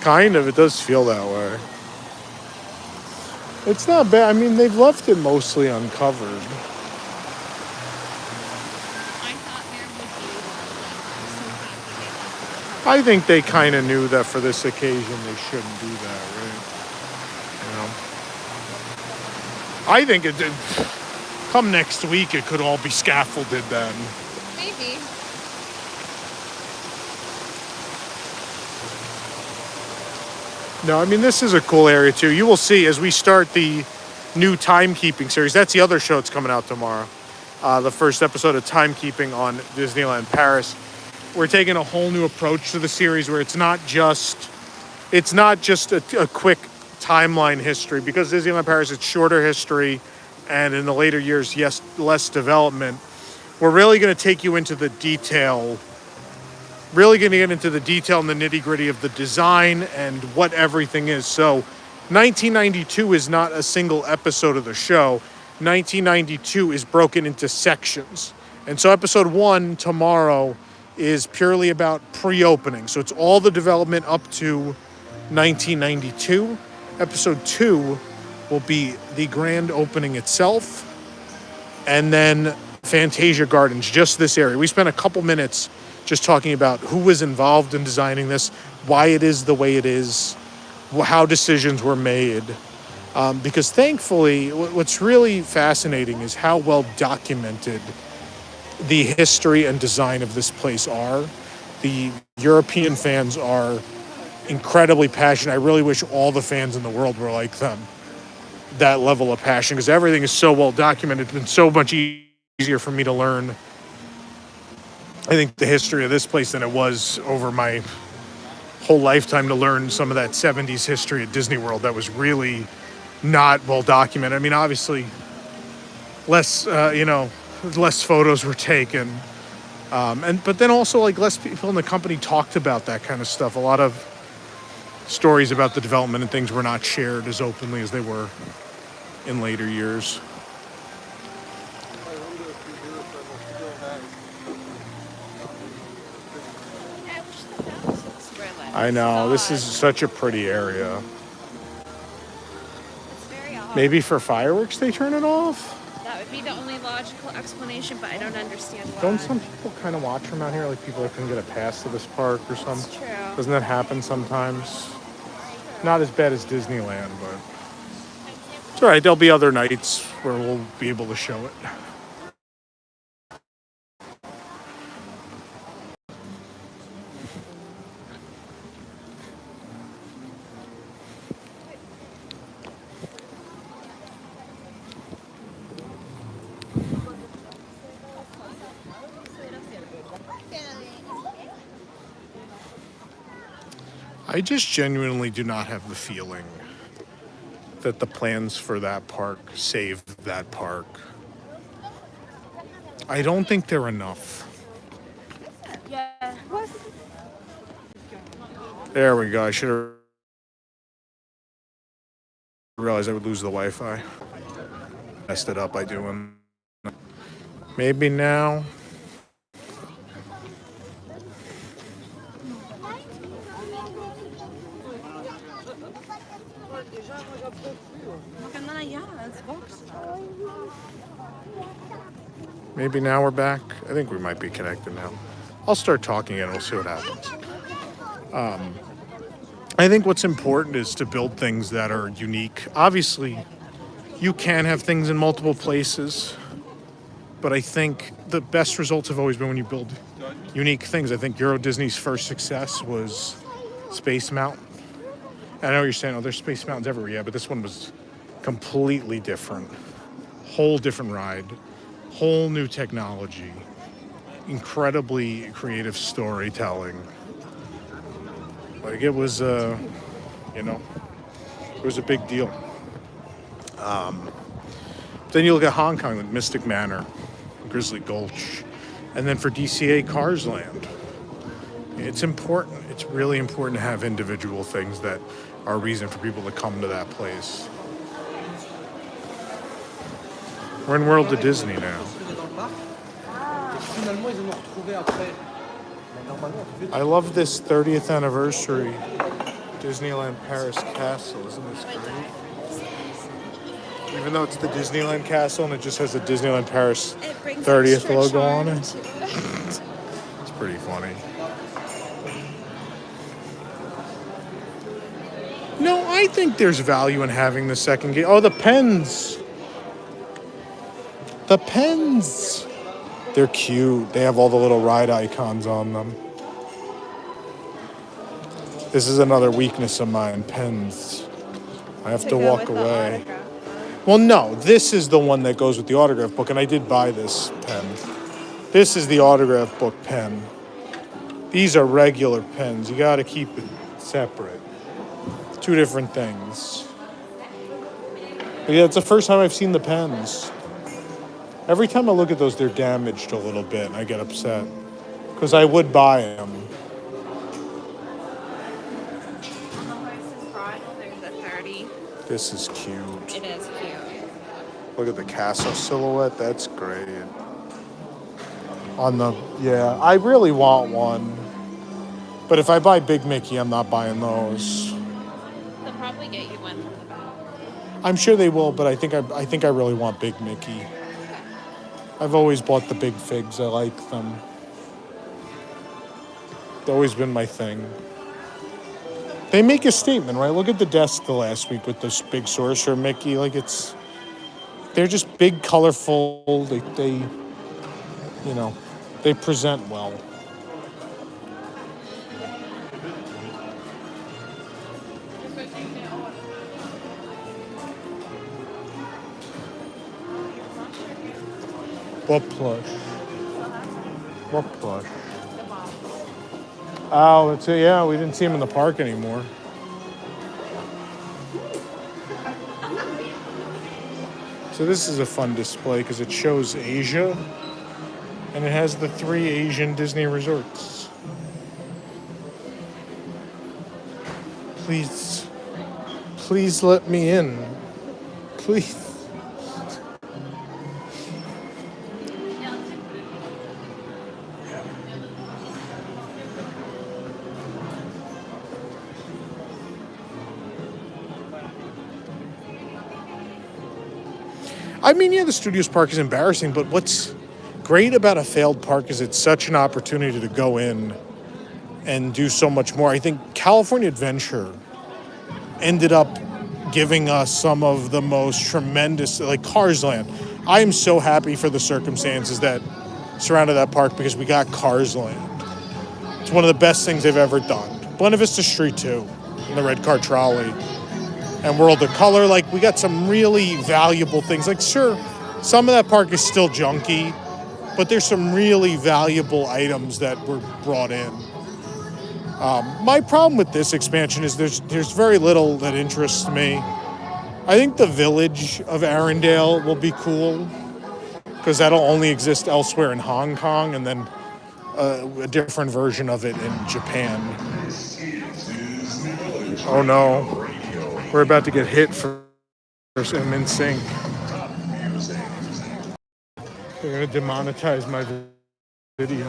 Kind of. It does feel that way. It's not bad. I mean, they've left it mostly uncovered. I think they kind of knew that for this occasion they shouldn't do that, right? I think come next week it could all be scaffolded then. Maybe. No, I mean, this is a cool area too. You will see as we start the new timekeeping series. That's the other show that's coming out tomorrow. The first episode of Timekeeping on Disneyland Paris. We're taking a whole new approach to the series where it's not just a quick timeline history, because Disneyland Paris, it's shorter history, and in the later years, yes, less development. We're really going to take you into the detail, really going to get into the detail and the nitty-gritty of the design and what everything is. So 1992 is not a single episode of the show. 1992 is broken into sections. And so episode 1 tomorrow is purely about pre-opening. So it's all the development up to 1992. Episode 2 will be the grand opening itself. And then Fantasia Gardens, just this area. We spent a couple minutes just talking about who was involved in designing this, why it is the way it is, how decisions were made. Because thankfully, what's really fascinating is how well documented the history and design of this place are. The European fans are incredibly passionate. I really wish all the fans in the world were like them. That level of passion, because everything is so well documented. It's been so much easier for me to learn, I think, the history of this place than it was over my whole lifetime to learn some of that 70s history at Disney World that was really not well documented. I mean, obviously, less photos were taken, but then also like less people in the company talked about that kind of stuff. A lot of stories about the development and things were not shared as openly as they were in later years. I know, this is such a pretty area. It's very odd. Maybe for fireworks they turn it off? That would be the only logical explanation, but I don't understand why. Don't some people kind of watch from out here, like people that couldn't get a pass to this park or something? That's true. Doesn't that happen sometimes? Not as bad as Disneyland, but it's all right. There'll be other nights where we'll be able to show it. I just genuinely do not have the feeling that the plans for that park save that park. I don't think they're enough. Yeah. There we go. I should have realized I would lose the Wi-Fi. Messed it up by doing. Maybe now. Maybe now we're back. I think we might be connected now. I'll start talking and we'll see what happens. I think what's important is to build things that are unique. Obviously, you can have things in multiple places, but I think the best results have always been when you build unique things. I think Euro Disney's first success was Space Mountain. I know you're saying, oh, there's Space Mountains everywhere. Yeah, but this one was completely different. Whole different ride. Whole new technology. Incredibly creative storytelling. Like it was, it was a big deal. Then you look at Hong Kong, like Mystic Manor, Grizzly Gulch, and then for DCA, Cars Land. It's important. It's really important to have individual things that are a reason for people to come to that place. We're in World of Disney now. I love this 30th anniversary Disneyland Paris castle. Isn't this great? Even though it's the Disneyland castle and it just has the Disneyland Paris 30th logo on it. It's pretty funny. No, I think there's value in having the second gate. Oh, the pens. The pens. They're cute. They have all the little ride icons on them. This is another weakness of mine, pens. I have to walk away. Well, no, this is the one that goes with the autograph book, and I did buy this pen. This is the autograph book pen. These are regular pens. You got to keep it separate. Two different things. But yeah, it's the first time I've seen the pens. Every time I look at those, they're damaged a little bit, and I get upset. Because I would buy them. This is cute. It is cute. Look at the castle silhouette. That's great. Yeah, I really want one. But if I buy Big Mickey, I'm not buying those. They'll probably get you one from the back. I'm sure they will, but I think I really want Big Mickey. I've always bought the big figs. I like them. It's always been my thing. They make a statement, right? Look at the desk the last week with this big Sorcerer Mickey. Like they're just big, colorful. They present well. What plush? What plush? Oh, that's it. Yeah, we didn't see him in the park anymore. So this is a fun display because it shows Asia, and it has the 3 Asian Disney resorts. Please let me in. Please. I mean, yeah, the Studios Park is embarrassing, but what's great about a failed park is it's such an opportunity to go in and do so much more. I think California Adventure ended up giving us some of the most tremendous, like Cars Land. I am so happy for the circumstances that surrounded that park because we got Cars Land. It's one of the best things they've ever done. Buena Vista Street 2, and the red car trolley. And World of Color, like we got some really valuable things. Like sure, some of that park is still junky, but there's some really valuable items that were brought in. My problem with this expansion is there's very little that interests me. I think the village of Arendelle will be cool because that'll only exist elsewhere in Hong Kong, and then a different version of it in Japan. Oh no, we're about to get hit for I'm in sync. They're gonna demonetize my video.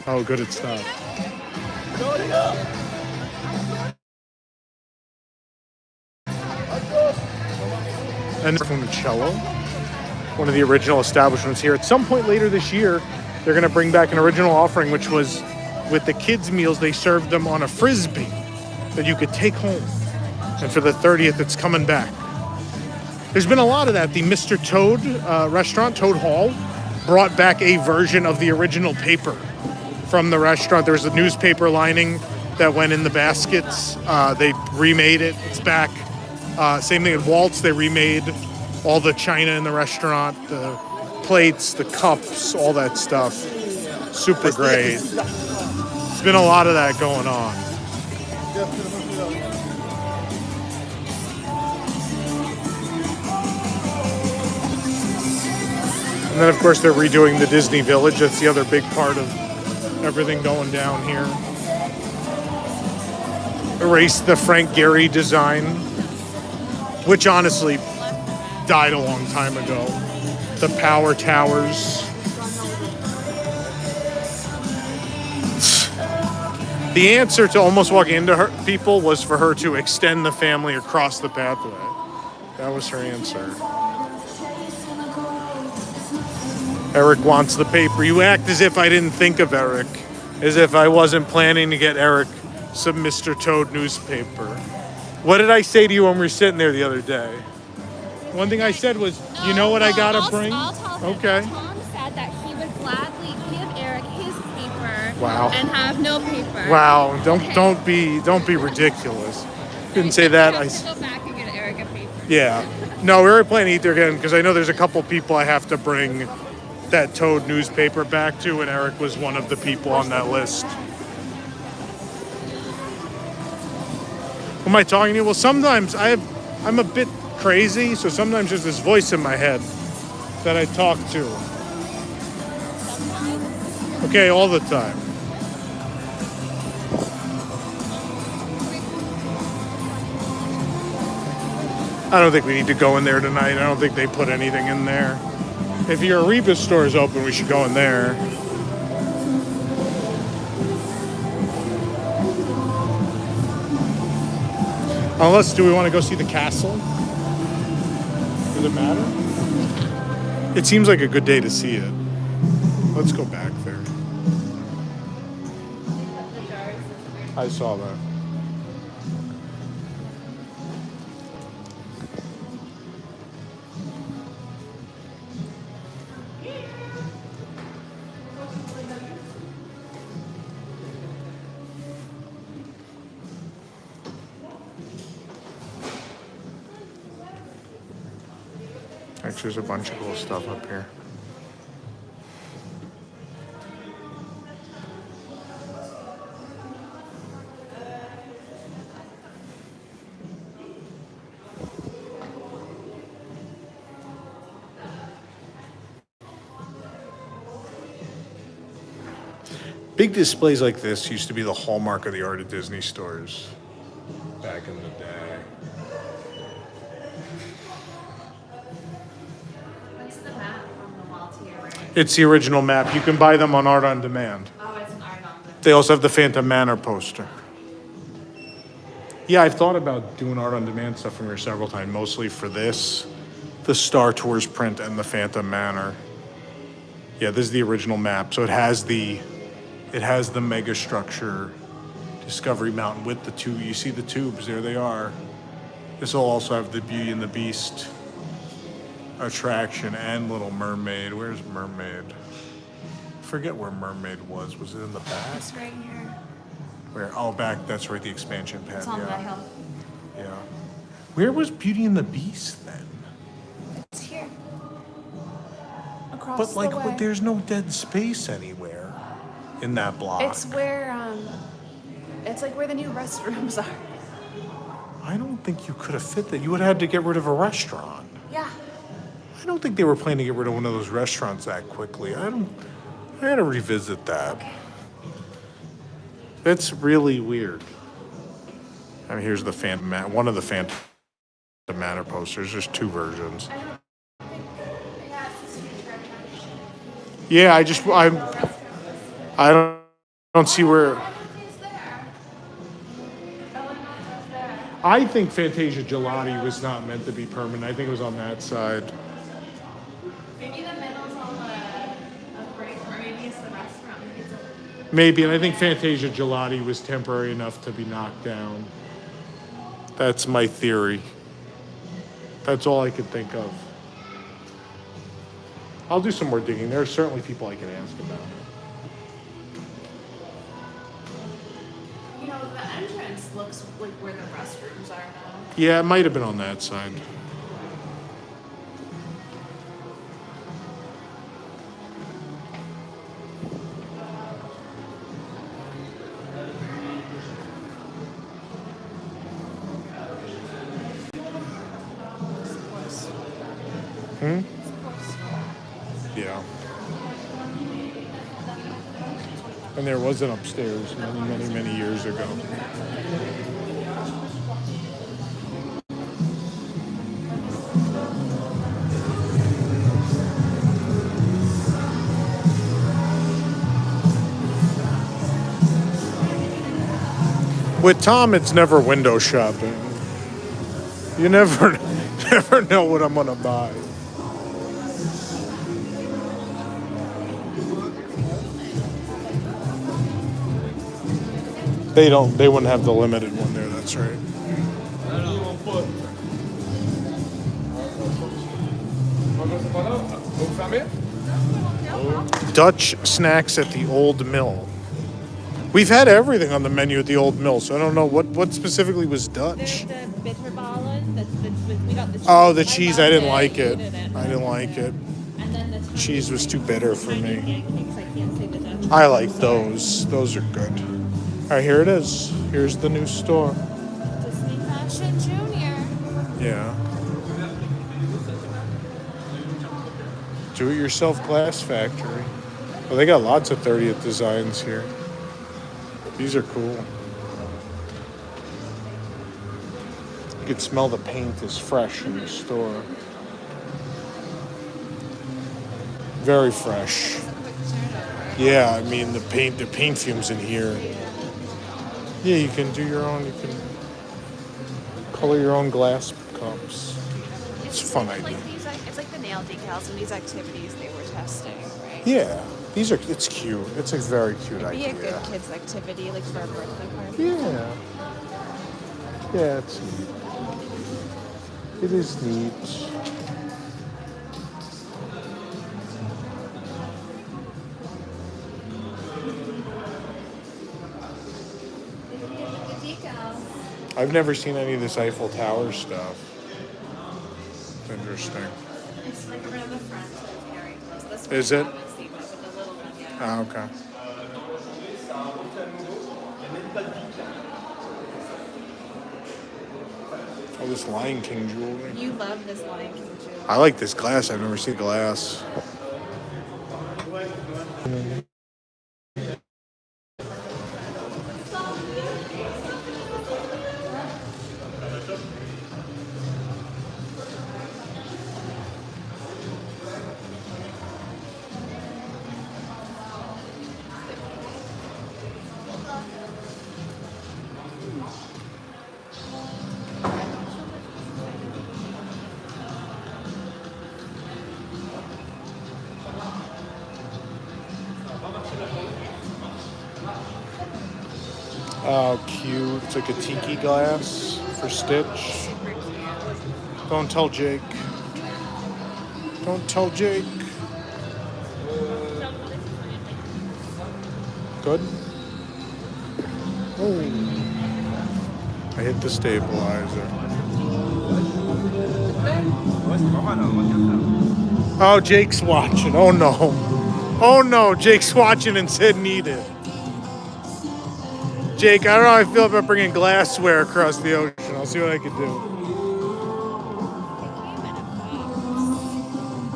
Oh, good, it stopped. And from the cello, one of the original establishments here. At some point later this year, they're gonna bring back an original offering, which was with the kids' meals. They served them on a frisbee that you could take home. And for the 30th, it's coming back. There's been a lot of that. The Mr. Toad restaurant, Toad Hall, brought back a version of the original paper from the restaurant. There was a newspaper lining that went in the baskets. They remade it. It's back. Same thing at Walt's. They remade all the china in the restaurant, the plates, the cups, all that stuff. Super great. There's been a lot of that going on. And then, of course, they're redoing the Disney Village. That's the other big part of everything going down here. Erased the Frank Gehry design, which honestly died a long time ago. The power towers. The answer to almost walking into her people was for her to extend the family across the pathway. That was her answer. Eric wants the paper. You act as if I didn't think of Eric, as if I wasn't planning to get Eric some Mr. Toad newspaper. What did I say to you when we were sitting there the other day? One thing I said was, you know what I gotta bring? I'll tell him. Okay. Tom said that he would gladly give Eric his paper Wow. and have no paper. Wow, don't be ridiculous. Didn't say that. I have to go back and get Eric a paper. Yeah. No, we were planning to eat there again because I know there's a couple people I have to bring that Toad newspaper back to, and Eric was one of the people on that list. Am I talking to you? Well, sometimes I'm a bit crazy, so sometimes there's this voice in my head that I talk to. Okay, all the time. I don't think we need to go in there tonight. I don't think they put anything in there. If your Rebus store is open, we should go in there. Unless, do we want to go see the castle? Does it matter? It seems like a good day to see it. Let's go back there. I saw that. Actually, there's a bunch of cool stuff up here. Big displays like this used to be the hallmark of the art of Disney stores back in the day. What's the map on the wall to your right? It's the original map. You can buy them on Art on Demand. Oh, it's an art on the... They also have the Phantom Manor poster. Yeah, I've thought about doing Art on Demand stuff from here several times, mostly for this, the Star Tours print, and the Phantom Manor. Yeah, this is the original map. So it has the mega structure, Discovery Mountain with the tube. You see the tubes, there they are. This will also have the Beauty and the Beast attraction and Little Mermaid. Where's Mermaid? Forget where Mermaid was. Was it in the back? It's right here. Where? Oh, back. That's right. The expansion pad. It's on yeah. the hill. Yeah. Where was Beauty and the Beast then? It's here. Across But like, the way. there's no dead space anywhere in that block. It's where, it's like where the new restrooms are. I don't think you could have fit that. You would have had to get rid of a restaurant. Yeah. I don't think they were planning to get rid of one of those restaurants that quickly. I gotta revisit that. Okay. That's really weird. I mean, here's the one of the Manor posters. There's two versions. Yeah, I don't see where. I think Fantasia Gelati was not meant to be permanent. I think it was on that side. Maybe the middle's on a break, or maybe it's the restaurant. Maybe, and I think Fantasia Gelati was temporary enough to be knocked down. That's my theory. That's all I could think of. I'll do some more digging. There are certainly people I can ask about. You know, the entrance looks like where the restrooms are now. Yeah, it might have been on that side. Yeah. And there was an upstairs many years ago. With Tom, it's never window shopping. You never know what I'm gonna buy. They wouldn't have the limited one there, that's right. Dutch snacks at the Old Mill. We've had everything on the menu at the Old Mill, so I don't know what specifically was Dutch. There's the bitterballen. We got the cheese. Oh, the cheese, I didn't like it. I didn't like it. And then the Cheese was too bitter for me. pancakes. I can't say the Dutch. I like those. Those are good. All right, here it is. Here's the new store. Disney Fashion Junior. Yeah. Do-it-yourself glass factory. Well, they got lots of 30th designs here. These are cool. You could smell the paint is fresh in the store. Very fresh. Yeah, I mean the paint fumes in here. Yeah, you can do your own. You can color your own glass cups. It's a fun idea. It's like the nail decals and these activities they were testing, right? Yeah, it's cute. It's a very cute It'd be idea. a good kids activity, like for a birthday party. Yeah. Yeah, it's neat. It is neat. I've never seen any of this Eiffel Tower stuff. It's interesting. It's like around the front of Harry Close. This Is it? With the little one, yeah. Oh, okay. Oh, this Lion King jewelry. You love this Lion King jewelry. I like this glass. I've never seen glass. Oh, cute. It's like a tiki glass for Stitch. Don't tell Jake. Don't tell Jake. Good? Oh. I hit the stabilizer. Oh, Jake's watching. Oh, no. Oh, no. Jake's watching and said need it. Jake, I don't know how I feel about bringing glassware across the ocean. I'll see what I can do.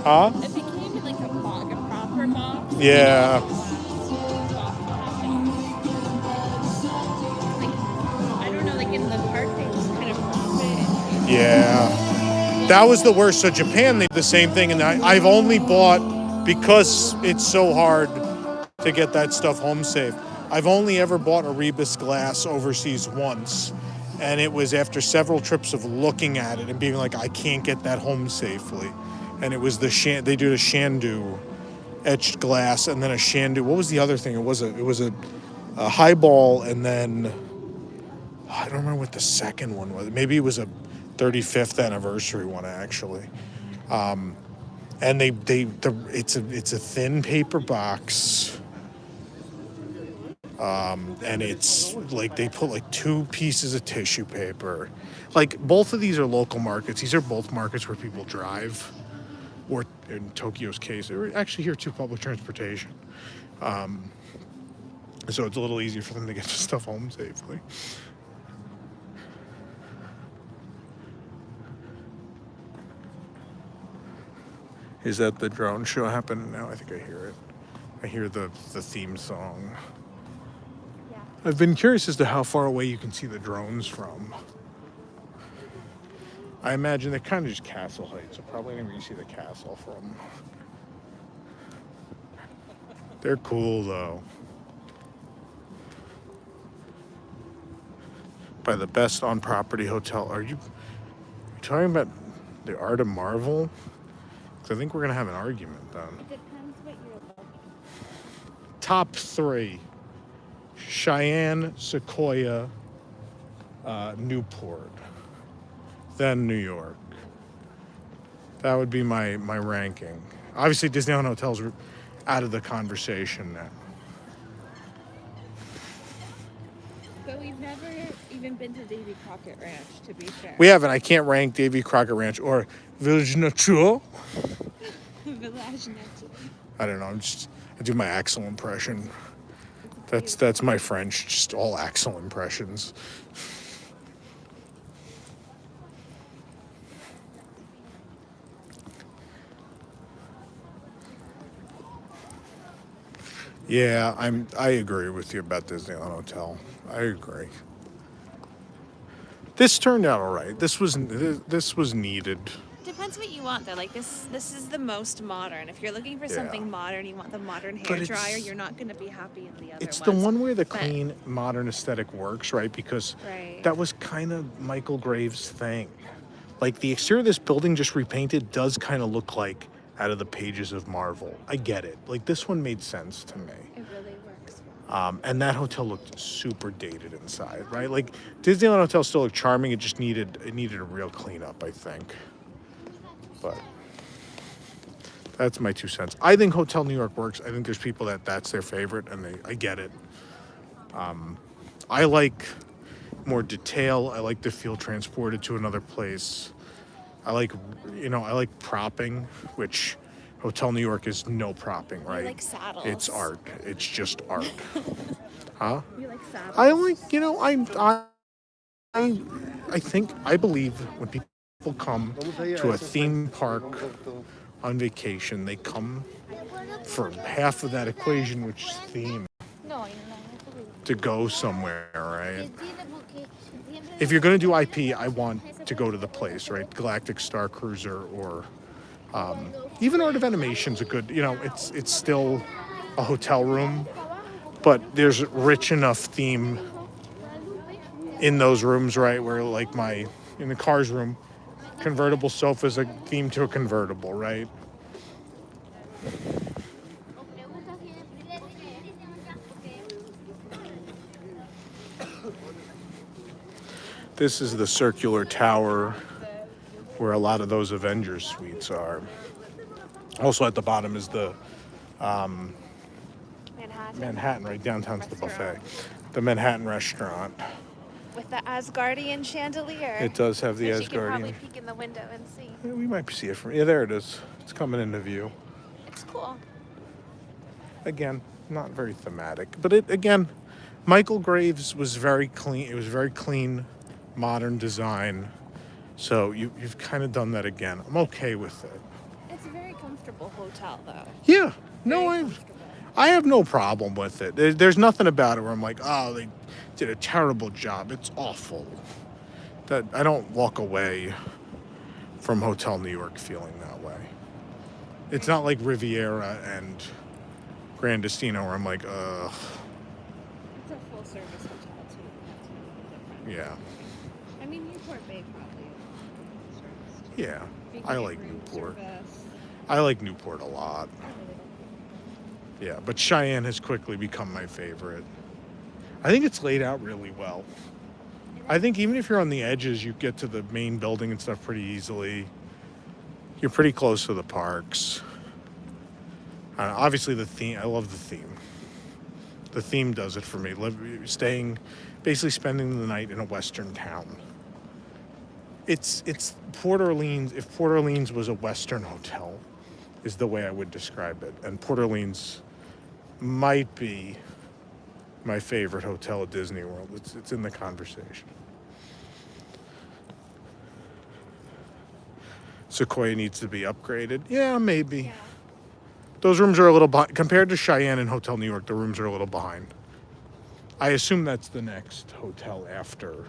Huh? If it came in like a proper box. Yeah. I don't know, like in the park they just kind of drop it. Yeah. That was the worst. So Japan, they did the same thing. And I've only bought, because it's so hard to get that stuff home safe, I've only ever bought a Rebus glass overseas once. And it was after several trips of looking at it and being like, I can't get that home safely. And it was they do the Shandu etched glass, and then a Shandu. What was the other thing? It was a highball, and then I don't remember what the second one was. Maybe it was a 35th anniversary one actually. And it's a thin paper box. And it's like they put like 2 pieces of tissue paper. Like both of these are local markets. These are both markets where people drive, or in Tokyo's case, they're actually here too, public transportation. So it's a little easier for them to get the stuff home safely. Is that the drone show happening now? I think I hear it. I hear the theme song. Yeah. I've been curious as to how far away you can see the drones from. I imagine they're kind of just castle height, so probably anywhere you see the castle from. They're cool though. By the best on-property hotel. Are you talking about the Art of Marvel? Because I think we're gonna have an argument then. It depends what you're looking for. Top 3: Cheyenne, Sequoia, Newport, then New York. That would be my ranking. Obviously, Disneyland hotels are out of the conversation now. But we've never even been to Davy Crockett Ranch, to be fair. We haven't. I can't rank Davy Crockett Ranch or Village Nature. Village Nature. I don't know. I do my Axel impression. That's my French. Just all Axel impressions. Yeah, I agree with you about Disneyland Hotel. I agree. This turned out all right. This was needed. Depends what you want though. Like this is the most modern. If you're looking for something modern, you want the modern hair dryer, you're not going to be happy in the other It's ones. the one where the clean, modern aesthetic works, right? Because that was kind of Michael Graves' thing. Like the exterior of this building just repainted does kind of look like out of the pages of Marvel. I get it. Like this one made sense to me. It really works. And that hotel looked super dated inside, right? Like Disneyland Hotel still looked charming. It just needed a real cleanup, I think. But that's my 2 cents. I think Hotel New York works. I think there's people that's their favorite, and I get it. I like more detail. I like to feel transported to another place. I like propping, which Hotel New York is no propping, right? You like saddles. It's art. It's just art. Huh? You like saddles. I believe when people come to a theme park on vacation, they come for half of that equation, which is theme, to go somewhere, right? If you're going to do IP, I want to go to the place, right? Galactic Star Cruiser or even Art of Animation's a good, it's still a hotel room, but there's rich enough theme in those rooms, right? Where like in the Cars room, convertible sofa's a theme to a convertible, right? This is the circular tower where a lot of those Avengers suites are. Also at the bottom is the Manhattan, right downtown's the buffet. The Manhattan restaurant. With the Asgardian chandelier. It does have the Asgardian. You can Asgardian. probably peek in the window and see. Yeah, we might see it from. Yeah, there it is. It's coming into view. It's cool. Again, not very thematic, but it again, Michael Graves was very clean. It was very clean, modern design. So you've kind of done that again. I'm okay with it. It's a very comfortable hotel, though. Yeah. No, Very I comfortable. I have no problem with it. There's nothing about it where I'm like, oh, they did a terrible job. It's awful. That I don't walk away from Hotel New York feeling that way. It's not like Riviera and Grandestino where I'm like, ugh. It's a full-service hotel, too. That's really different. Yeah. I mean, Newport Bay probably is full-service, too. Yeah. You can I get like room Newport. service. I like Newport a lot. I really don't. Yeah, but Cheyenne has quickly become my favorite. I think it's laid out really well. I think even if you're on the edges, you get to the main building and stuff pretty easily. You're pretty close to the parks. Obviously, the theme. I love the theme. The theme does it for me. Basically spending the night in a Western town. It's Port Orleans. If Port Orleans was a Western hotel, is the way I would describe it. And Port Orleans might be my favorite hotel at Disney World. It's in the conversation. Sequoia needs to be upgraded. Yeah, maybe. Yeah. Those rooms are a little behind. Compared to Cheyenne and Hotel New York, the rooms are a little behind. I assume that's the next hotel after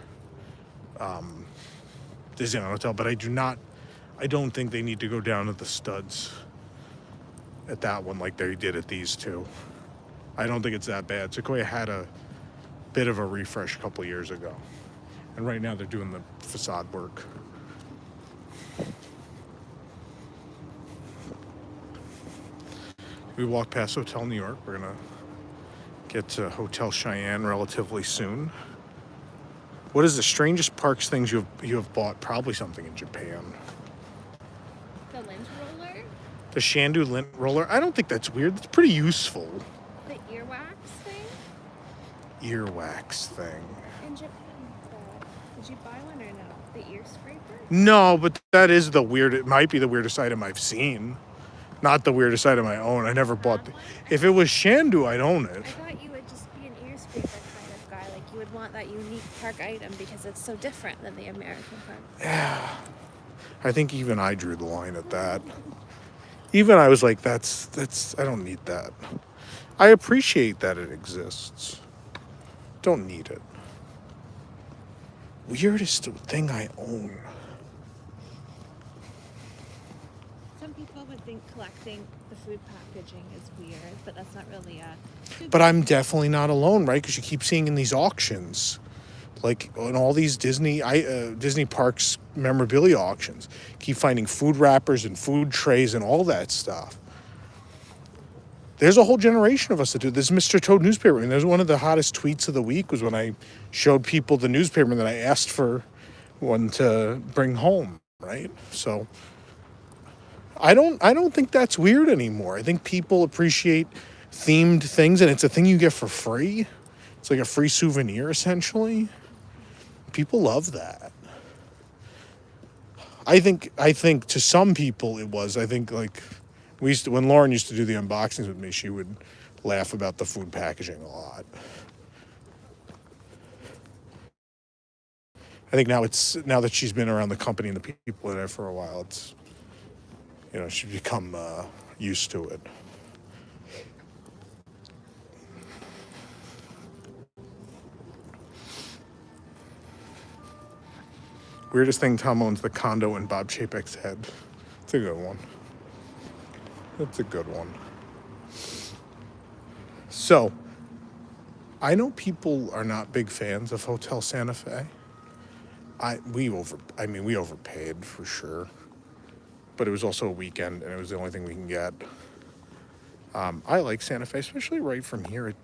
Disneyland Hotel, but I don't think they need to go down to the studs at that one like they did at these two. I don't think it's that bad. Sequoia had a bit of a refresh a couple years ago. And right now they're doing the facade work. We walk past Hotel New York. We're going to get to Hotel Cheyenne relatively soon. What is the strangest parks things you have bought? Probably something in Japan. The lint roller? The Shandu lint roller. I don't think that's weird. It's pretty useful. The earwax thing? Earwax thing. In Japan. Did you buy one or no? The ear scraper? No, but that is it might be the weirdest item I've seen. Not the weirdest item I own. I never bought if it was Shandu, I'd own it. I thought you would just be an ear scraper kind of guy. Like you would want that unique park item because it's so different than the American parks. Yeah. I think even I drew the line at that. Even I was like, that's I don't need that. I appreciate that it exists. Don't need it. Weirdest thing I own. Some people would think collecting the food packaging is weird, but that's not really But I'm definitely not alone, right? Because you keep seeing in these auctions, like in all these Disney parks memorabilia auctions, keep finding food wrappers and food trays and all that stuff. There's a whole generation of us that do this. Mr. Toad newspaper. I mean, there's one of the hottest tweets of the week was when I showed people the newspaper that I asked for one to bring home, right? So I don't think that's weird anymore. I think people appreciate themed things, and it's a thing you get for free. It's like a free souvenir, essentially. People love that. I think to some people it was. I think like when Lauren used to do the unboxings with me, she would laugh about the food packaging a lot. I think now that she's been around the company and the people there for a while, it's she's become used to it. Weirdest thing Tom owns, the condo in Bob Chapek's head. It's a good one. That's a good one. So, I know people are not big fans of Hotel Santa Fe. We overpaid for sure. But it was also a weekend, and it was the only thing we can get. I like Santa Fe, especially right from here.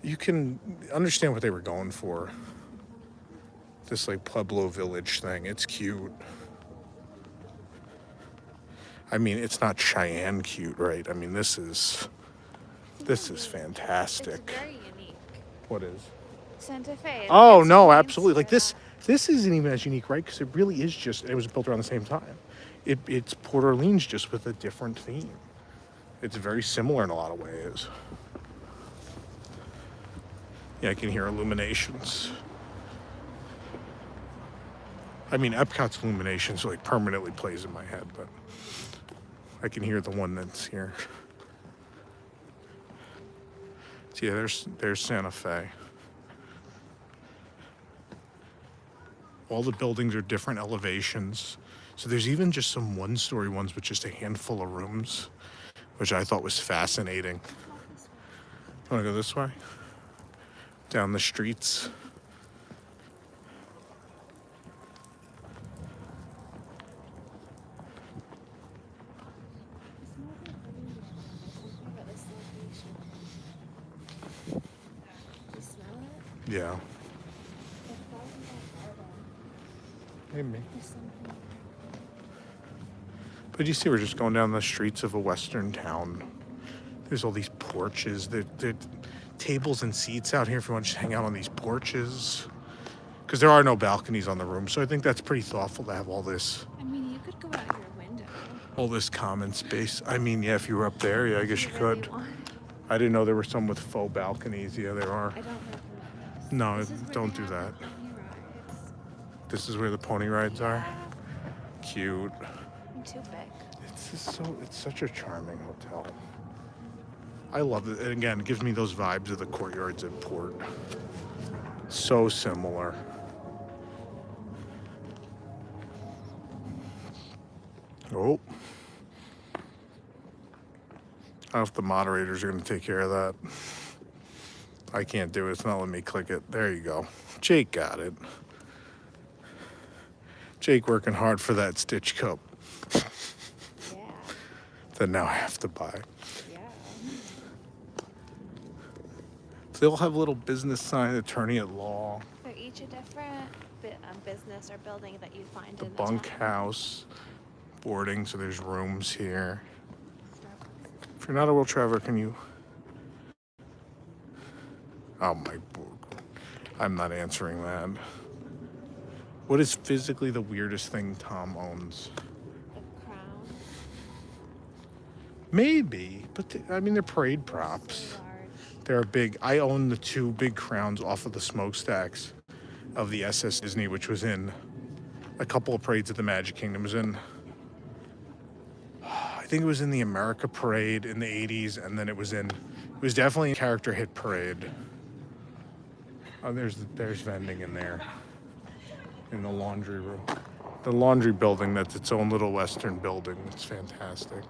You can understand what they were going for. This like Pueblo Village thing. It's cute. I mean, it's not Cheyenne cute, right? I mean, this is fantastic. It's very unique. What is? Santa Fe. Oh no, absolutely. Like this isn't even as unique, right? Because it really is it was built around the same time. It's Port Orleans just with a different theme. It's very similar in a lot of ways. Yeah, I can hear Illuminations. I mean, Epcot's Illuminations like permanently plays in my head, but I can hear the one that's here. So yeah, there's Santa Fe. All the buildings are different elevations. So there's even just some one-story ones with just a handful of rooms, which I thought was fascinating. Want to go this way? Down the streets. Yeah. Maybe. But you see, we're just going down the streets of a western town. There's all these porches. There are tables and seats out here if you want to just hang out on these porches. Because there are no balconies on the room, so I think that's pretty thoughtful to have all this. I mean, you could go out your window. All this common space. I mean, yeah, if you were up there, yeah, I guess you really could. want. I didn't know there were some with faux balconies. Yeah, there are. I don't recommend this. No, This is where don't they do have that. the pony rides. This is where the pony rides are. Cute. I'm too big. It's such a charming hotel. I love it. And again, it gives me those vibes of the courtyards at Port. So similar. Oh. I don't know if the moderators are going to take care of that. I can't do it. It's not letting me click it. There you go. Jake got it. Jake working hard for that Stitch Cup. Yeah. That now I have to buy. Yeah. They all have little business sign, attorney at law, They're each a different business or building that you find the in the bunkhouse, boarding, so there's rooms here. If you're not a wheel traveler, can you? Oh my book. I'm not answering that. What is physically the weirdest thing Tom owns? The crown. Maybe, but I mean, they're parade props. Large. They're big. I own the two big crowns off of the smokestacks of the SS Disney, which was in a couple of parades at the Magic Kingdom. It was in, I think it was in the America Parade in the 80s, and then it was definitely a character hit parade. Oh, there's vending in there, in the laundry room. The laundry building, that's its own little Western building. It's fantastic.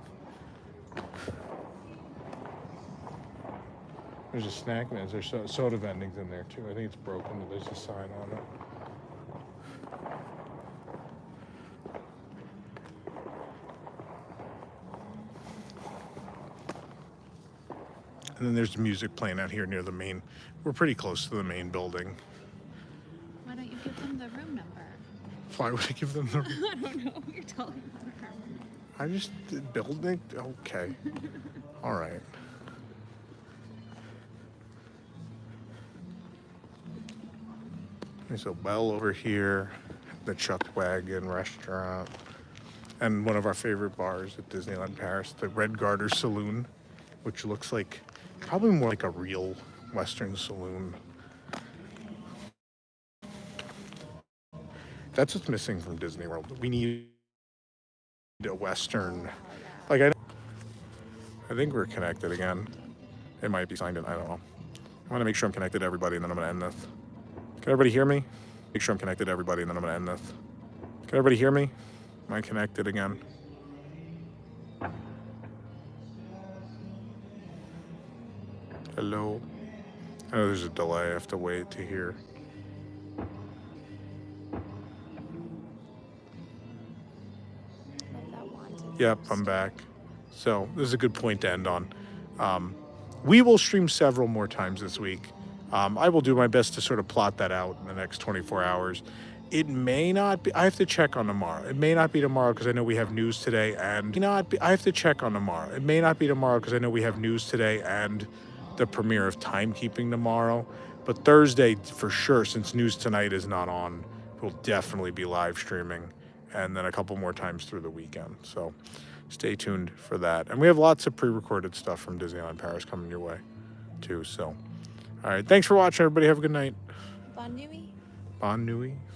There's a snack man. There's soda vendings in there too. I think it's broken, but there's a sign on it. And then there's music playing out here near the main. We're pretty close to the main building. Why don't you give them the room number? Why would I give them the? I don't know. You're telling her. I just building. Okay. All right. There's a well over here, the Chuck Wagon restaurant, and one of our favorite bars at Disneyland Paris, the Red Garter Saloon, which looks like probably more like a real Western saloon. That's what's missing from Disney World. We need a Western, like I think we're connected again. It might be signed in, I don't know. I want to make sure I'm connected to everybody, and then I'm going to end this. Can everybody hear me? Make sure I'm connected to everybody, and then I'm going to end this. Can everybody hear me? Am I connected again? Hello? I know there's a delay. I have to wait to hear. Yep, I'm back. So this is a good point to end on. We will stream several more times this week. I will do my best to sort of plot that out in the next 24 hours. It may not be, I have to check on tomorrow. It may not be tomorrow because I know we have news today, and I have to check on tomorrow. It may not be tomorrow because I know we have news today and the premiere of Timekeeping tomorrow. But Thursday, for sure, since News Tonight is not on, we'll definitely be live streaming, and then a couple more times through the weekend. So stay tuned for that. And we have lots of pre-recorded stuff from Disneyland Paris coming your way too. So All right. Thanks for watching, everybody. Have a good night. Bon nuit. Bon nuit.